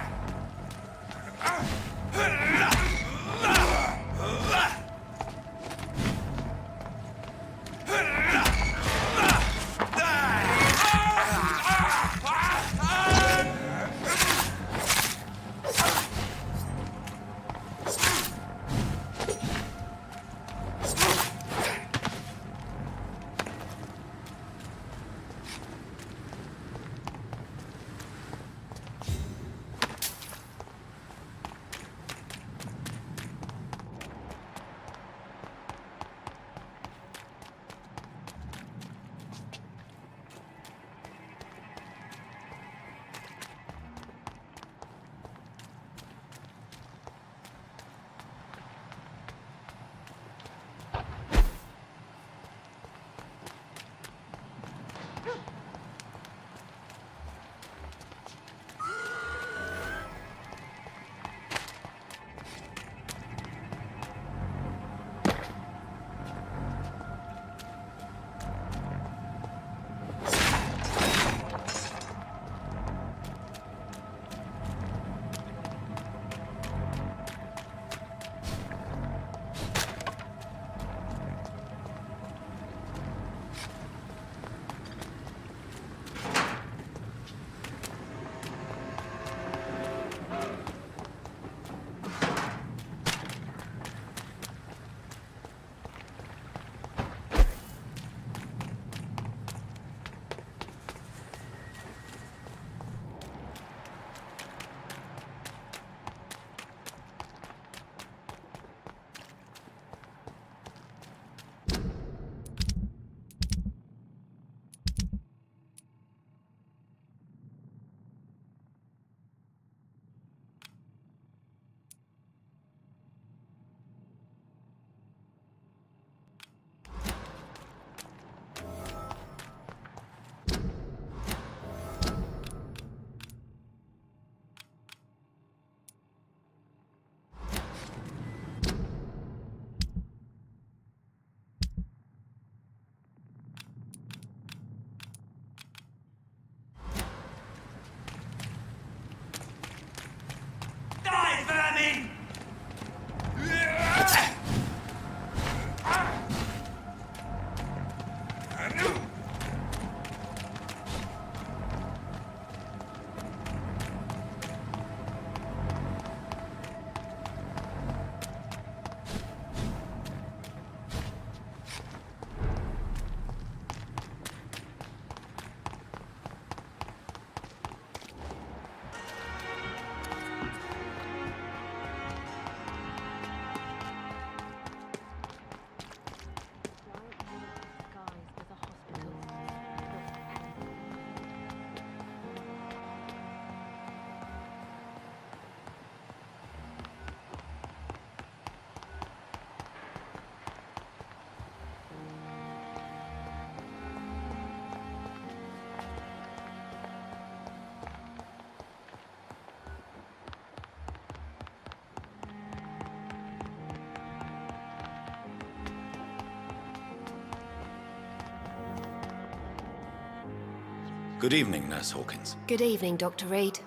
Good evening, Nurse Hawkins. Good evening, Dr. Reed.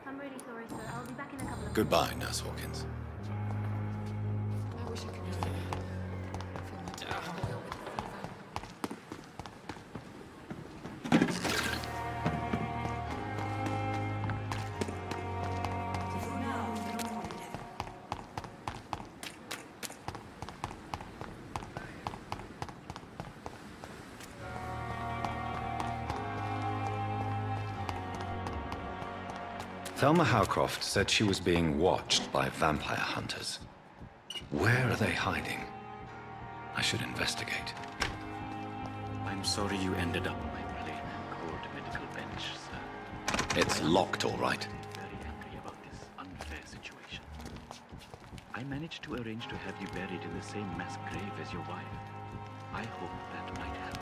I'm really sorry, sir. I'll be back in a couple of Goodbye, Nurse Hawkins. Thelma Howcroft said she was being watched by vampire hunters. Where are they hiding? I should investigate. I'm sorry you ended up on my cold medical bench, sir. It's locked, all right. I'm very angry about this unfair situation. I managed to arrange to have you buried in the same mass grave as your wife. I hope that might help.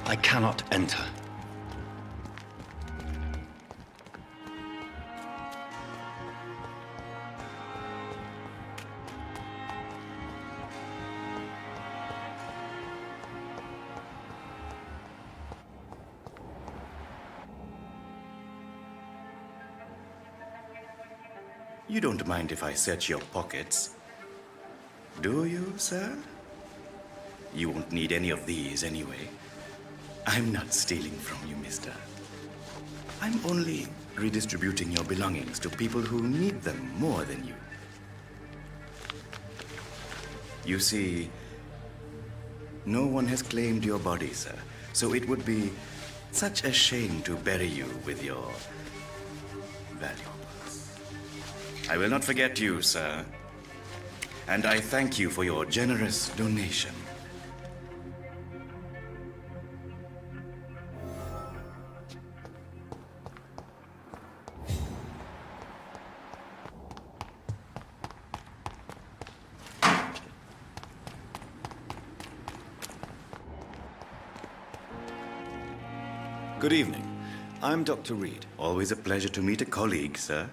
I cannot enter. You don't mind if I search your pockets, do you, sir? You won't need any of these anyway. I'm not stealing from you, mister. I'm only redistributing your belongings to people who need them more than you. You see, no one has claimed your body, sir, so it would be such a shame to bury you with your valuables. I will not forget you, sir, and I thank you for your generous donation. Good evening. I'm Dr. Reed. Always a pleasure to meet a colleague, sir.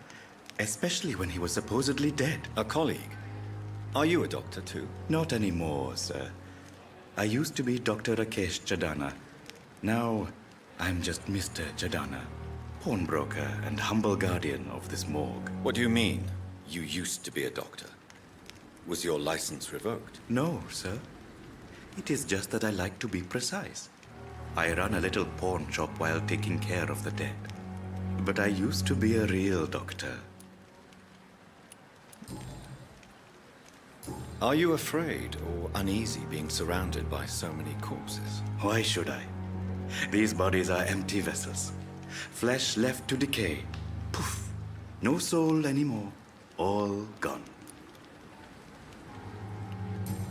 Especially when he was supposedly dead. A colleague? Are you a doctor too? Not anymore, sir. I used to be Dr. Rakesh Chadana. Now, I'm just Mr. Chadana, pawnbroker and humble guardian of this morgue. What do you mean, you used to be a doctor? Was your license revoked? No, sir. It is just that I like to be precise. I run a little pawn shop while taking care of the dead. But I used to be a real doctor. Are you afraid or uneasy being surrounded by so many corpses? Why should I? These bodies are empty vessels. Flesh left to decay. Poof! No soul anymore. All gone.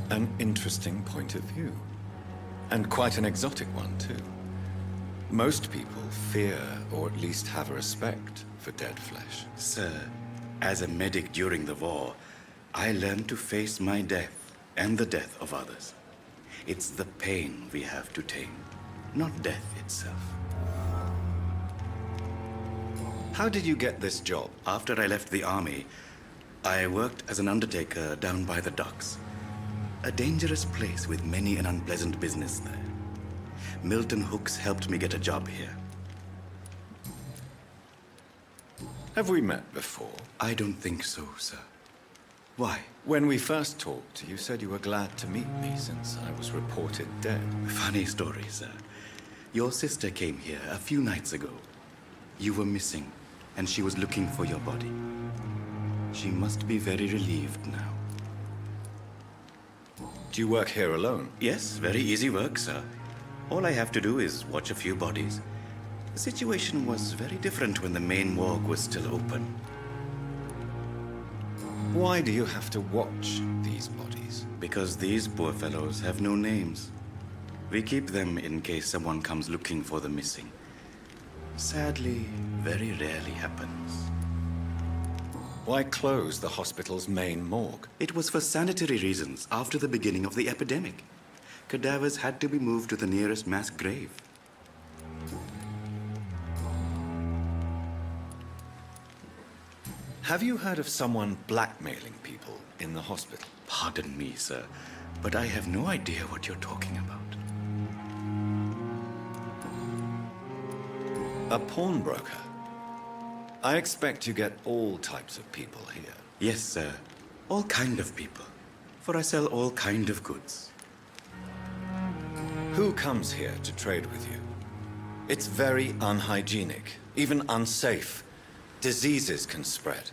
An interesting point of view. And quite an exotic one, too. Most people fear, or at least have a respect, for dead flesh. Sir, as a medic during the war, I learned to face my death and the death of others. It's the pain we have to tame, not death itself. How did you get this job? After I left the army, I worked as an undertaker down by the docks. A dangerous place with many an unpleasant business there. Milton Hooks helped me get a job here. Have we met before? I don't think so, sir. Why? When we first talked, you said you were glad to meet me since I was reported dead. Funny story, sir. Your sister came here a few nights ago. You were missing, and she was looking for your body. She must be very relieved now. Do you work here alone? Yes, very easy work, sir. All I have to do is watch a few bodies. The situation was very different when the main morgue was still open. Why do you have to watch these bodies? Because these poor fellows have no names. We keep them in case someone comes looking for the missing. Sadly, very rarely happens. Why close the hospital's main morgue? It was for sanitary reasons after the beginning of the epidemic. Cadavers had to be moved to the nearest mass grave. Have you heard of someone blackmailing people in the hospital? Pardon me, sir, but I have no idea what you're talking about. A pawnbroker? I expect you get all types of people here. Yes, sir. All kind of people. For I sell all kind of goods. Who comes here to trade with you? It's very unhygienic, even unsafe. Diseases can spread.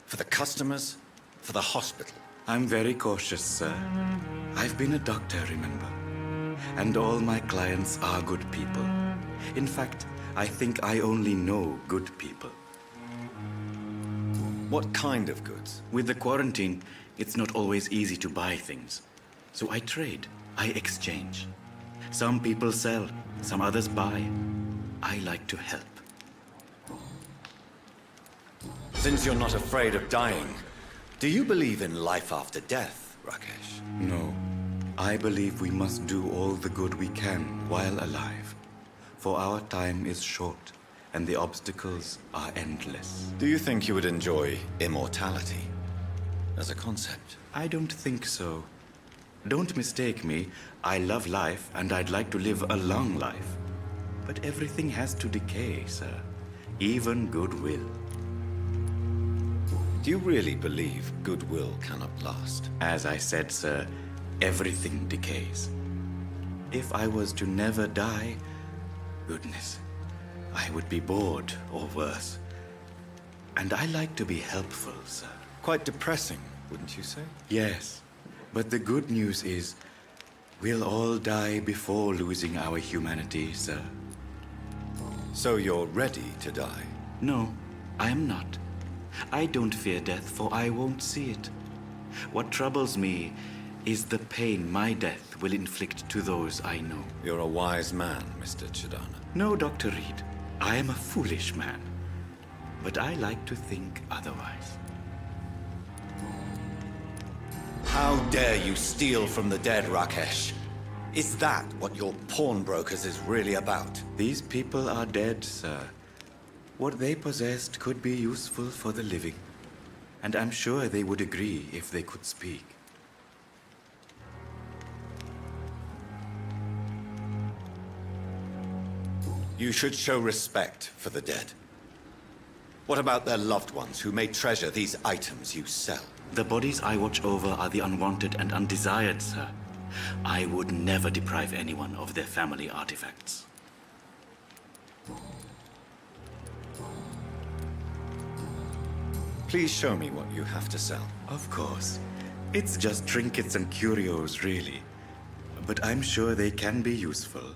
For the customers, for the hospital. I'm very cautious, sir. I've been a doctor, remember? And all my clients are good people. In fact, I think I only know good people. What kind of goods? With the quarantine, it's not always easy to buy things. So I trade, I exchange. Some people sell, some others buy. I like to help. Since you're not afraid of dying, do you believe in life after death, Rakesh? No. I believe we must do all the good we can while alive. For our time is short, and the obstacles are endless. Do you think you would enjoy immortality as a concept? I don't think so. Don't mistake me. I love life, and I'd like to live a long life. But everything has to decay, sir. Even goodwill. Do you really believe goodwill cannot last? As I said, sir, everything decays. If I was to never die, goodness, I would be bored or worse. And I like to be helpful, sir. Quite depressing, wouldn't you say? Yes, but the good news is we'll all die before losing our humanity, sir. So you're ready to die? No, I am not. I don't fear death, for I won't see it. What troubles me is the pain my death will inflict to those I know. You're a wise man, Mr. Chidana. No, Dr. Reed. I am a foolish man. But I like to think otherwise. How dare you steal from the dead, Rakesh? Is that what your pawnbrokers is really about? These people are dead, sir. What they possessed could be useful for the living. And I'm sure they would agree if they could speak. You should show respect for the dead. What about their loved ones who may treasure these items you sell? The bodies I watch over are the unwanted and undesired, sir. I would never deprive anyone of their family artifacts. Please show me what you have to sell. Of course. It's just trinkets and curios, really. But I'm sure they can be useful.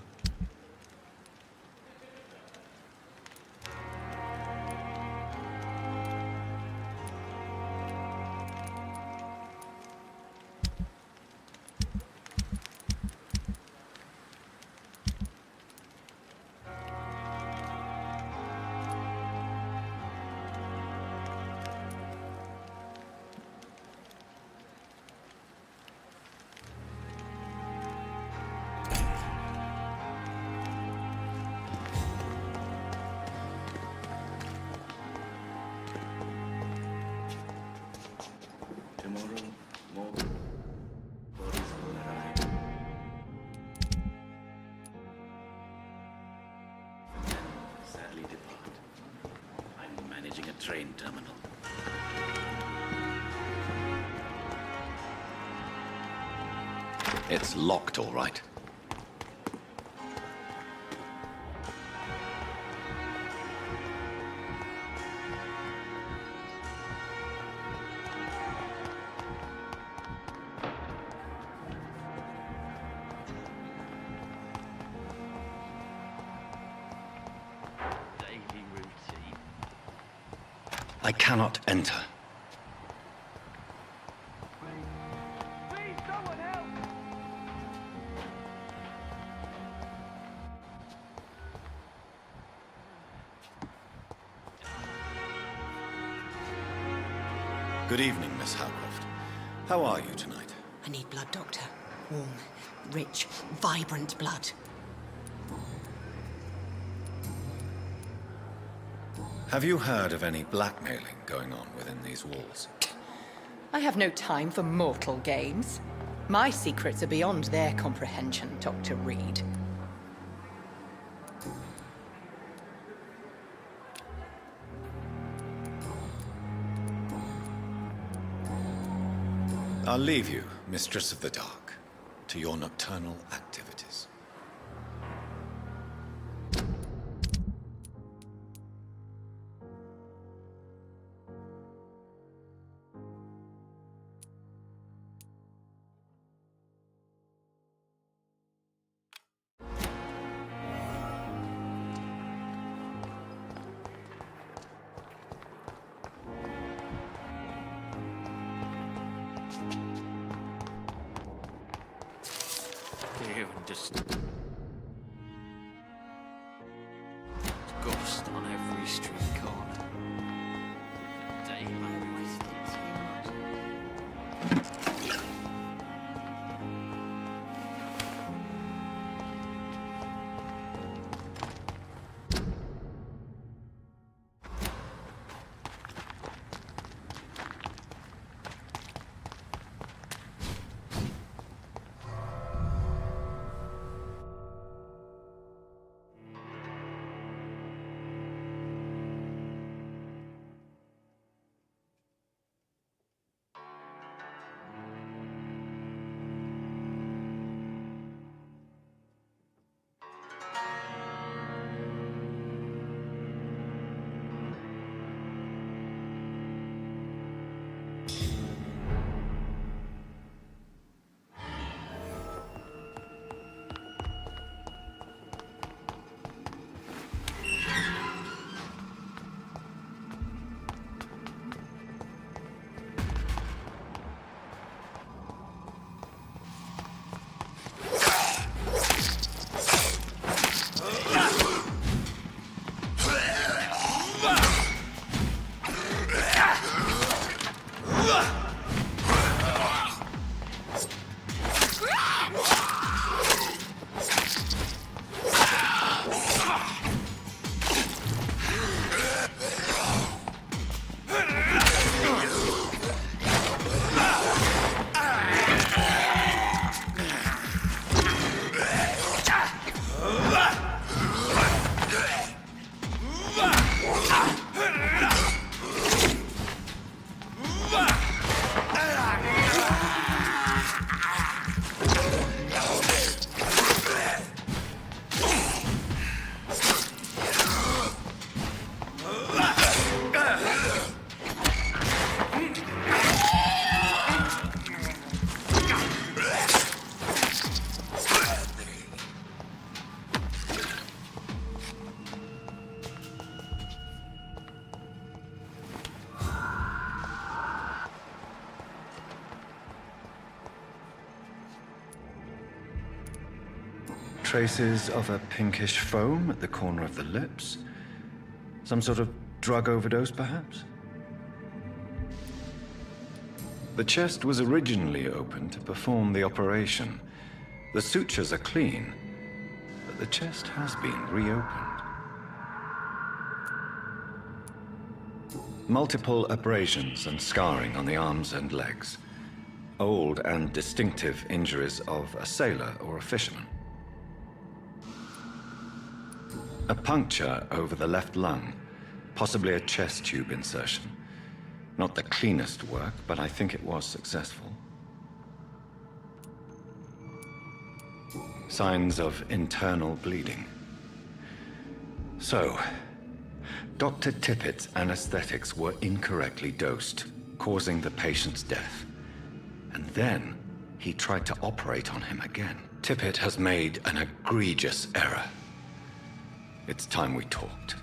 Train terminal. It's locked, all right. I cannot enter. Good evening, Miss Howcroft. How are you tonight? I need blood, Doctor. Warm, rich, vibrant blood. Have you heard of any blackmailing going on within these walls? I have no time for mortal games. My secrets are beyond their comprehension, Dr. Reed. I'll leave you, Mistress of the Dark, to your nocturnal activities. Just ghost on every street corner. Daylight wasted too much. Traces of a pinkish foam at the corner of the lips. Some sort of drug overdose, perhaps? The chest was originally open to perform the operation. The sutures are clean, but the chest has been reopened. Multiple abrasions and scarring on the arms and legs. Old and distinctive injuries of a sailor or a fisherman. A puncture over the left lung, possibly a chest tube insertion. Not the cleanest work, but I think it was successful. Signs of internal bleeding. So, Dr. Tippett's anesthetics were incorrectly dosed, causing the patient's death. And then he tried to operate on him again. Tippett has made an egregious error. It's time we talked.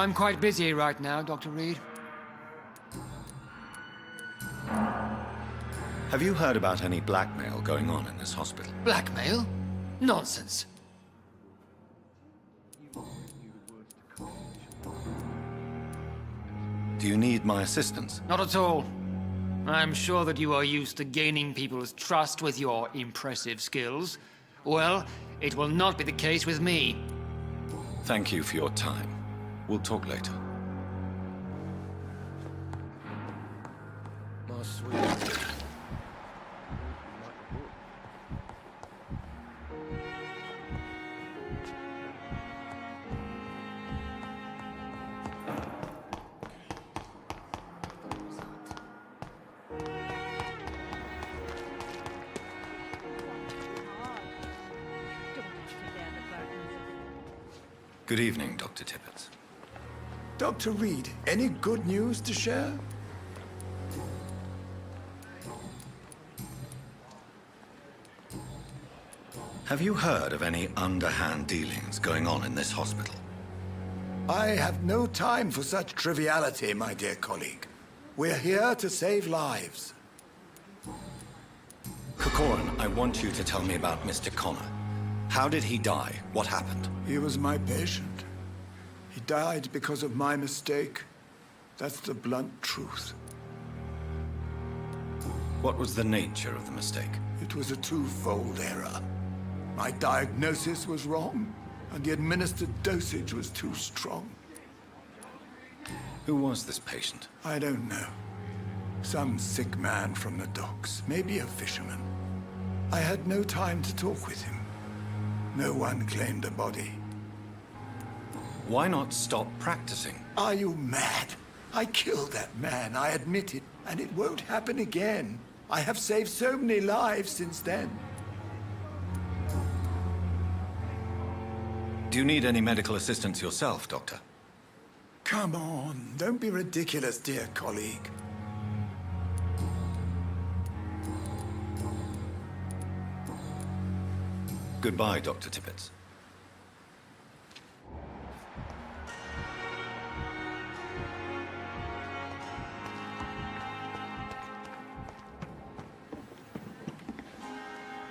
I'm quite busy right now, Dr. Reed. Have you heard about any blackmail going on in this hospital? Blackmail? Nonsense. Do you need my assistance? Not at all. I'm sure that you are used to gaining people's trust with your impressive skills. Well, it will not be the case with me. Thank you for your time. We'll talk later. My sweet. Good evening, Dr. Tippett. Dr. Reed, any good news to share? Have you heard of any underhand dealings going on in this hospital? I have no time for such triviality, my dear colleague. We're here to save lives. Corcoran, I want you to tell me about Mr. Connor. How did he die? What happened? He was my patient. He died because of my mistake. That's the blunt truth. What was the nature of the mistake? It was a twofold error. My diagnosis was wrong, and the administered dosage was too strong. Who was this patient? I don't know. Some sick man from the docks, maybe a fisherman. I had no time to talk with him. No one claimed a body. Why not stop practicing? Are you mad? I killed that man, I admit it, and it won't happen again. I have saved so many lives since then. Do you need any medical assistance yourself, Doctor? Come on, don't be ridiculous, dear colleague. Goodbye, Dr. Tippett.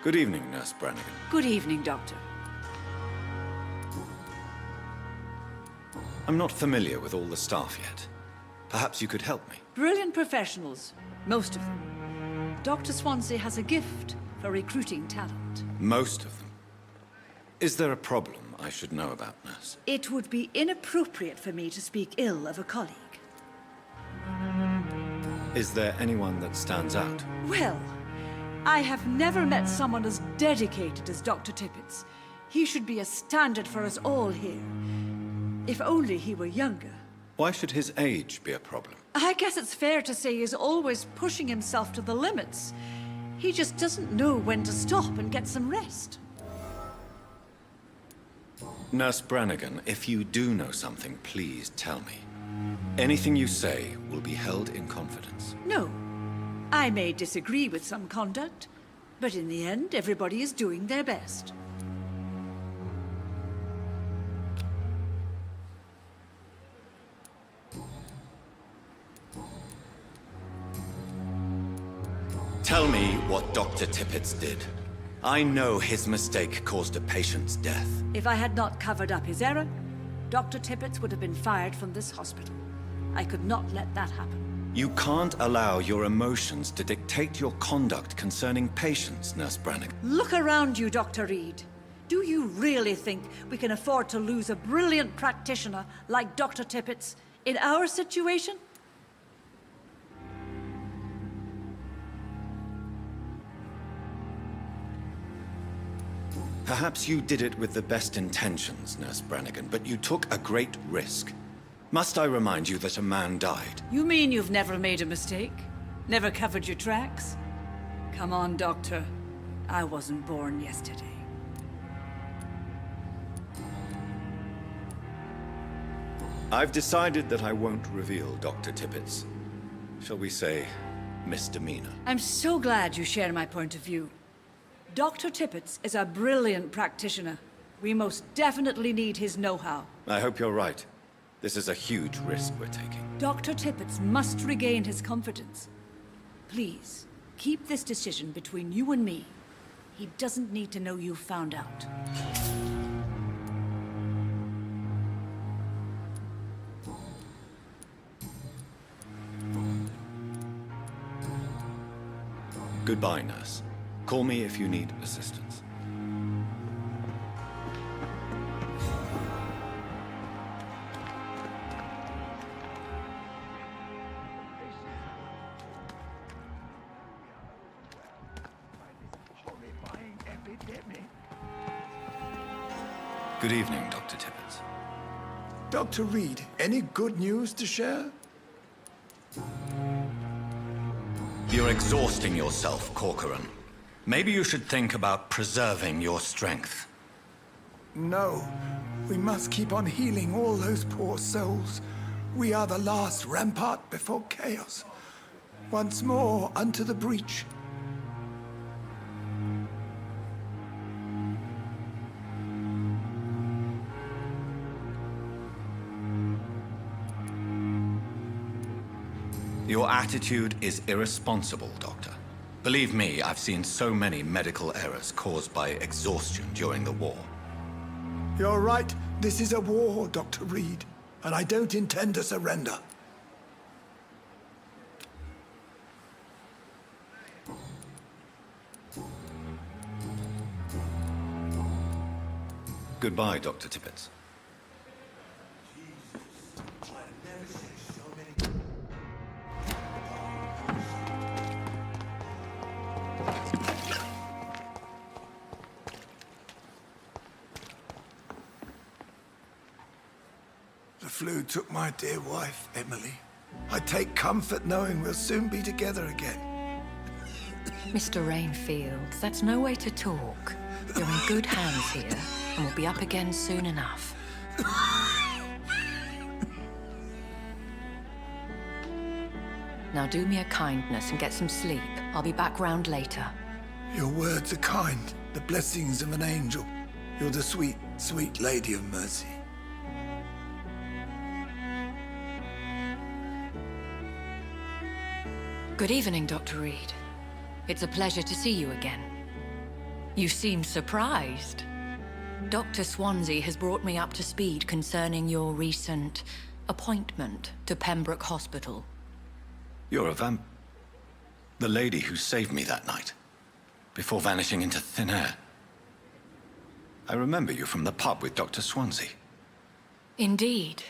Good evening, Nurse Brannigan. Good evening, Doctor. I'm not familiar with all the staff yet. Perhaps you could help me. Brilliant professionals, most of them. Dr. Swansea has a gift for recruiting talent. Most of them. Is there a problem I should know about, Nurse? It would be inappropriate for me to speak ill of a colleague. Is there anyone that stands out? Well, I have never met someone as dedicated as Dr. Tippett's. He should be a standard for us all here. If only he were younger. Why should his age be a problem? I guess it's fair to say he's always pushing himself to the limits. He just doesn't know when to stop and get some rest. Nurse Brannigan, if you do know something, please tell me. Anything you say will be held in confidence. No. I may disagree with some conduct, but in the end, everybody is doing their best. Tell me what Dr. Tippett did. I know his mistake caused a patient's death. If I had not covered up his error, Dr. Tippett would have been fired from this hospital. I could not let that happen. You can't allow your emotions to dictate your conduct concerning patients, Nurse Brannigan. Look around you, Dr. Reed. Do you really think we can afford to lose a brilliant practitioner like Dr. Tippets in our situation? Perhaps you did it with the best intentions, Nurse Brannigan, but you took a great risk. Must I remind you that a man died? You mean you've never made a mistake? Never covered your tracks? Come on, Doctor. I wasn't born yesterday. I've decided that I won't reveal Dr. Tippets. Shall we say, misdemeanor? I'm so glad you share my point of view. Dr. Tippets is a brilliant practitioner. We most definitely need his know-how. I hope you're right. This is a huge risk we're taking. Dr. Tippets must regain his confidence. Please, keep this decision between you and me. He doesn't need to know you found out. Goodbye, nurse. Call me if you need assistance. Good evening, Dr. Tippets. Dr. Reed, any good news to share? You're exhausting yourself, Corcoran. Maybe you should think about preserving your strength. No. We must keep on healing all those poor souls. We are the last rampart before chaos. Once more unto the breach. Your attitude is irresponsible, Doctor. Believe me, I've seen so many medical errors caused by exhaustion during the war. You're right. This is a war, Dr. Reed, and I don't intend to surrender. Goodbye, Dr. Tippets. The flu took my dear wife, Emily. I take comfort knowing we'll soon be together again. Mr. Rainfield, that's no way to talk. You're in good hands here, and we'll be up again soon enough. Now do me a kindness and get some sleep. I'll be back round later. Your words are kind, the blessings of an angel. You're the sweet, sweet Lady of Mercy. Good evening, Dr. Reed. It's a pleasure to see you again. You seem surprised. Dr. Swansea has brought me up to speed concerning your recent appointment to Pembroke Hospital. You're a the lady who saved me that night, before vanishing into thin air. I remember you from the pub with Dr. Swansea. Indeed.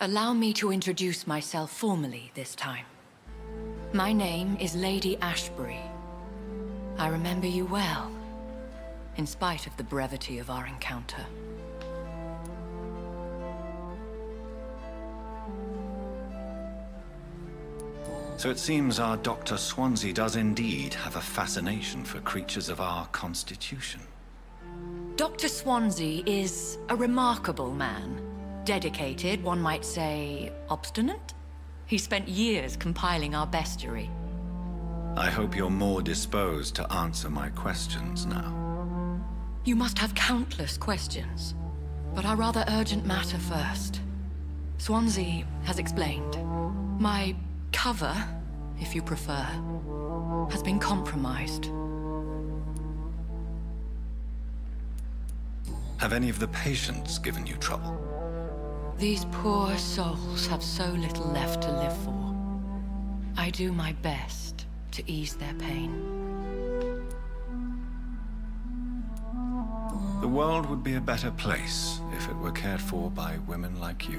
Allow me to introduce myself formally this time. My name is Lady Ashbury. I remember you well, in spite of the brevity of our encounter. So it seems our Dr. Swansea does indeed have a fascination for creatures of our constitution. Dr. Swansea is a remarkable man. Dedicated, one might say, obstinate? He spent years compiling our bestiary. I hope you're more disposed to answer my questions now. You must have countless questions, but our rather urgent matter first. Swansea has explained. My cover, if you prefer, has been compromised. Have any of the patients given you trouble? These poor souls have so little left to live for. I do my best to ease their pain. The world would be a better place if it were cared for by women like you.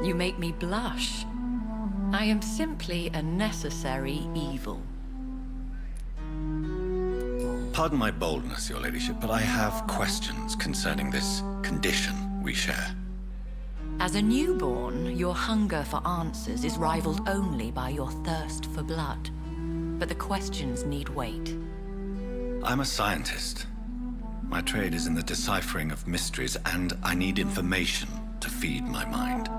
You make me blush. I am simply a necessary evil. Pardon my boldness, your ladyship, but I have questions concerning this condition we share. As a newborn, your hunger for answers is rivaled only by your thirst for blood. But the questions need wait. I'm a scientist. My trade is in the deciphering of mysteries, and I need information to feed my mind.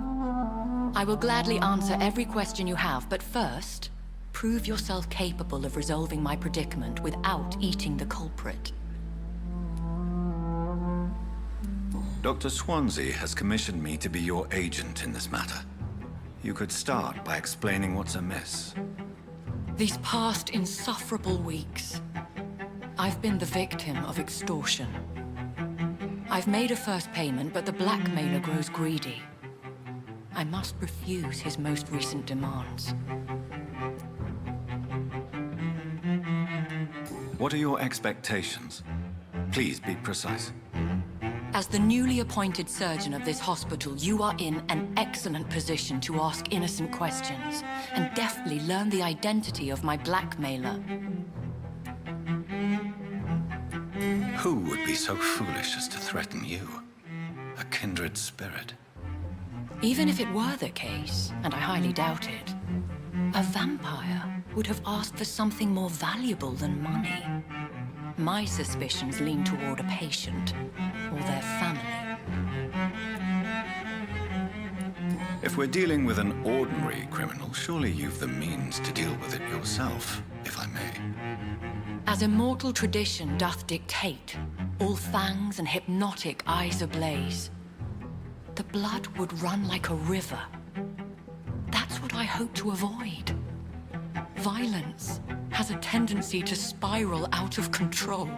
I will gladly answer every question you have, but first, prove yourself capable of resolving my predicament without eating the culprit. Dr. Swansea has commissioned me to be your agent in this matter. You could start by explaining what's amiss. These past insufferable weeks, I've been the victim of extortion. I've made a first payment, but the blackmailer grows greedy. I must refuse his most recent demands. What are your expectations? Please be precise. As the newly appointed surgeon of this hospital, you are in an excellent position to ask innocent questions and deftly learn the identity of my blackmailer. Who would be so foolish as to threaten you? A kindred spirit. Even if it were the case, and I highly doubt it, a vampire would have asked for something more valuable than money. My suspicions lean toward a patient or their family. If we're dealing with an ordinary criminal, surely you've the means to deal with it yourself, if I may. As immortal tradition doth dictate, all fangs and hypnotic eyes ablaze, the blood would run like a river. That's what I hope to avoid. Violence has a tendency to spiral out of control.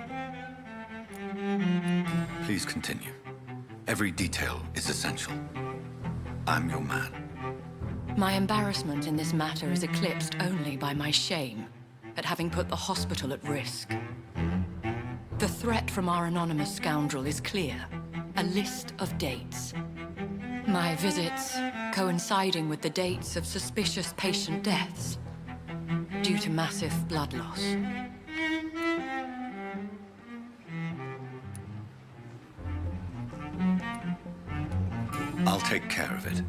Please continue. Every detail is essential. I'm your man. My embarrassment in this matter is eclipsed only by my shame at having put the hospital at risk. The threat from our anonymous scoundrel is clear. A list of dates. My visits coinciding with the dates of suspicious patient deaths due to massive blood loss. I'll take care of it.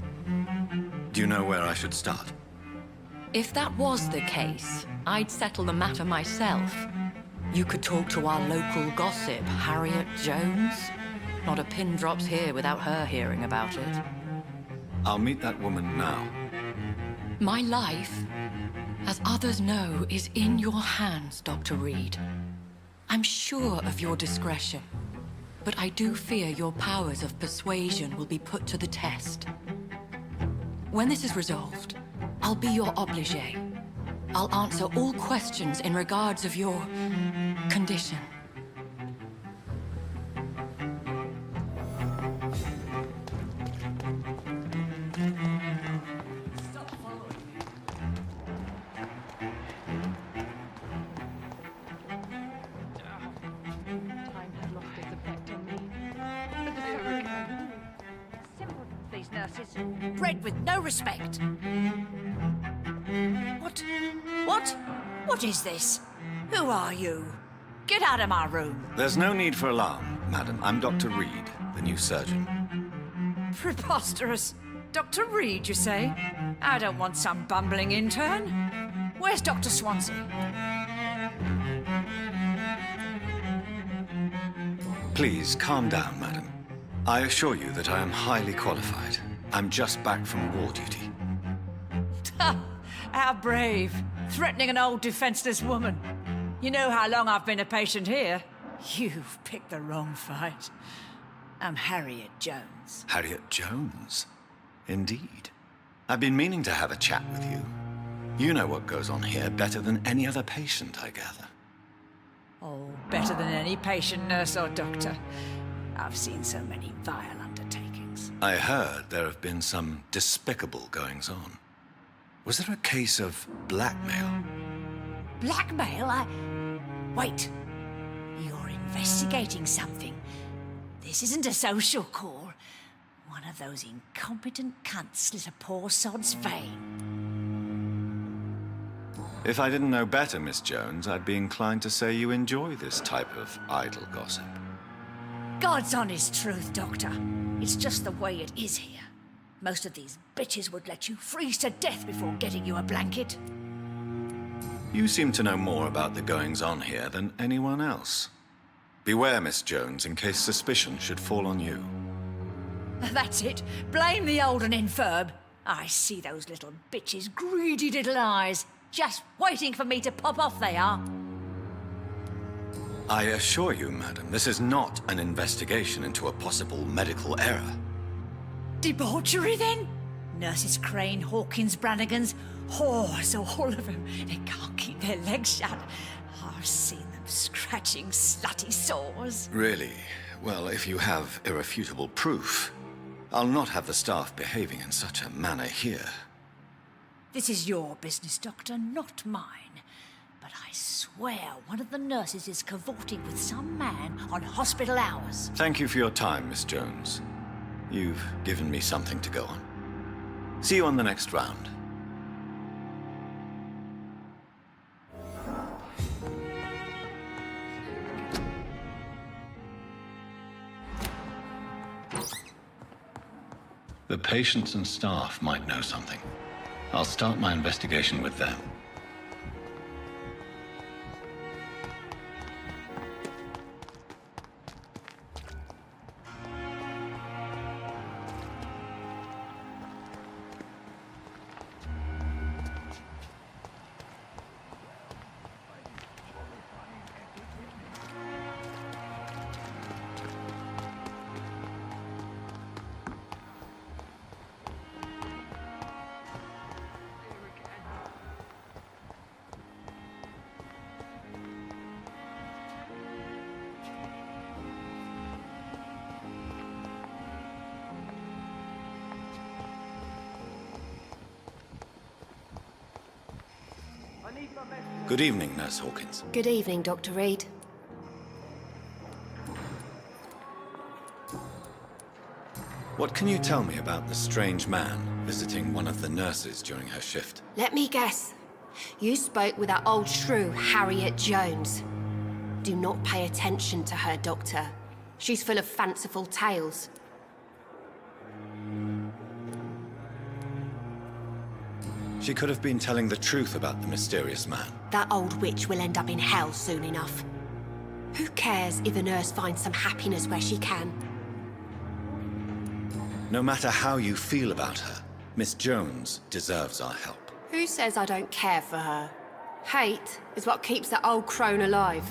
Do you know where I should start? If that was the case, I'd settle the matter myself. You could talk to our local gossip, Harriet Jones. Not a pin drops here without her hearing about it. I'll meet that woman now. My life, as others know, is in your hands, Dr. Reed. I'm sure of your discretion, but I do fear your powers of persuasion will be put to the test. When this is resolved, I'll be your obligé. I'll answer all questions in regards of your condition. Bred with no respect. What is this? Who are you? Get out of my room. There's no need for alarm, madam. I'm Dr. Reed, the new surgeon. Preposterous. Dr. Reed, you say? I don't want some bumbling intern. Where's Dr. Swansea? Please, calm down, madam. I assure you that I am highly qualified. I'm just back from war duty. How brave. Threatening an old defenseless woman. You know how long I've been a patient here? You've picked the wrong fight. I'm Harriet Jones. Harriet Jones? Indeed. I've been meaning to have a chat with you. You know what goes on here better than any other patient, I gather. Oh, better than any patient, nurse or doctor. I've seen so many vile undertakings. I heard there have been some despicable goings-on. Was there a case of blackmail? Blackmail? Wait. You're investigating something. This isn't a social call. One of those incompetent cunts slit a poor sod's vein. If I didn't know better, Miss Jones, I'd be inclined to say you enjoy this type of idle gossip. God's honest truth, Doctor. It's just the way it is here. Most of these bitches would let you freeze to death before getting you a blanket. You seem to know more about the goings-on here than anyone else. Beware, Miss Jones, in case suspicion should fall on you. That's it. Blame the old and infirm. I see those little bitches' greedy little eyes. Just waiting for me to pop off they are. I assure you, madam, this is not an investigation into a possible medical error. Debauchery, then? Nurses Crane, Hawkins, Brannigans. Oh, so all of them, they can't keep their legs shut. I've seen them scratching slutty sores. Really? Well, if you have irrefutable proof, I'll not have the staff behaving in such a manner here. This is your business, Doctor, not mine. But I swear one of the nurses is cavorting with some man on hospital hours. Thank you for your time, Miss Jones. You've given me something to go on. See you on the next round. The patients and staff might know something. I'll start my investigation with them. Good evening, Nurse Hawkins. Good evening, Dr. Reed. What can you tell me about the strange man visiting one of the nurses during her shift? Let me guess. You spoke with that old shrew, Harriet Jones. Do not pay attention to her, Doctor. She's full of fanciful tales. She could have been telling the truth about the mysterious man. That old witch will end up in hell soon enough. Who cares if a nurse finds some happiness where she can? No matter how you feel about her, Miss Jones deserves our help. Who says I don't care for her? Hate is what keeps that old crone alive.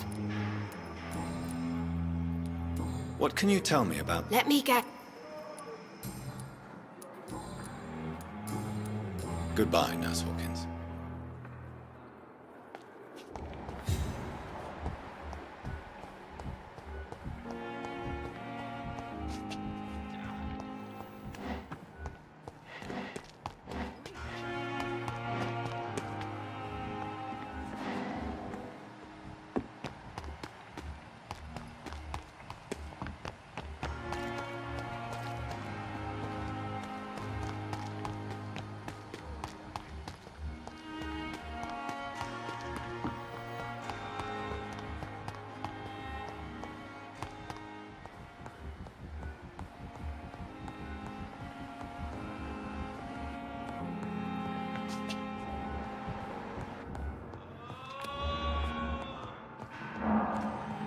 What can you tell me about... Let me get... Goodbye, Nurse Hawkins.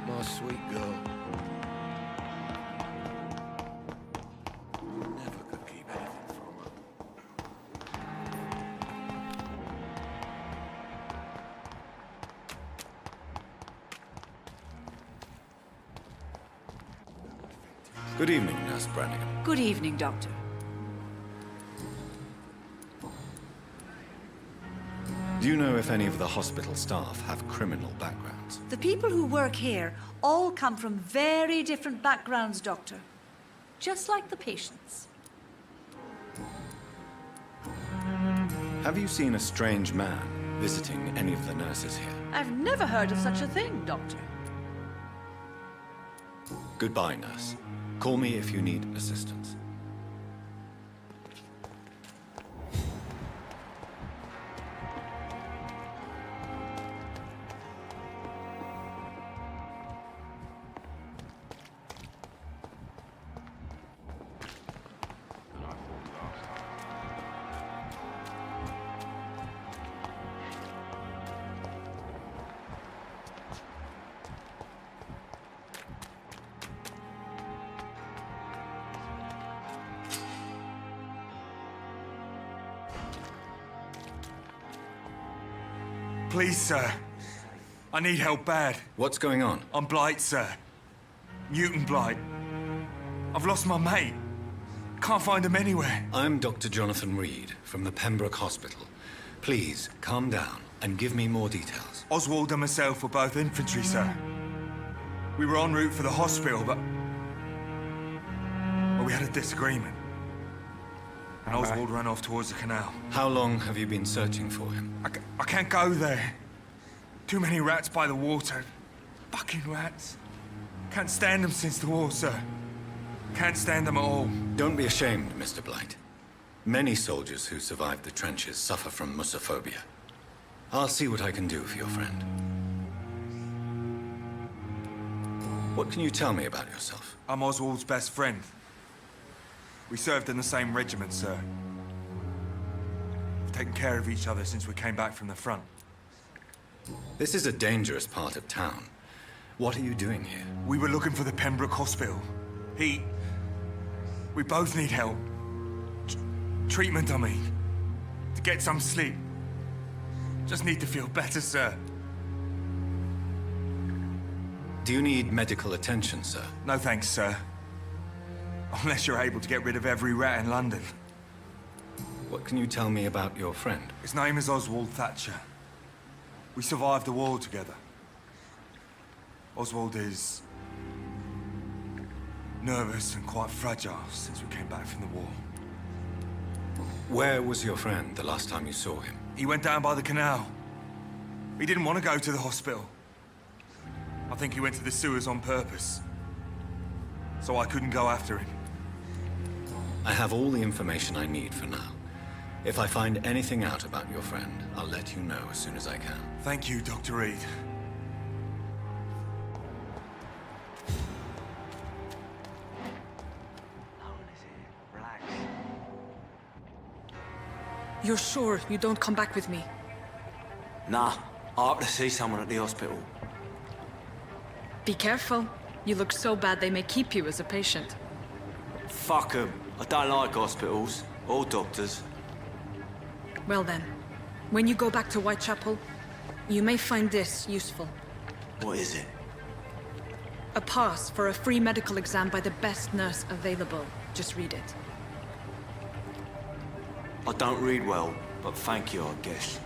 My sweet girl. Never could keep anything from her. Good evening, Nurse Brannigan. Good evening, Doctor. Do you know if any of the hospital staff have criminal backgrounds? The people who work here all come from very different backgrounds, Doctor. Just like the patients. Have you seen a strange man visiting any of the nurses here? I've never heard of such a thing, Doctor. Goodbye, nurse. Call me if you need assistance. Please, sir. I need help bad. What's going on? I'm Blight, sir. Newton Blight. I've lost my mate. Can't find him anywhere. I'm Dr. Jonathan Reed from the Pembroke Hospital. Please, calm down and give me more details. Oswald and myself were both infantry, sir. We were en route for the hospital, but... well, we had a disagreement. And Oswald ran off towards the canal. How long have you been searching for him? I can't go there. Too many rats by the water. Fucking rats. Can't stand them since the war, sir. Can't stand them at all. Don't be ashamed, Mr. Blight. Many soldiers who survived the trenches suffer from musophobia. I'll see what I can do for your friend. What can you tell me about yourself? I'm Oswald's best friend. We served in the same regiment, sir. We've taken care of each other since we came back from the front. This is a dangerous part of town. What are you doing here? We were looking for the Pembroke Hospital. We both need help. Treatment, I mean. To get some sleep. Just need to feel better, sir. Do you need medical attention, sir? No thanks, sir. Unless you're able to get rid of every rat in London. What can you tell me about your friend? His name is Oswald Thatcher. We survived the war together. Oswald is... nervous and quite fragile since we came back from the war. Where was your friend the last time you saw him? He went down by the canal. He didn't want to go to the hospital. I think he went to the sewers on purpose. So I couldn't go after him. I have all the information I need for now. If I find anything out about your friend, I'll let you know as soon as I can. Thank you, Dr. Reed. You're sure you don't come back with me? Nah, I have to see someone at the hospital. Be careful. You look so bad they may keep you as a patient. Fuck 'em. I don't like hospitals or doctors. Well then, when you go back to Whitechapel, you may find this useful. What is it? A pass for a free medical exam by the best nurse available. Just read it. I don't read well, but thank you, I guess.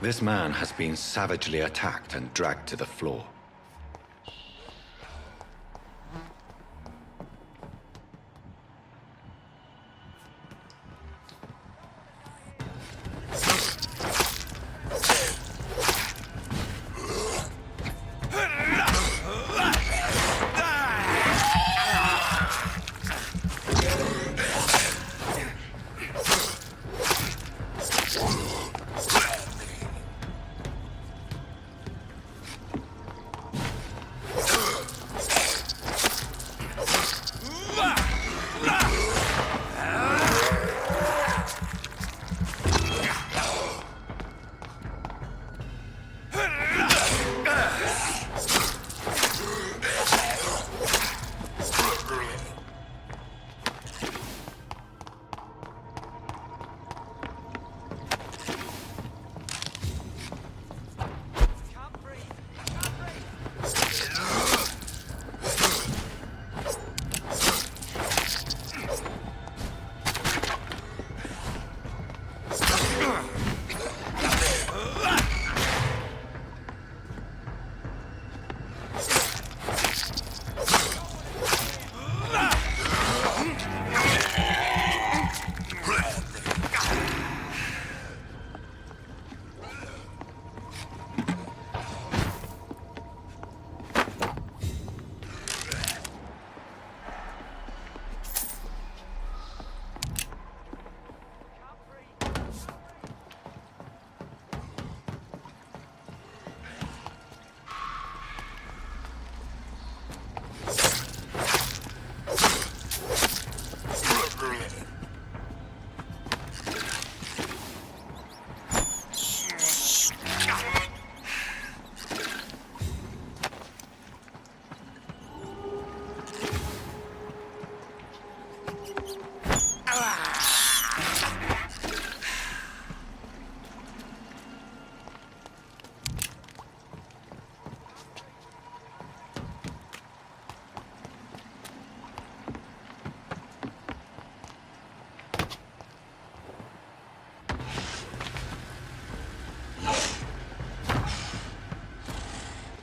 This man has been savagely attacked and dragged to the floor.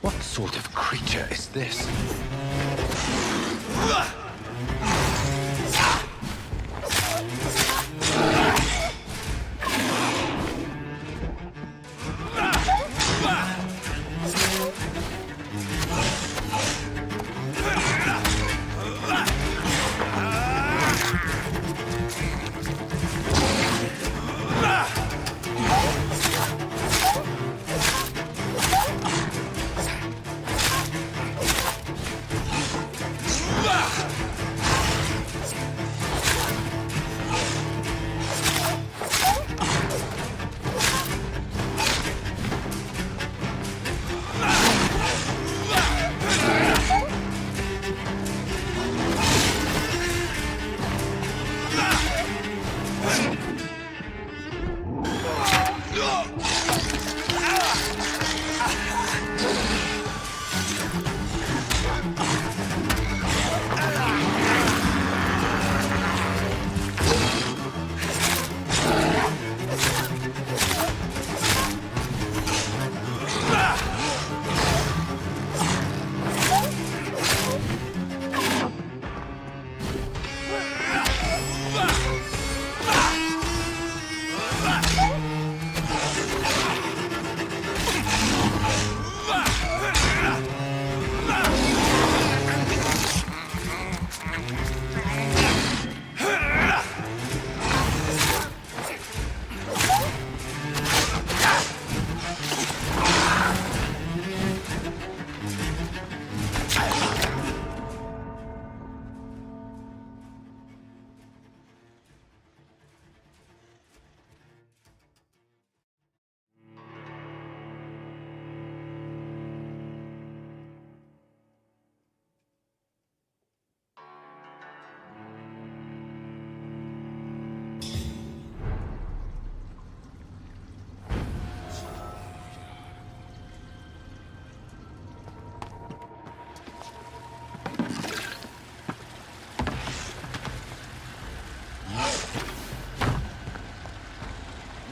What sort of creature is this?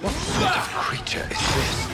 What sort of creature is this?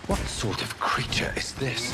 What sort of creature is this?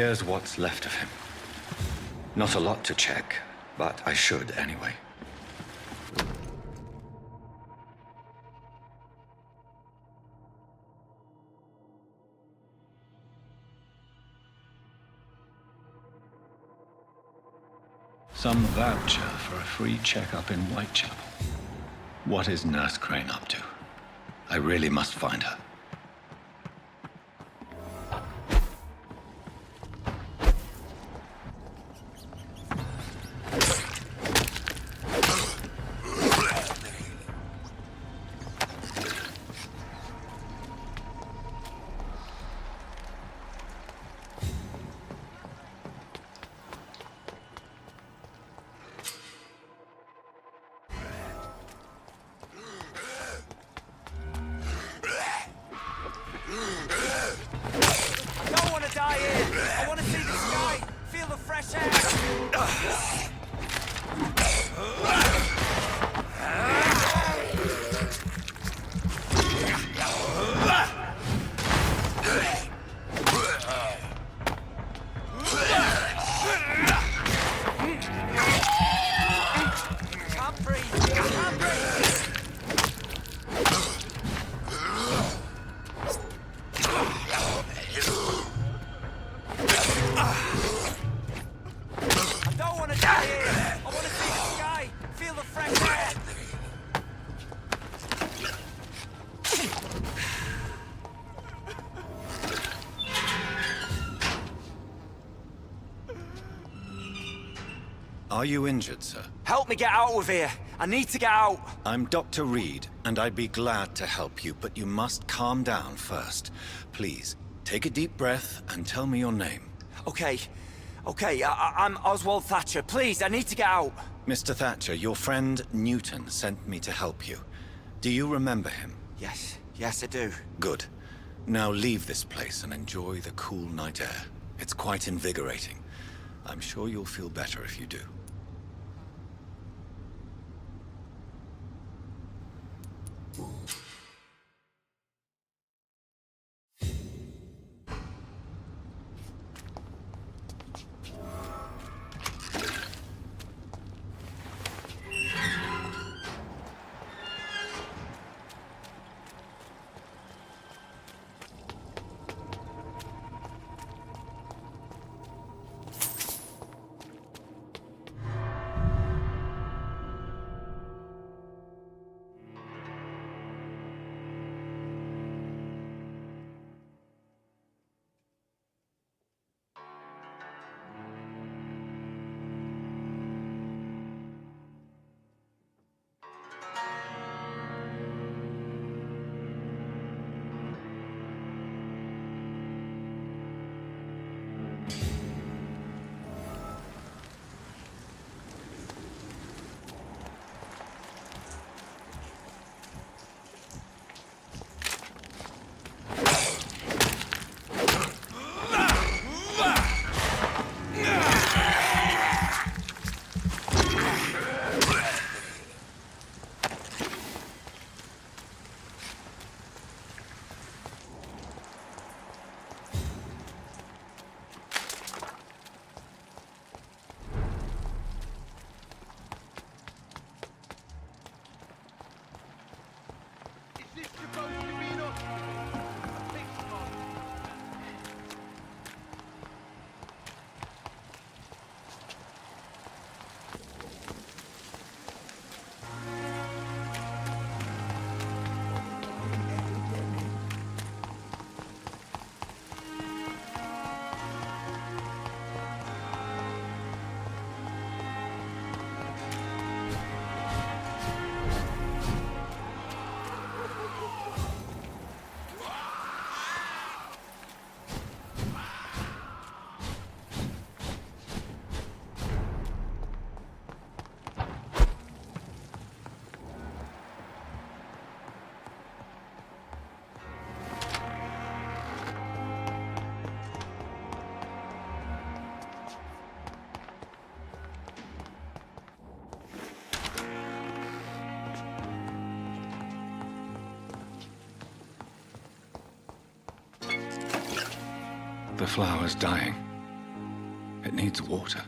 Here's what's left of him. Not a lot to check, but I should anyway. Some voucher for a free checkup in Whitechapel. What is Nurse Crane up to? I really must find her. Are you injured, sir? Help me get out of here. I need to get out. I'm Dr. Reed, and I'd be glad to help you, but you must calm down first. Please, take a deep breath and tell me your name. Okay. I'm Oswald Thatcher. Please, I need to get out. Mr. Thatcher, your friend Newton sent me to help you. Do you remember him? Yes, I do. Good. Now leave this place and enjoy the cool night air. It's quite invigorating. I'm sure you'll feel better if you do. The flower's dying. needs water.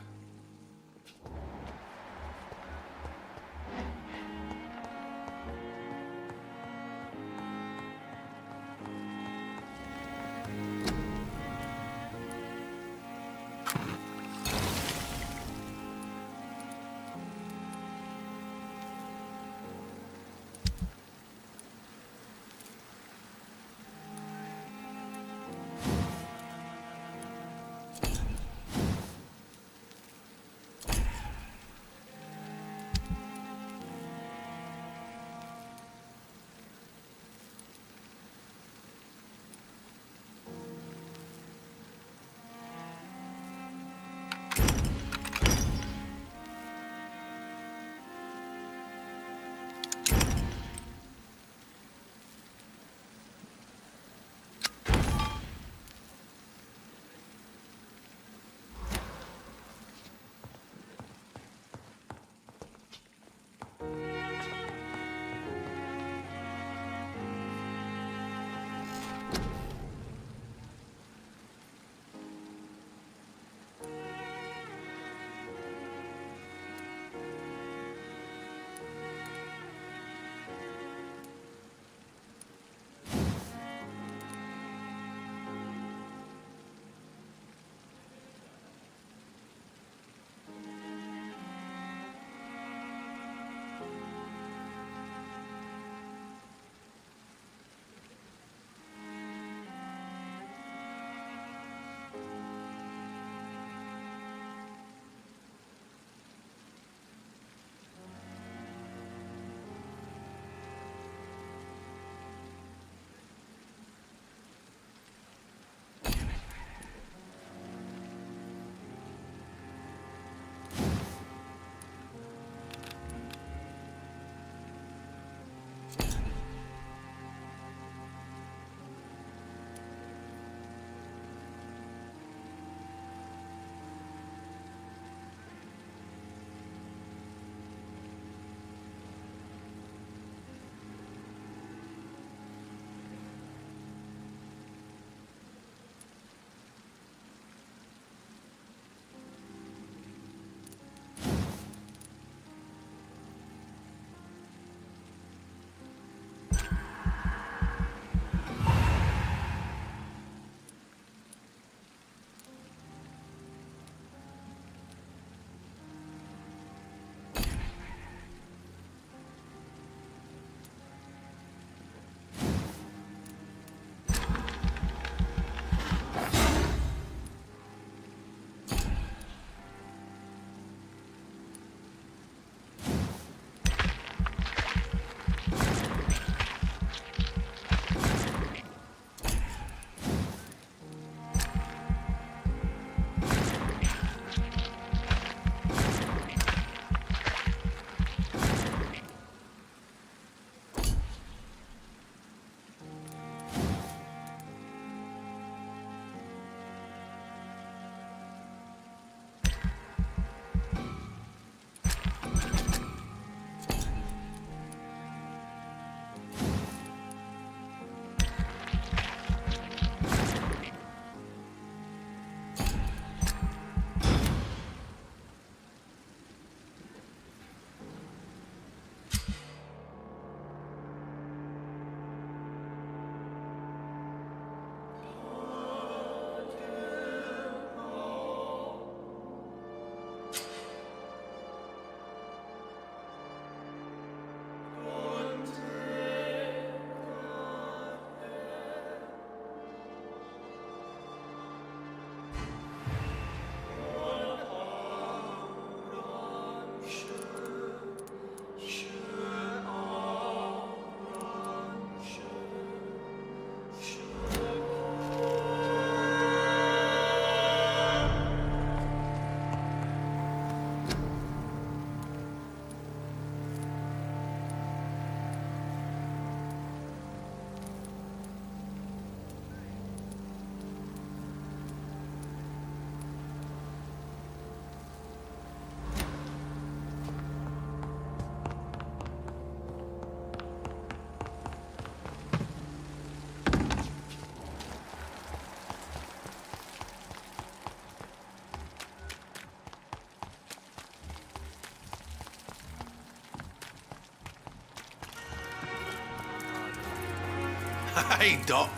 Hey, Doc.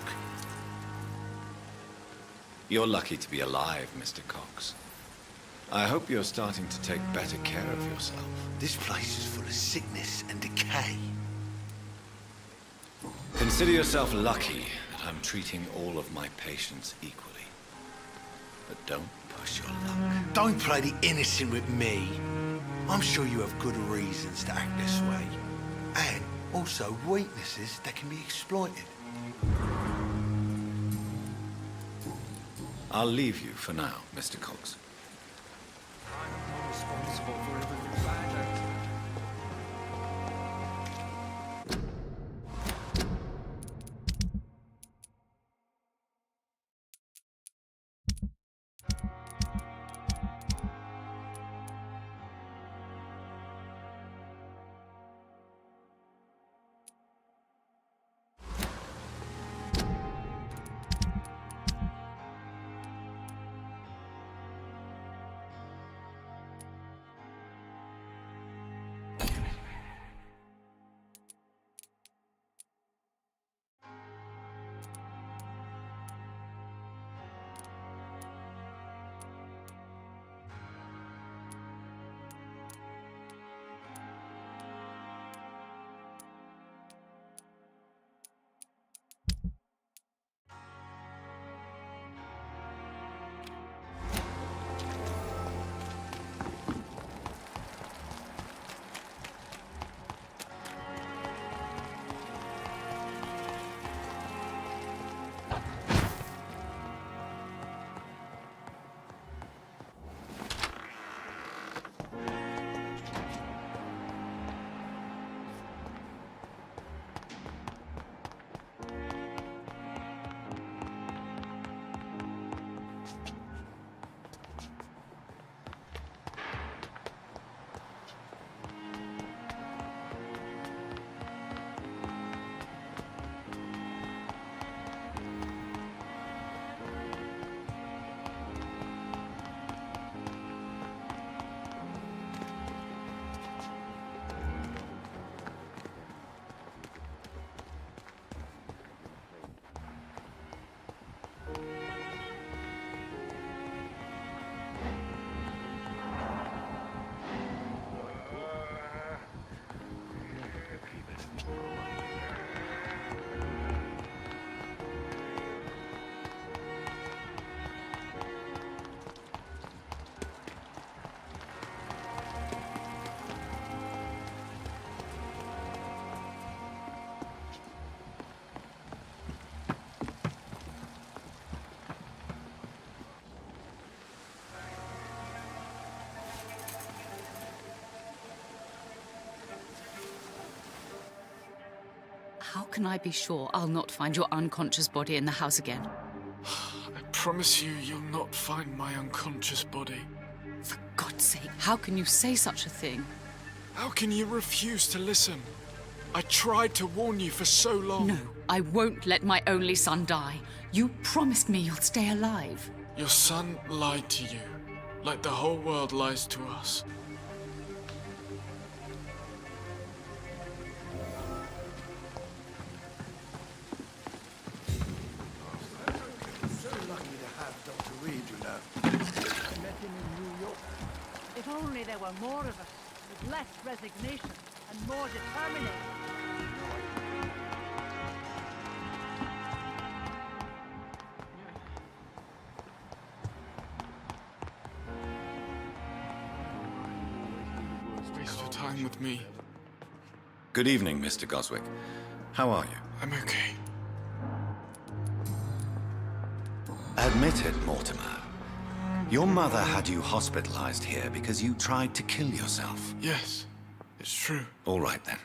You're lucky to be alive, Mr. Cox. I hope you're starting to take better care of yourself. This place is full of sickness and decay. Consider yourself lucky that I'm treating all of my patients equally. But don't push your luck. Don't play the innocent with me. I'm sure you have good reasons to act this way. And also weaknesses that can be exploited. I'll leave you for now, Mr. Cox. I'm responsible for everything bad. How can I be sure I'll not find your unconscious body in the house again? I promise you, you'll not find my unconscious body. For God's sake, how can you say such a thing? How can you refuse to listen? I tried to warn you for so long. No, I won't let my only son die. You promised me you'll stay alive. Your son lied to you, like the whole world lies to us. So lucky to have Dr. Reed, you know. I met him in New York. If only there were more of us, with less resignation and more determination. Waste your time with me. Good evening, Mr. Goswick. How are you? I'm okay. Admit it, Mortimer. Your mother had you hospitalized here because you tried to kill yourself. Yes, it's true. All right, then.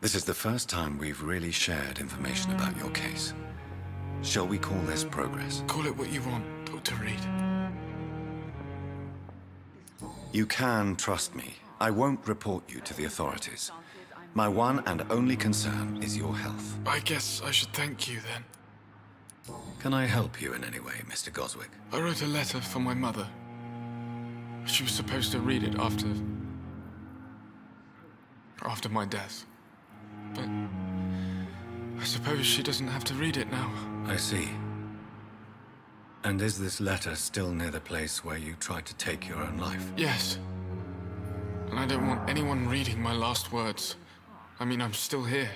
This is the first time we've really shared information about your case. Shall we call this progress? Call it what you want, Dr. Reed. You can trust me. I won't report you to the authorities. My one and only concern is your health. I guess I should thank you, then. Can I help you in any way, Mr. Goswick? I wrote a letter for my mother. She was supposed to read it after my death. But I suppose she doesn't have to read it now. I see. And is this letter still near the place where you tried to take your own life? Yes. And I don't want anyone reading my last words. I mean, I'm still here.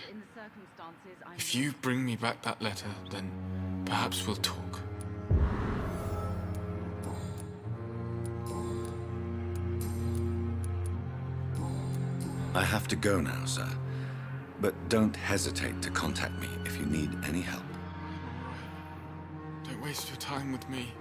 If you bring me back that letter, then perhaps we'll talk. I have to go now, sir. But don't hesitate to contact me if you need any help. Don't waste your time with me.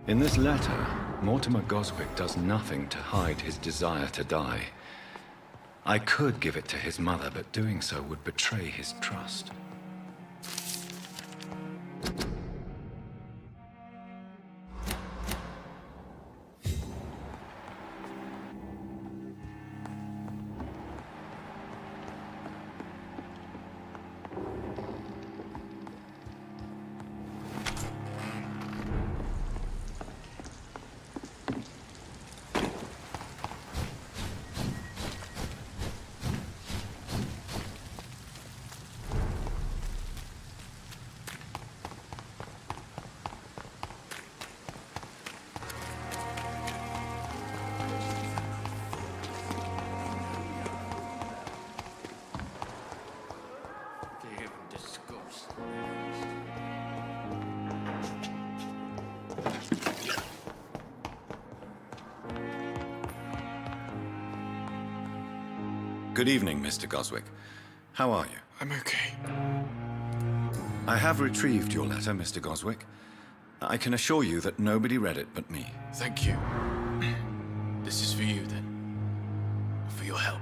In this letter, Mortimer Goswick does nothing to hide his desire to die. I could give it to his mother, but doing so would betray his trust. Good evening, Mr. Goswick. How are you? I'm okay. I have retrieved your letter, Mr. Goswick. I can assure you that nobody read it but me. Thank you. This is for you, then. For your help.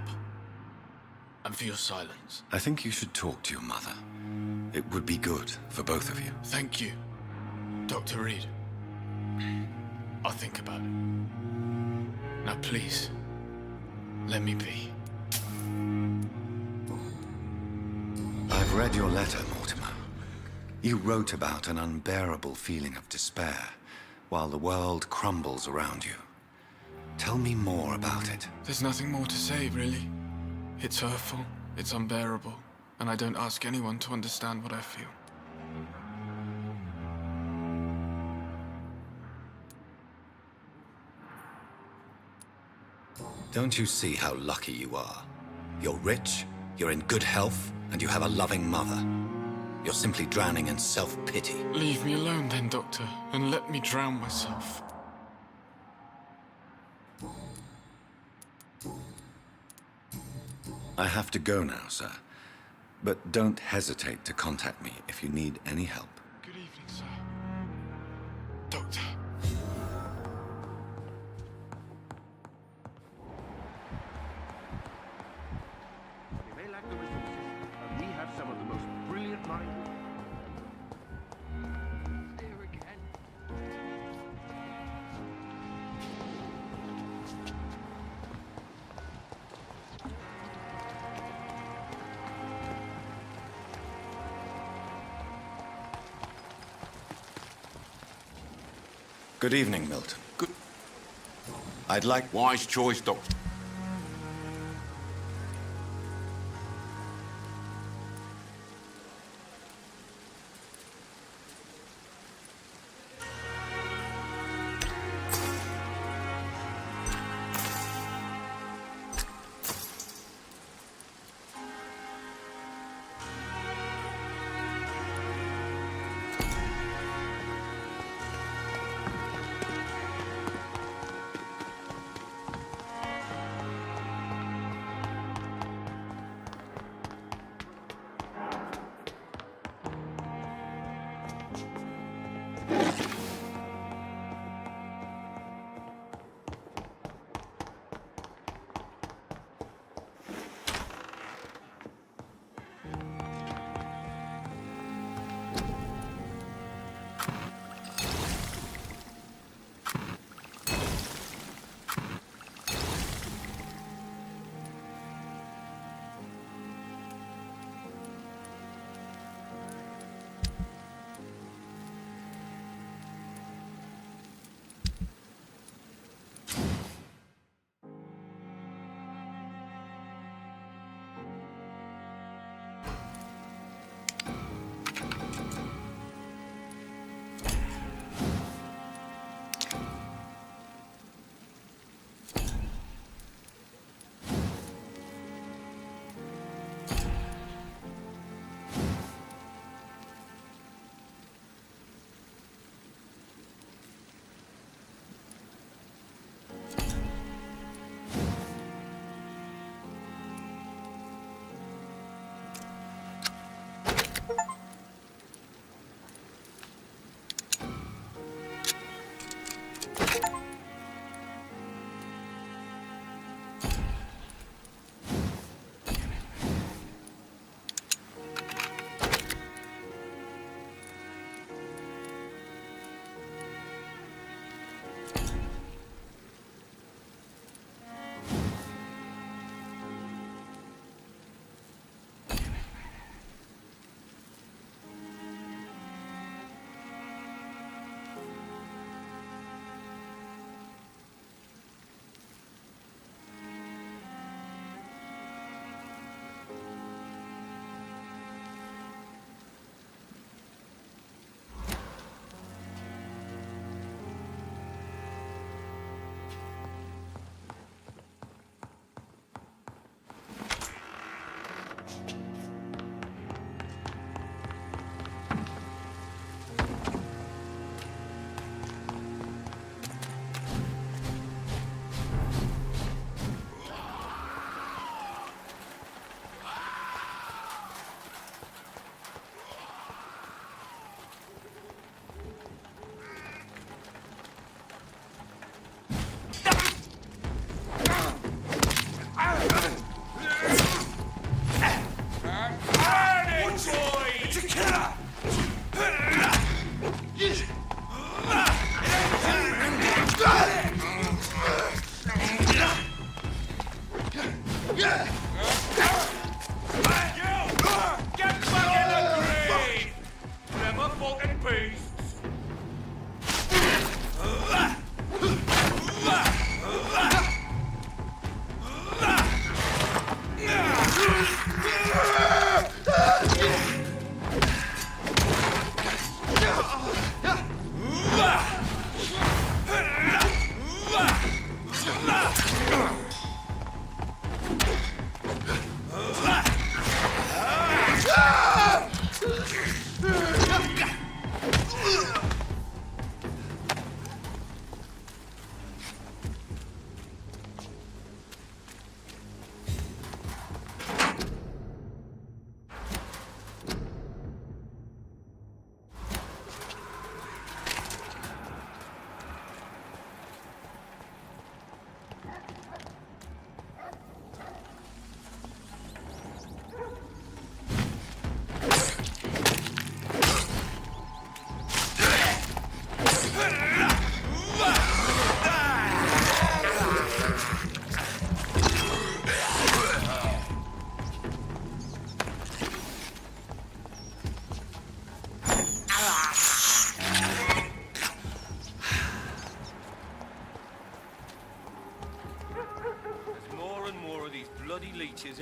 And for your silence. I think you should talk to your mother. It would be good for both of you. Thank you, Dr. Reed. I'll think about it. Now, please, let me be. I've read your letter, Mortimer. You wrote about an unbearable feeling of despair while the world crumbles around you. Tell me more about it. There's nothing more to say, really. It's hurtful, it's unbearable, and I don't ask anyone to understand what I feel. Don't you see how lucky you are? You're rich, you're in good health, and you have a loving mother. You're simply drowning in self-pity. Leave me alone then, Doctor, and let me drown myself. I have to go now, sir. But don't hesitate to contact me if you need any help. Good evening, sir. Doctor. We may lack the resources, but we have some of the most brilliant minds. There again. Good evening, Milton. Good. I'd like... Wise choice, Doctor.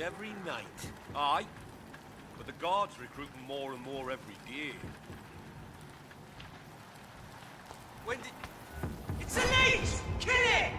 Every night. Aye. But the guards recruiting more and more every day. When did... It's a leech! Kill it!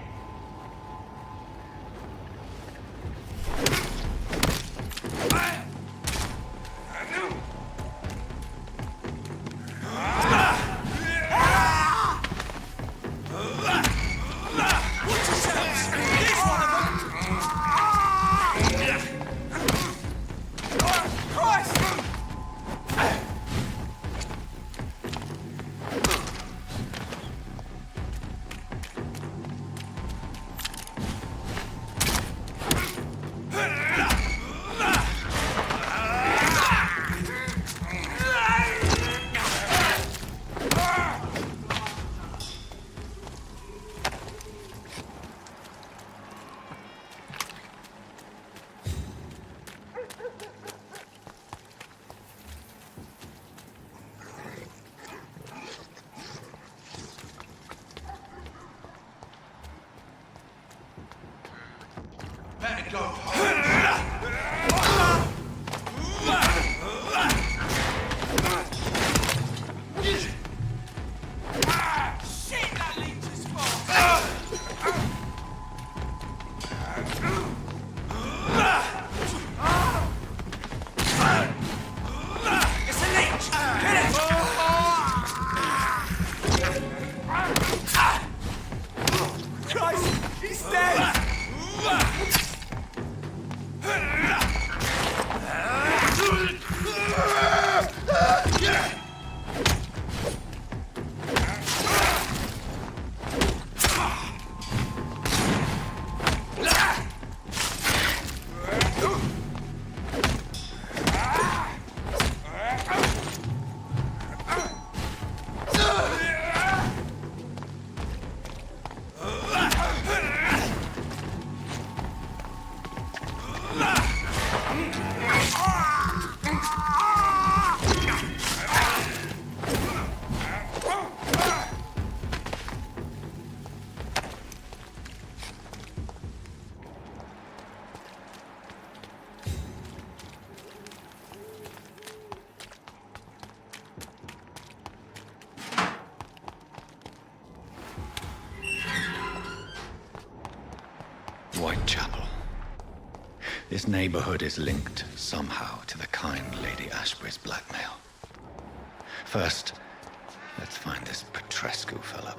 Whitechapel. This neighborhood is linked somehow to the kind Lady Ashbury's blackmail. First, let's find this Petrescu fella.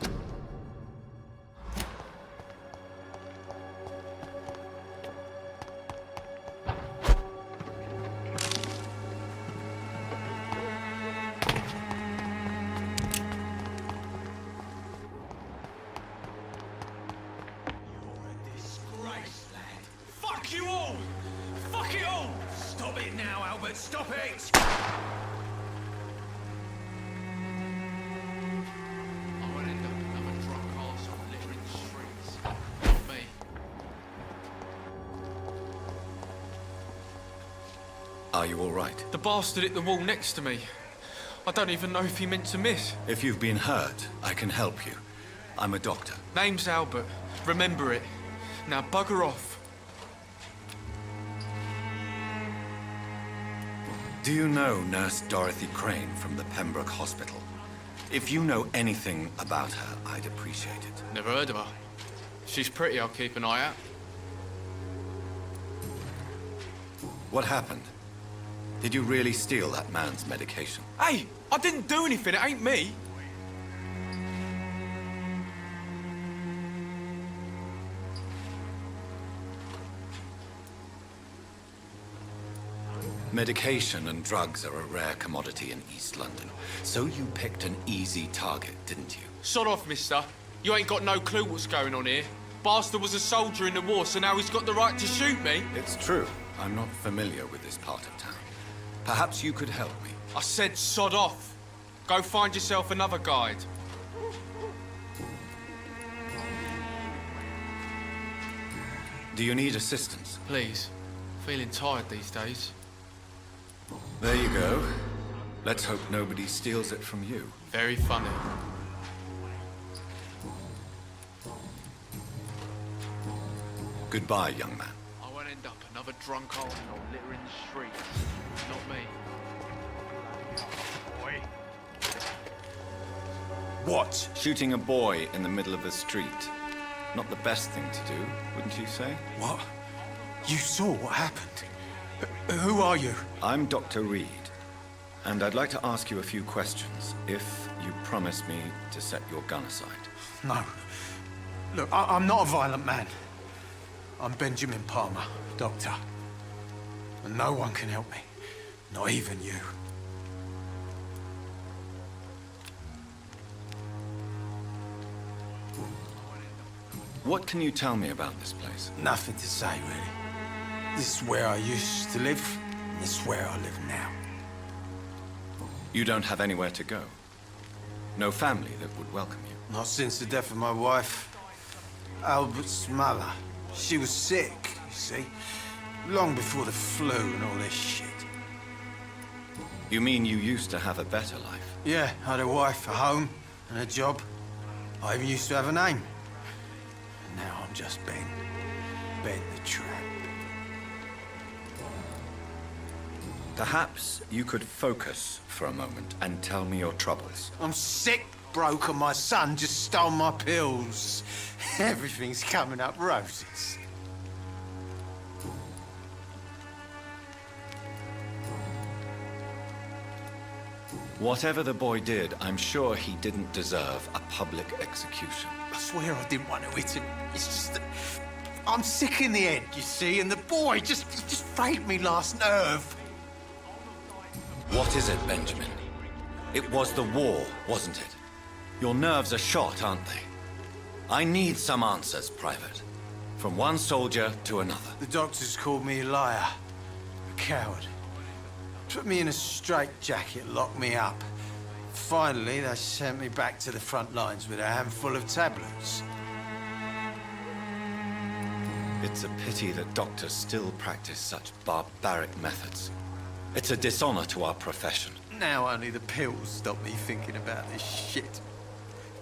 Are you all right? The bastard hit the wall next to me. I don't even know if he meant to miss. If you've been hurt, I can help you. I'm a doctor. Name's Albert. Remember it. Now bugger off. Do you know Nurse Dorothy Crane from the Pembroke Hospital? If you know anything about her, I'd appreciate it. Never heard of her. She's pretty, I'll keep an eye out. What happened? Did you really steal that man's medication? Hey, I didn't do anything, it ain't me. Medication and drugs are a rare commodity in East London. So you picked an easy target, didn't you? Sod off, mister. You ain't got no clue what's going on here. Bastard was a soldier in the war, so now he's got the right to shoot me. It's true. I'm not familiar with this part of town. Perhaps you could help me. I said sod off. Go find yourself another guide. Do you need assistance? Please. Feeling tired these days. There you go. Let's hope nobody steals it from you. Very funny. Goodbye, young man. I won't end up another drunk arsehole littering the streets. Not me. Boy. What? Shooting a boy in the middle of the street. Not the best thing to do, wouldn't you say? What? You saw what happened? Who are you? I'm Dr. Reed, and I'd like to ask you a few questions, if you promise me to set your gun aside. No. Look, I'm not a violent man. I'm Benjamin Palmer, doctor. And no one can help me. Not even you. What can you tell me about this place? Nothing to say, really. This is where I used to live, and this is where I live now. You don't have anywhere to go? No family that would welcome you? Not since the death of my wife, Albert's mother. She was sick, you see. Long before the flu and all this shit. You mean you used to have a better life? Yeah, I had a wife, a home, and a job. I even used to have a name. And now I'm just Ben. Ben the Tramp. Perhaps you could focus for a moment and tell me your troubles. I'm sick, broke, and my son just stole my pills. Everything's coming up roses. Whatever the boy did, I'm sure he didn't deserve a public execution. I swear I didn't want to hit him. It's just that I'm sick in the head, you see, and the boy just frayed me last nerve. What is it, Benjamin? It was the war, wasn't it? Your nerves are shot, aren't they? I need some answers, Private. From one soldier to another. The doctors called me a liar, a coward. Put me in a straitjacket, locked me up. Finally, they sent me back to the front lines with a handful of tablets. It's a pity that doctors still practice such barbaric methods. It's a dishonor to our profession. Now only the pills stop me thinking about this shit.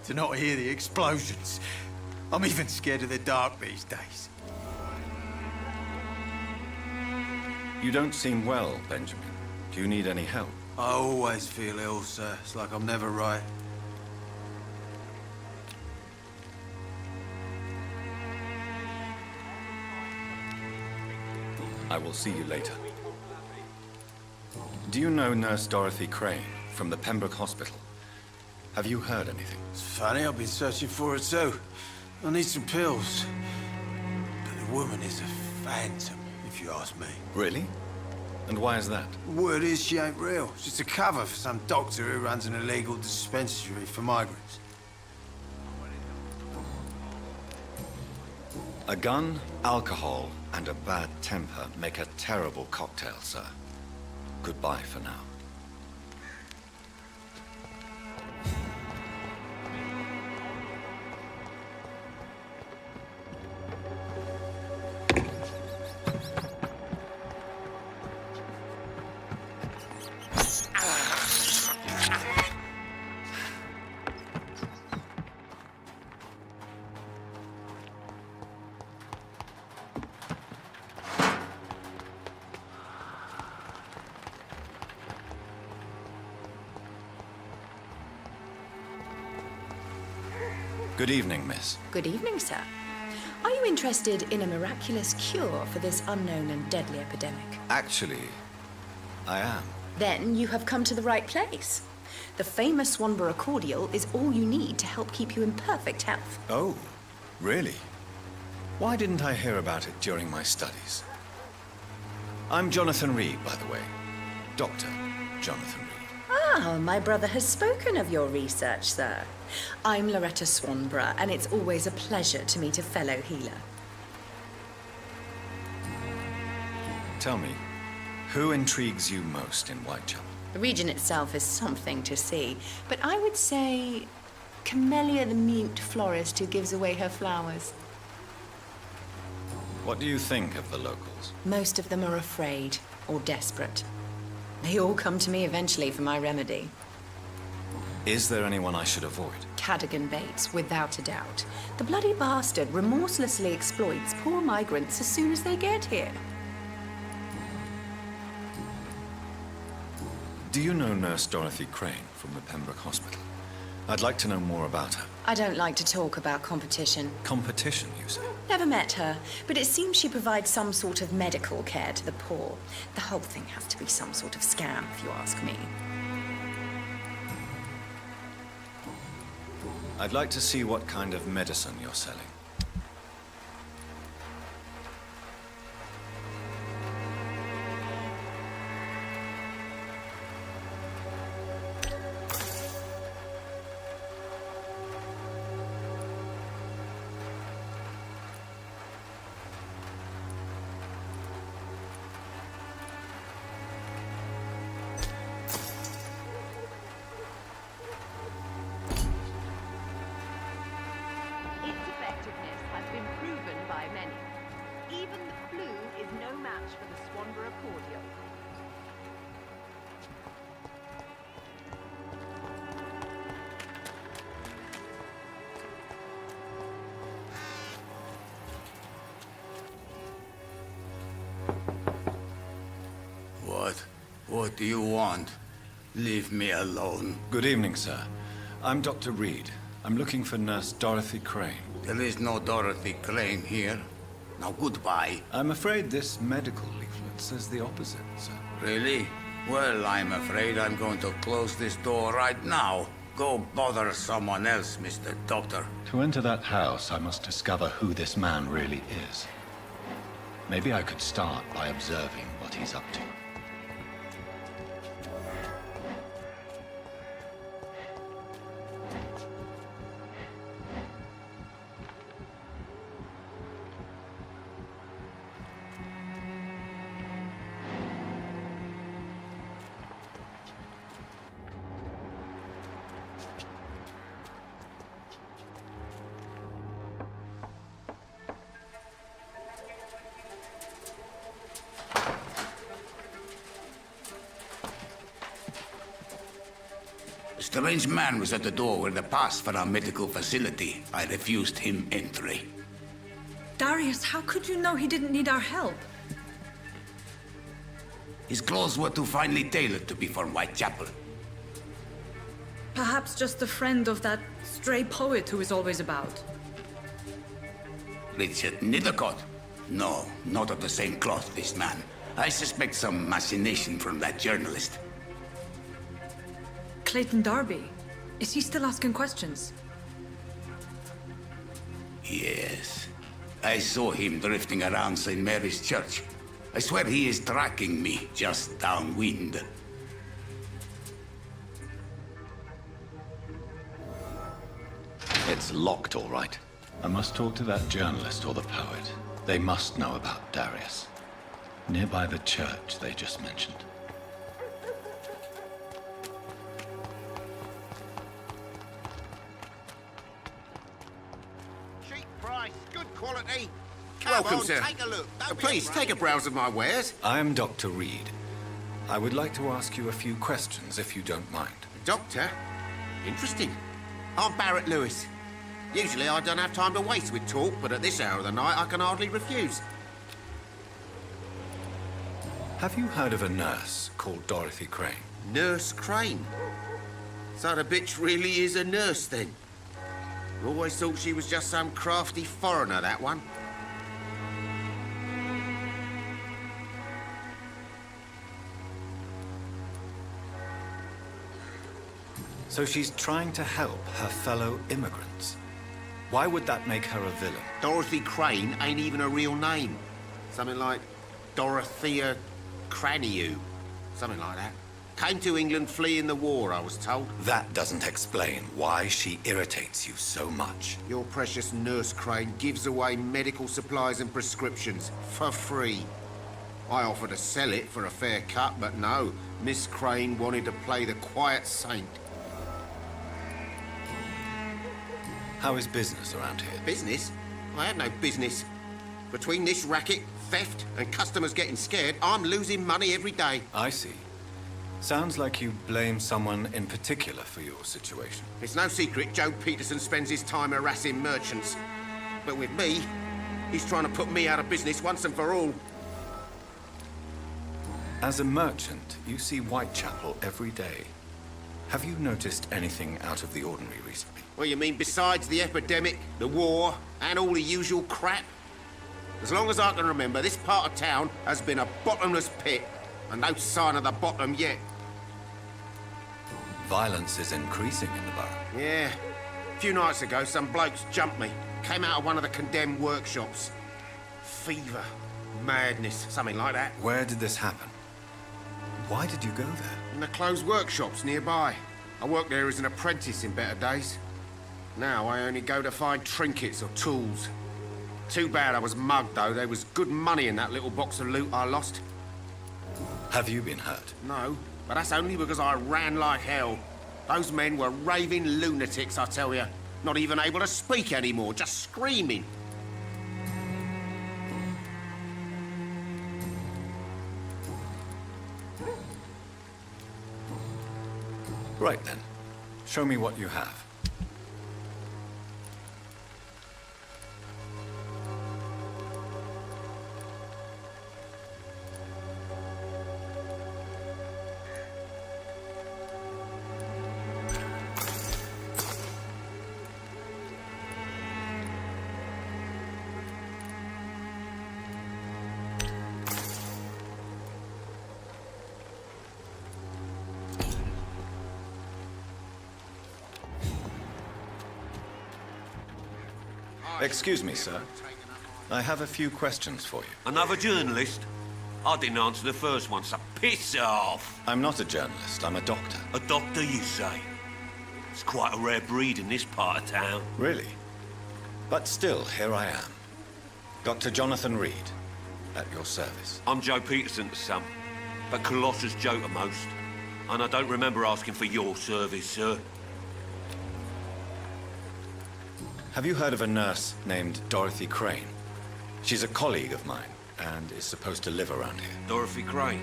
To not hear the explosions. I'm even scared of the dark these days. You don't seem well, Benjamin. Do you need any help? I always feel ill, sir. It's like I'm never right. I will see you later. Do you know Nurse Dorothy Crane from the Pembroke Hospital? Have you heard anything? It's funny, I've been searching for her too. I need some pills. But the woman is a phantom, if you ask me. Really? And why is that? Word is she ain't real. It's just a cover for some doctor who runs an illegal dispensary for migrants. A gun, alcohol, and a bad temper make a terrible cocktail, sir. Goodbye for now. Good evening, miss. Good evening, sir. Are you interested in a miraculous cure for this unknown and deadly epidemic? Actually, I am. Then you have come to the right place. The famous Swanborough cordial is all you need to help keep you in perfect health. Oh, really? Why didn't I hear about it during my studies? I'm Jonathan Reed, by the way. Dr. Jonathan Reed. Ah, my brother has spoken of your research, sir. I'm Loretta Swanborough, and it's always a pleasure to meet a fellow healer. Tell me, who intrigues you most in Whitechapel? The region itself is something to see, but I would say Camellia the mute florist who gives away her flowers. What do you think of the locals? Most of them are afraid or desperate. They all come to me eventually for my remedy. Is there anyone I should avoid? Cadogan Bates, without a doubt. The bloody bastard remorselessly exploits poor migrants as soon as they get here. Do you know Nurse Dorothy Crane from the Pembroke Hospital? I'd like to know more about her. I don't like to talk about competition. Competition, you say? Never met her, but it seems she provides some sort of medical care to the poor. The whole thing has to be some sort of scam, if you ask me. I'd like to see what kind of medicine you're selling. What do you want? Leave me alone. Good evening, sir. I'm Dr. Reed. I'm looking for Nurse Dorothy Crane. There is no Dorothy Crane here. Now, goodbye. I'm afraid this medical leaflet says the opposite, sir. Really? Well, I'm afraid I'm going to close this door right now. Go bother someone else, Mr. Doctor. To enter that house, I must discover who this man really is. Maybe I could start by observing what he's up to. A strange man was at the door with a pass for our medical facility. I refused him entry. Darius, how could you know he didn't need our help? His clothes were too finely tailored to be from Whitechapel. Perhaps just a friend of that stray poet who is always about. Richard Nethercott? No, not of the same cloth, this man. I suspect some machination from that journalist. Clayton Darby. Is he still asking questions? Yes. I saw him drifting around St. Mary's Church. I swear he is tracking me just downwind. It's locked, all right. I must talk to that journalist or the poet. They must know about Darius. Nearby the church they just mentioned. Cheap price, good quality. Welcome, on, sir. Take a look. Don't be Please, afraid. take a browse of my wares. I'm Dr. Reed. I would like to ask you a few questions, if you don't mind. Doctor? Interesting. I'm Barrett Lewis. Usually I don't have time to waste with talk, but at this hour of the night I can hardly refuse. Have you heard of a nurse called Dorothy Crane? Nurse Crane? So the bitch really is a nurse, then? Always thought she was just some crafty foreigner, that one. So she's trying to help her fellow immigrants. Why would that make her a villain? Dorothy Crane ain't even a real name. Something like Dorothea Craniu. Something like that. Came to England fleeing the war, I was told. That doesn't explain why she irritates you so much. Your precious Nurse Crane gives away medical supplies and prescriptions for free. I offered to sell it for a fair cut, but no. Miss Crane wanted to play the quiet saint. How is business around here? Business? I have no business. Between this racket, theft, and customers getting scared, I'm losing money every day. I see. Sounds like you blame someone in particular for your situation. It's no secret Joe Peterson spends his time harassing merchants. But with me, he's trying to put me out of business once and for all. As a merchant, you see Whitechapel every day. Have you noticed anything out of the ordinary recently? Well, you mean besides the epidemic, the war, and all the usual crap? As long as I can remember, this part of town has been a bottomless pit, and no sign of the bottom yet. Violence is increasing in the borough. Yeah. A few nights ago, some blokes jumped me. Came out of one of the condemned workshops. Fever, madness, something like that. Where did this happen? Why did you go there? In the closed workshops nearby. I worked there as an apprentice in better days. Now I only go to find trinkets or tools. Too bad I was mugged, though. There was good money in that little box of loot I lost. Have you been hurt? No, but that's only because I ran like hell. Those men were raving lunatics, I tell you. Not even able to speak anymore, just screaming. Right then. Show me what you have. Excuse me, sir. I have a few questions for you. Another journalist? I didn't answer the first one, so piss off! I'm not a journalist, I'm a doctor. A doctor, you say? It's quite a rare breed in this part of town. Really? But still, here I am. Dr. Jonathan Reed, at your service. I'm Joe Peterson's son, but Colossus Joe to most. And I don't remember asking for your service, sir. Have you heard of a nurse named Dorothy Crane? She's a colleague of mine, and is supposed to live around here. Dorothy Crane?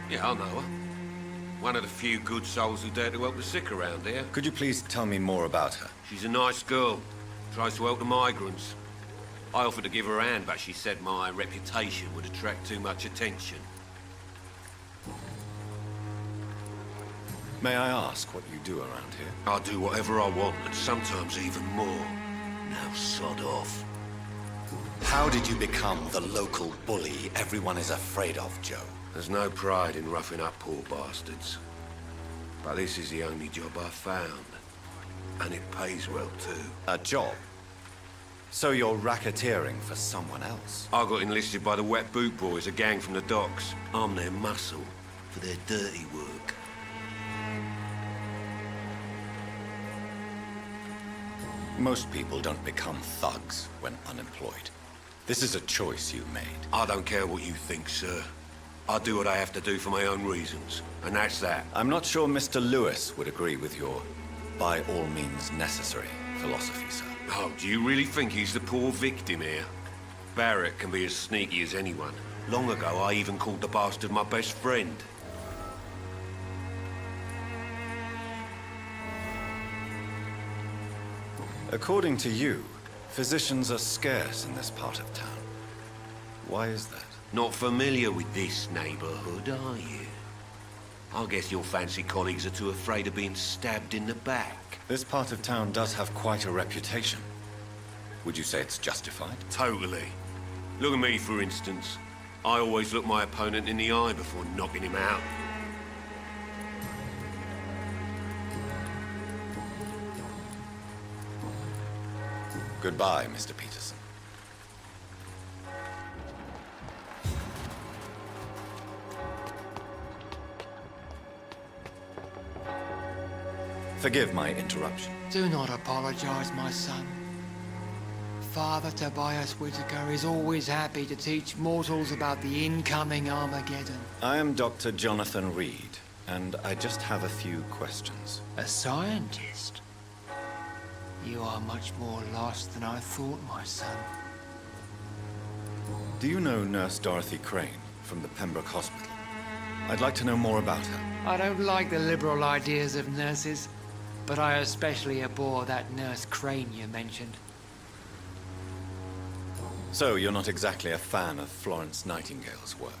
Yeah, I know her. One of the few good souls who dare to help the sick around here. Could you please tell me more about her? She's a nice girl. Tries to help the migrants. I offered to give her a hand, but she said my reputation would attract too much attention. May I ask what you do around here? I do whatever I want, and sometimes even more. Now sod off. How did you become the local bully everyone is afraid of, Joe? There's no pride in roughing up poor bastards. But this is the only job I've found. And it pays well, too. A job? So you're racketeering for someone else? I got enlisted by the Wet Boot Boys, a gang from the docks. I'm their muscle for their dirty work. Most people don't become thugs when unemployed. This is a choice you made. I don't care what you think, sir. I do what I have to do for my own reasons, and that's that. I'm not sure Mr. Lewis would agree with your by all means necessary philosophy, sir. Oh, do you really think he's the poor victim here? Barrett can be as sneaky as anyone. Long ago, I even called the bastard my best friend. According to you, physicians are scarce in this part of town. Why is that? Not familiar with this neighborhood, are you? I guess your fancy colleagues are too afraid of being stabbed in the back. This part of town does have quite a reputation. Would you say it's justified? Totally. Look at me, for instance. I always look my opponent in the eye before knocking him out. Goodbye, Mr. Peterson. Forgive my interruption. Do not apologize, my son. Father Tobias Whitaker is always happy to teach mortals about the incoming Armageddon. I am Dr. Jonathan Reed, and I just have a few questions. A scientist? You are much more lost than I thought, my son. Do you know Nurse Dorothy Crane from the Pembroke Hospital? I'd like to know more about her. I don't like the liberal ideas of nurses, but I especially abhor that Nurse Crane you mentioned. So, you're not exactly a fan of Florence Nightingale's work.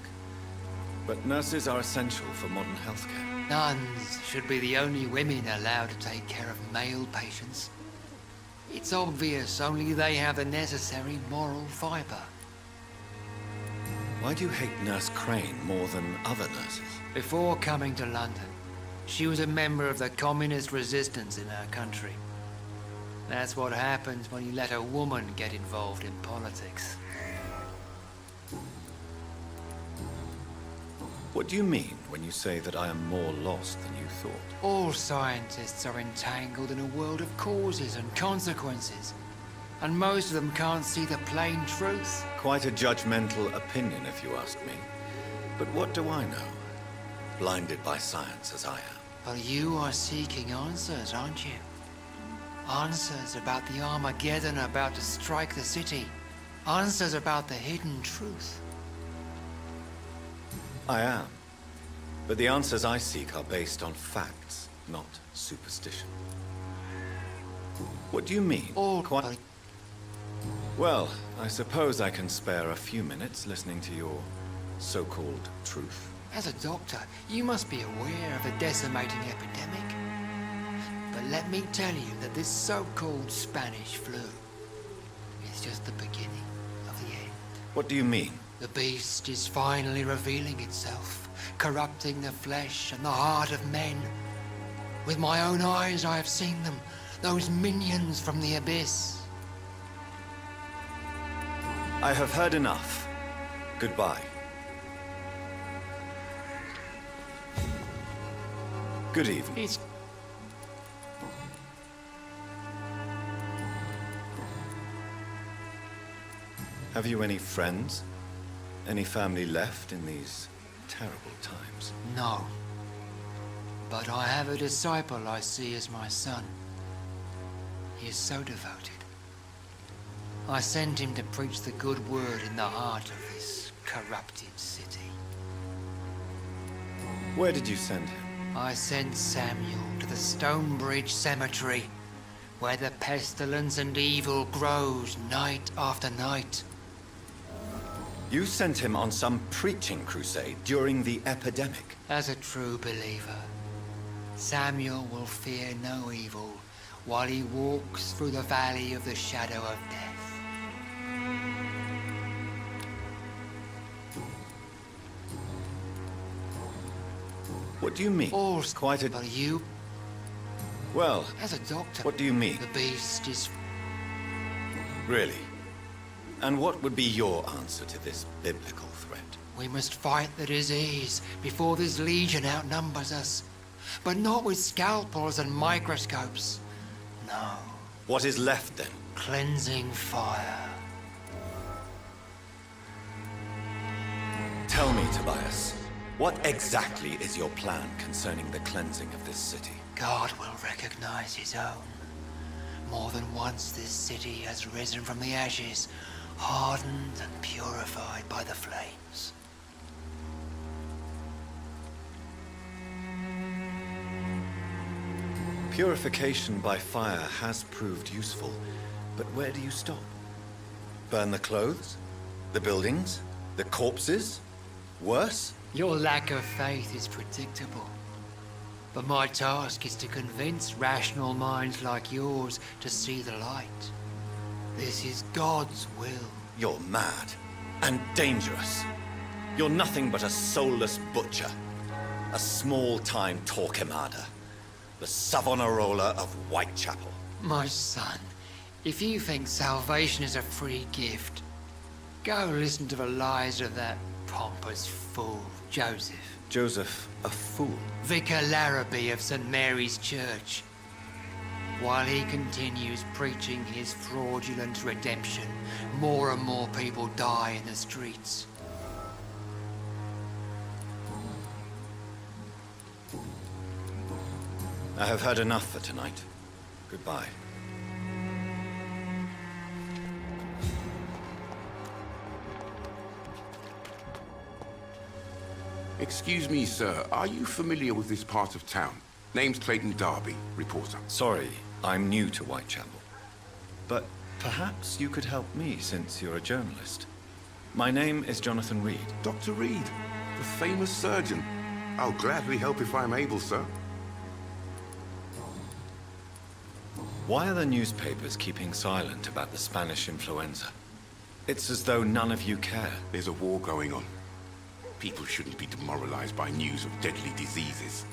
But nurses are essential for modern healthcare. Nuns should be the only women allowed to take care of male patients. It's obvious only they have the necessary moral fiber. Why do you hate Nurse Crane more than other nurses? Before coming to London, she was a member of the communist resistance in our country. That's what happens when you let a woman get involved in politics. What do you mean when you say that I am more lost than you thought? All scientists are entangled in a world of causes and consequences, and most of them can't see the plain truth. Quite a judgmental opinion, if you ask me. But what do I know? Blinded by science as I am. But you are seeking answers, aren't you? Answers about the Armageddon about to strike the city. Answers about the hidden truth. I am. But the answers I seek are based on facts, not superstition. What do you mean? Well, I suppose I can spare a few minutes listening to your so-called truth. As a doctor, you must be aware of the decimating epidemic. But let me tell you that this so-called Spanish flu is just the beginning of the end. What do you mean? The beast is finally revealing itself, corrupting the flesh and the heart of men. With my own eyes I have seen them, those minions from the abyss. I have heard enough. Goodbye. Good evening. Have you any friends? Any family left in these terrible times? No. But I have a disciple I see as my son. He is so devoted. I sent him to preach the good word in the heart of this corrupted city. Where did you send him? I sent Samuel to the Stonebridge Cemetery, where the pestilence and evil grows night after night. You sent him on some preaching crusade during the epidemic. As a true believer, Samuel will fear no evil while he walks through the valley of the shadow of death. What do you mean? All's quite a... But you... Well, as a doctor... What do you mean? The beast is... Really? And what would be your answer to this biblical threat? We must fight the disease before this legion outnumbers us. But not with scalpels and microscopes. No. What is left then? Cleansing fire. Tell me, Tobias, what exactly is your plan concerning the cleansing of this city? God will recognize his own. More than once this city has risen from the ashes, hardened and purified by the flames. Purification by fire has proved useful, but where do you stop? Burn the clothes? The buildings? The corpses? Worse? Your lack of faith is predictable. But my task is to convince rational minds like yours to see the light. This is God's will. You're mad. And dangerous. You're nothing but a soulless butcher. A small-time Torquemada. The Savonarola of Whitechapel. My son, if you think salvation is a free gift, go listen to the lies of that pompous fool, Joseph. Joseph, a fool? Vicar Larrabee of St. Mary's Church. While he continues preaching his fraudulent redemption, more and more people die in the streets. I have heard enough for tonight. Goodbye. Excuse me, sir. Are you familiar with this part of town? Name's Clayton Darby, reporter. Sorry, I'm new to Whitechapel. But perhaps you could help me since you're a journalist. My name is Jonathan Reed. Dr. Reed, the famous surgeon. I'll gladly help if I'm able, sir. Why are the newspapers keeping silent about the Spanish influenza? It's as though none of you care. There's a war going on. People shouldn't be demoralized by news of deadly diseases.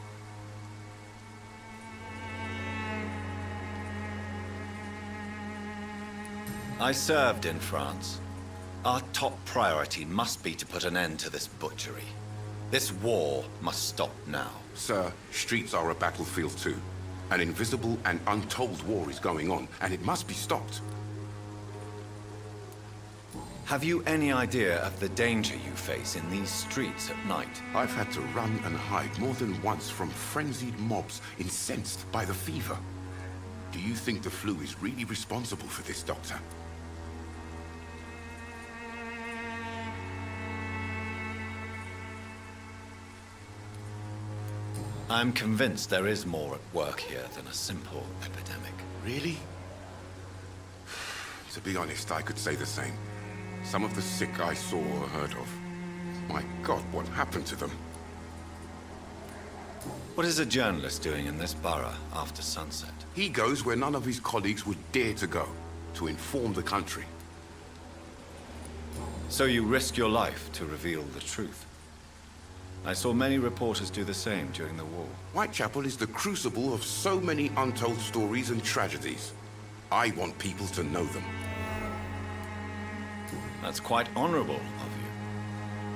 I served in France. Our top priority must be to put an end to this butchery. This war must stop now. Sir, streets are a battlefield too. An invisible and untold war is going on, and it must be stopped. Have you any idea of the danger you face in these streets at night? I've had to run and hide more than once from frenzied mobs incensed by the fever. Do you think the flu is really responsible for this, Doctor? I'm convinced there is more at work here than a simple epidemic. Really? To be honest, I could say the same. Some of the sick I saw or heard of. My God, what happened to them? What is a journalist doing in this borough after sunset? He goes where none of his colleagues would dare to go, to inform the country. So you risk your life to reveal the truth. I saw many reporters do the same during the war. Whitechapel is the crucible of so many untold stories and tragedies. I want people to know them. That's quite honorable of you.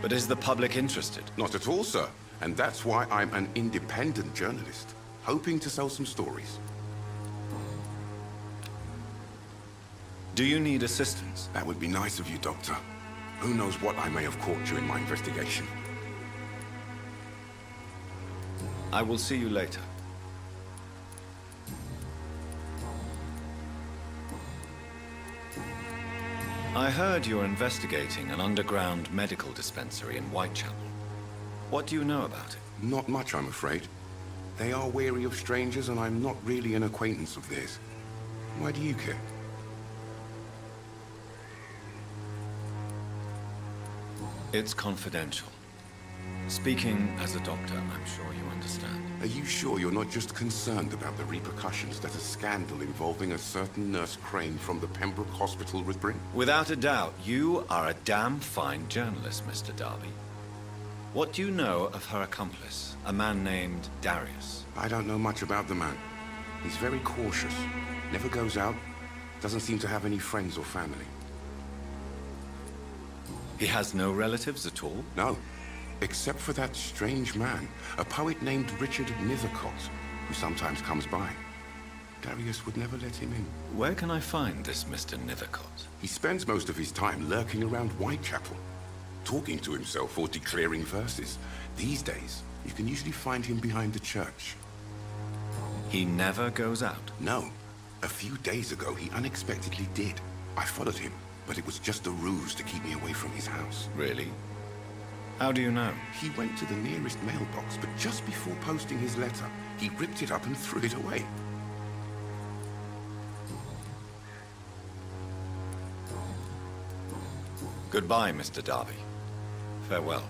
But is the public interested? Not at all, sir. And that's why I'm an independent journalist, hoping to sell some stories. Do you need assistance? That would be nice of you, Doctor. Who knows what I may have caught during my investigation. I will see you later. I heard you're investigating an underground medical dispensary in Whitechapel. What do you know about it? Not much, I'm afraid. They are wary of strangers, and I'm not really an acquaintance of theirs. Why do you care? It's confidential. Speaking as a doctor, I'm sure you understand. Are you sure you're not just concerned about the repercussions that a scandal involving a certain Nurse Crane from the Pembroke Hospital would bring? Without a doubt, you are a damn fine journalist, Mr. Darby. What do you know of her accomplice, a man named Darius? I don't know much about the man. He's very cautious. Never goes out. Doesn't seem to have any friends or family. He has no relatives at all? No. Except for that strange man, a poet named Richard Nethercott, who sometimes comes by. Darius would never let him in. Where can I find this Mr. Nethercott? He spends most of his time lurking around Whitechapel, talking to himself or declaring verses. These days, you can usually find him behind the church. He never goes out? No. A few days ago, he unexpectedly did. I followed him, but it was just a ruse to keep me away from his house. Really? How do you know? He went to the nearest mailbox, but just before posting his letter, he ripped it up and threw it away. Goodbye, Mr. Darby. Farewell.